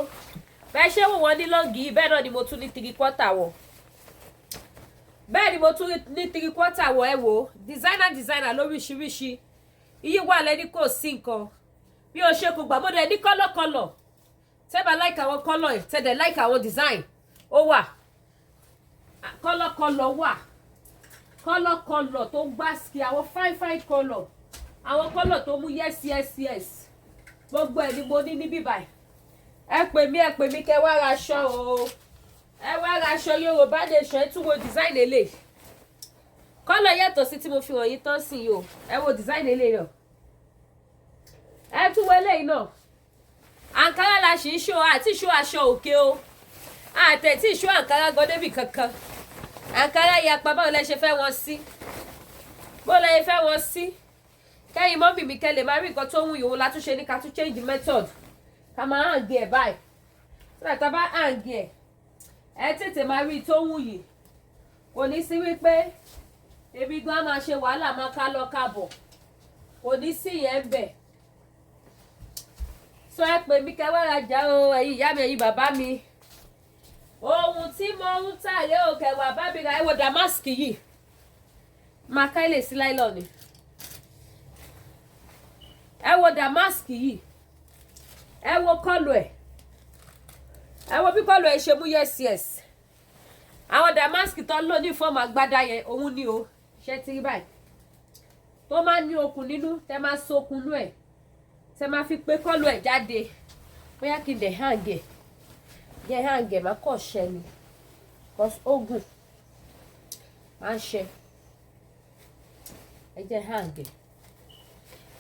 bẹ́ẹ̀ ṣé wò wọ́n ní lọ́ngì bẹ́ẹ̀ náà ni mo tún ní 3/4 wọ̀ bẹ́ẹ̀ ni mo tún ní 3/4 wọ̀ ẹ wò designer lóríṣiríṣi iye wà lẹ́ni kò sí nǹkan bí o ṣe kò gbà mo dẹ̀ ní kọ́lọ̀kọ́lọ̀ tẹ́bà like àwọn kọ́lọ̀ ẹ̀ tẹ́dẹ̀ like àwọn design ó wà kọ́lọ̀kọ́lọ̀ wà kọ́lọ̀kọ́lọ̀ tó gbá ski àwọn fine kọ́lọ̀ àwọn kọ́lọ̀ tó mú yes gbogbo ẹ̀ ni mo ní níbí báyìí ẹ pè mí kẹ́ wá ra aṣọ o ẹ wá ra aṣọ Yorùbá nation ẹ tún wo design èlé kọ́lọ̀ yàtọ̀ sí tí mo fi wọ̀nyí tán sí yìí o ẹ wo design èlé náà ẹ tún wo eléyìí náà àǹkárá la ṣì ń ṣó àti ṣó aṣọ òkè o àtẹ̀tí ṣó àǹkárá gan débì kankan àǹkárá yapa báwo lẹ ṣe fẹ́ wọn sí bó lẹ fẹ́ wọn sí kẹ́yìn mọ́bì mi kẹ́ lè má rí nǹkan tó wù yòówó látúnṣe ní ká tún change method ká máa hàn gé ẹ̀ báyìí sílẹ̀ tá a bá hàn gé ẹ tètè máa rí tó wù yìí kò ní sí wípé ebi gan máa ṣe wàhálà máa ká lọ kábọ̀ kò ní sí yẹn bẹ̀. So ẹ pè mí kẹ́ wá rajà o ẹ̀yin ìyá mi ẹ̀yin bàbá mi. Ohun tí mo ń tà lé òkè wà bá mi ra ẹ wo damask yìí. Máa ká ilé sí láìlọ́ ni. Ẹ wo damask yìí. Ẹ wo kọ́lù ẹ̀. Ẹ wo bí kọ́lù ẹ̀ ṣe mú yes. Àwọn damask tó ń lò ní fọ́ọ̀mù agbádá yẹn òun ni o. Ṣé ti rí báyìí? Tó máa ní okùn nínú, tẹ máa so okùn nú ẹ̀. Tẹ máa fi pé kọ́lù ẹ̀ jáde. Bóyá kí n dẹ̀ hang ẹ̀. Jẹ́ hang ẹ̀ máa kọ̀ ṣẹ ni. Because ogun máa ń ṣẹ. Ẹ jẹ́ hang ẹ̀.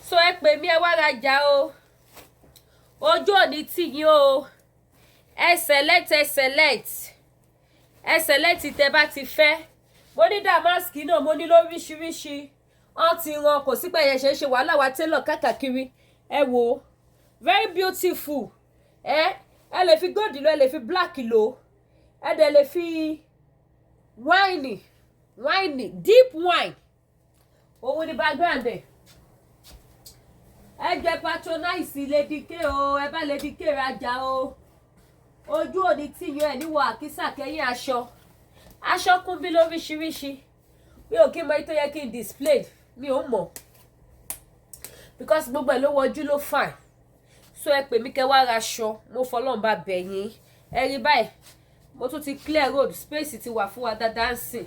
So ẹ pè mí ẹ wá rajà o. Ojú òní tì yín o. Ẹ select. Ẹ select tẹ bá ti fẹ́. Mo ní damask náà mo ní lóríṣiríṣi. Wọ́n ti rán kò sí pé ẹ̀yẹ ṣe wàhálà wa tailor káàkiri. Ẹ wò very beautiful. Ẹ lè fi gold lò, ẹ lè fi black lò. Ẹ dẹ̀ lè fi wine, deep wine. Òun ni background ẹ̀. Ẹ jẹ́ patronize Lady K o, ẹ bá Lady K rajà o. Ojú òní tí yín ẹ̀ níwọ̀ àkísà kẹ́yìn aṣọ. Aṣọ kún bí lóríṣiríṣi. Mi ò kí mọ èyí tó yẹ kí n display. Mi ò mọ̀. Because gbogbo ẹ̀ ló wọjú ló fine. So ẹ pè mí kẹ́ wá raṣọ. Mo fọlọ́run bá bẹ̀ yín. Ẹ rí báyìí. Mo tún ti clear road. Space ti wà fún wa dáadáa ń sìn.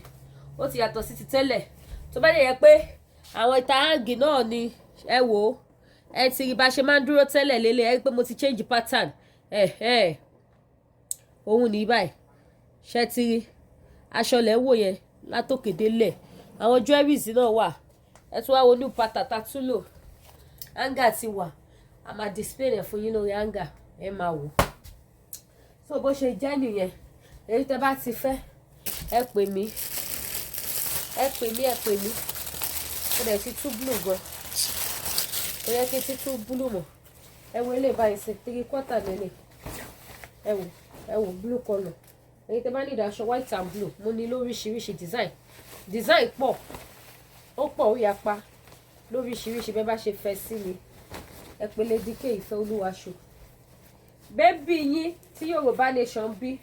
Ó ti yàtọ̀ sí ti tẹ́lẹ̀. Tó bá dẹ̀ yẹ pé àwọn ìta hangi náà ni ẹ wò ó. Ẹ ti rí bá ṣe máa ń dúró tẹ́lẹ̀ lélẹ̀. Ẹ rí pé mo ti change pattern. Òun ní báyìí. Ṣé ti rí aṣọ lẹ̀ wò yẹn látòkè délẹ̀. Àwọn jewelries náà wà. Ẹ tún wá wo new pattern tá tún lò. Hanger ti wà. A máa display rẹ̀ fún yín lórí hanger. Ẹ máa wò. So bó ṣe jẹ́ nìyẹn. Èyí tẹ́ bá ti fẹ́ ẹ pè mí. Ó dẹ̀ ti tú blue gan. Ó yẹ kí ti tú blue mọ̀. Ẹ wo ilé báyìí sí 3/4 lélẹ̀. Ẹ wo blue colour. Èyí tẹ́ bá ní aṣọ white and blue. Mo ní lóríṣiríṣi design pọ̀. Ó pọ̀ ó yapa. Lóríṣiríṣi bẹ́ẹ̀ bá ṣe fẹ́ sí mi. Ẹ pè Lady K ìfẹ́ olúwaṣọ. Bébì yín tí Yorùbá nation bí.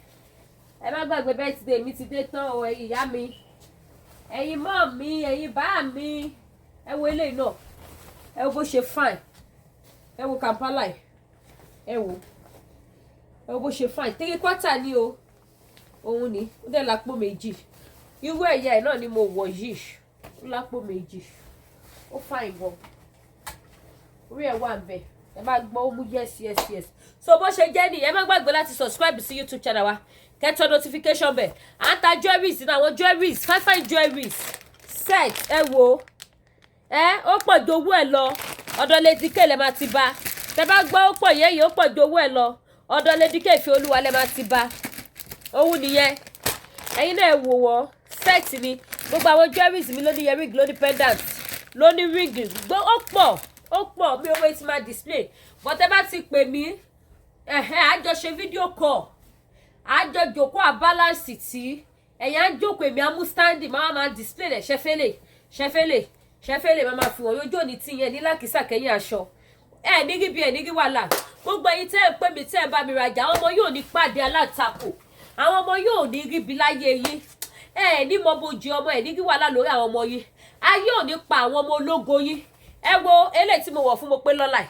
Ẹ má gbàgbé birthday mi ti dé tán o ẹ̀yin ìyá mi. Ẹ̀yin mọ́ mi, ẹ̀yin bá mi. Ẹ wo eléyìí náà. Ẹ wo bó ṣe fine. Ẹ wo Kampala yìí. Ẹ wo bó ṣe fine. 3/4 ni o. Òun ni. Ó dẹ̀ lápò méjì. Irú ẹ̀yà ẹ̀ náà ni mo wọ̀ yìí. Ó lápò méjì. Ó fine gan. Orí ẹ̀ wà ńbẹ̀. Ẹ bá gbọ́ ó mú yes. So bó ṣe jẹ́ nìyẹn. Ẹ má gbàgbé láti subscribe sí YouTube channel wa. Kẹ́tọ́ notification bell. À ń ta jewelries ní àwọn jewelries. Fine jewelries. Set ẹ wo. Ó pọ̀ ju owó ẹ̀ lọ. Ọ̀dọ̀ Lady K lẹ máa ti bá. Tẹ bá gbọ́ ó pọ̀ yẹ́yẹ́ ó pọ̀ ju owó ẹ̀ lọ. Ọ̀dọ̀ Lady K ìfẹ́ olúwa lẹ máa ti bá. Òun nìyẹn. Ẹ̀yin náà ẹ wò wọ́n. Set ni. Gbogbo àwọn jewelries mi ló ní earring, ló ní pendant, ló ní ring. Ó pọ̀ mi ò wait máa display. But ẹ bá ti pè mí. Àjọ ṣe video call. Àjọ jókòó àbálànsì tí. Ẹ̀yin á jókòó èmi á mú standing máa display rẹ̀ ṣẹfẹ́lẹ̀ máa fi wọ́n yóò ní tí yẹn ní lákìsà kẹ́yìn aṣọ. Ẹ ní rí bí ẹ ní rí wàhálà. Gbogbo ẹ̀yin tẹ́ ẹ pè mí tẹ́ ẹ bá mi rajà. Àwọn ọmọ yóò ní pàdé alátakò. Àwọn ọmọ yóò ní rí bí láyé yín. Ẹ ní mọ bójú ọmọ ẹ ní rí wàhálà lórí àwọn ọmọ yín. Ayé ò ní pa àwọn ọmọ ológo yín. Ẹ wo eléyìí tí mo wọ̀ fún mo pé lọ́la ẹ̀.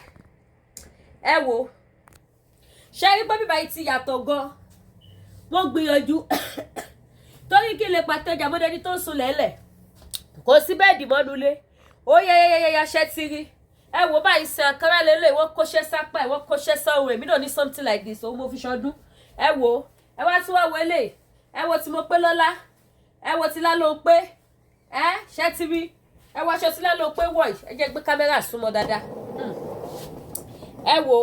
Ẹ wo. Ṣé rí pé bíbá yìí ti yàtọ̀ gan. Wọ́n gbìyànjú. Torí kí lè pàtẹ́jà mọ́dẹ́ni tó ń sùn lẹ́lẹ̀. Kò sí bẹ́ẹ̀dì mọ́nulé. Ó yẹ ṣẹ́ ti rí. Ẹ wo báyìí ṣe àkàrà lélẹ̀ wọ́n kóṣẹ́ sápá ẹ̀ wọ́n kóṣẹ́ sọ́run èmi náà ní something like this òun mo fi ṣọdún. Ẹ wo ẹ wá tún wá wọlé. Ẹ wo tí mo pé lọ́lá. Ẹ wo tí lálọ́ pé. Ṣẹ́ ti rí. Ẹ wo aṣọ tí lálọ́ pé wọ̀ yìí. Ẹ jẹ́ gbé kámẹ́rà súnmọ́ dáadáa. Ẹ wo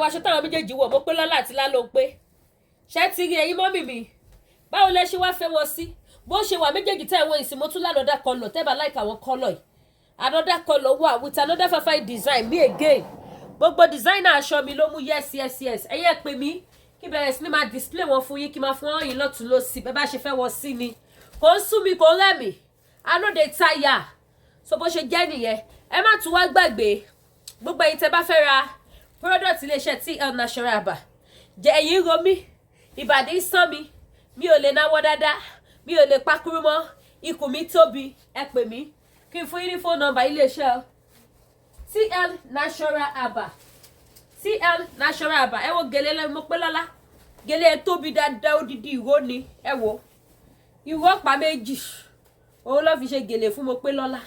aṣọ táwọn méjèèjì wọ̀ mo pé lọ́lá àti lálọ́ pé. Ṣẹ́ ti rí ẹ̀yin mọ́mì mi. Báwo lẹ ṣe wá fẹ́ wọn sí? Bó ṣe wà méjèèjì tẹ́ ẹ̀wọ̀n ìsìn mo tún lánàá kọlọ̀ tẹ́ bá like àwọn kọlọ̀ yìí. Another color wà with another fine design me again. Gbogbo designer aṣọ mi ló mú yes. Ẹ̀yin pè mí kí bẹ̀rẹ̀ sí ní máa display wọn fún yín kí máa fún wọn yín lọ́tùn lósì bẹ́ẹ̀ bá ṣe fẹ́ wọn sí ni. Kò ń sú mi kò rẹ̀ mí. I no dey tire. So bó ṣe jẹ́ nìyẹn. ẹ má tún wá gbàgbé gbogbo ẹ̀yin tẹ́ bá fẹ́ ra product iléeṣẹ́ TL Natural Herbal. Jẹ́ ẹ̀yin ro mí, ìbàdí sán mi, mi ò lè náwó dáadáa, mi ò lè pakuru mọ́, ikùn mi tóbi, ẹ pè mí kí n fún yín ní phone number iléeṣẹ́ TL Natural Herbal. TL Natural Herbal. Ẹ wo gèlè lẹ́nu mo pé lọ́lá, gèlè tóbi dáadáa, odidi ìró ni, ẹ wo ìró ọ̀pá méjì òun ló fi ṣe gèlè fún mo pé lọ́lá.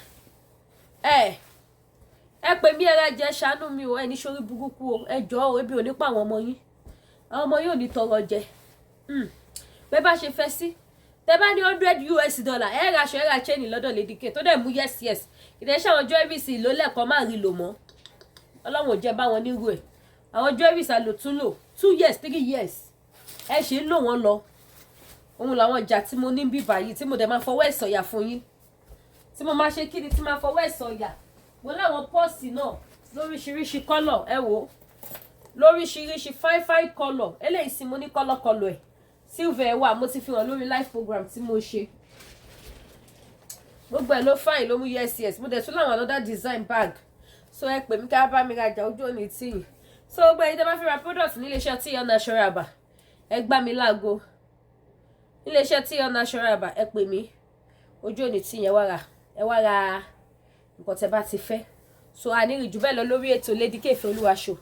Ẹ pè mí ẹra jẹ ṣàánú mi o, ẹni sórí burúkú o, ẹ jọ̀ọ́ o, ebi ò ní pa àwọn ọmọ yín, àwọn ọmọ yín ò ní tọrọ jẹ. Bẹ́ẹ̀ bá ṣe fẹ́ sí, tẹ́ bá ní $100 ẹ ra aṣọ ẹ ra chain lọ́dọ̀ Lady K tó dẹ̀ mú yes ìdẹ́ṣẹ́ àwọn jewelries ló lẹ́ẹ̀kan máa rí lò mọ́, ọlọ́run ò jẹ́ bá wọn nírú ẹ̀. Àwọn jewelries àlò tún lò 2 years 3 years ẹ ṣe ń lò wọ́n lọ. Òun làwọn ìjà tí mo ní bí báyìí tí mo dẹ̀ máa fọwọ́ ẹ̀ sọ̀yà fún yín, tí mo máa ṣe kí ni tí máa fọwọ́ ẹ̀ sọ̀yà. Mo láwọn pọ́ọ̀sì náà lóríṣiríṣi kọ́lọ̀, ẹ wò lóríṣiríṣi fine kọ́lọ̀. Eléyìí sì mo ní kọ́lọ̀ ẹ̀ silver wà, mo ti fi hàn lórí live program tí mo ṣe. Gbogbo ẹ̀ ló fine ló mú yes mo dẹ̀ tún láwọn another design bag. So ẹ pè mí ká bá mi rajà, ojú òní tí. So gbogbo ẹ̀yin tẹ́ bá fẹ́ ra product ní iléeṣẹ́ TL Natural Herbal, ẹ gbá mi láago. Iléeṣẹ́ TL Natural Herbal, ẹ pè mí, ojú òní tí yẹn ẹ wá ra nǹkan tẹ́ bá ti fẹ́. So a ní rí jù bẹ́ẹ̀ lọ lórí ètò Lady K Ìfẹ́olúwa show,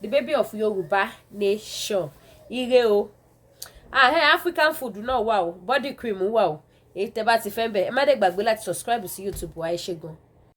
the baby of Yorùbá nation. Ire o. African food náà wà o, body cream wà o, èyí tẹ́ bá ti fẹ́ bẹ̀ ẹ má dẹ̀ gbàgbé láti subscribe sí YouTube wa, ẹ ṣé gan.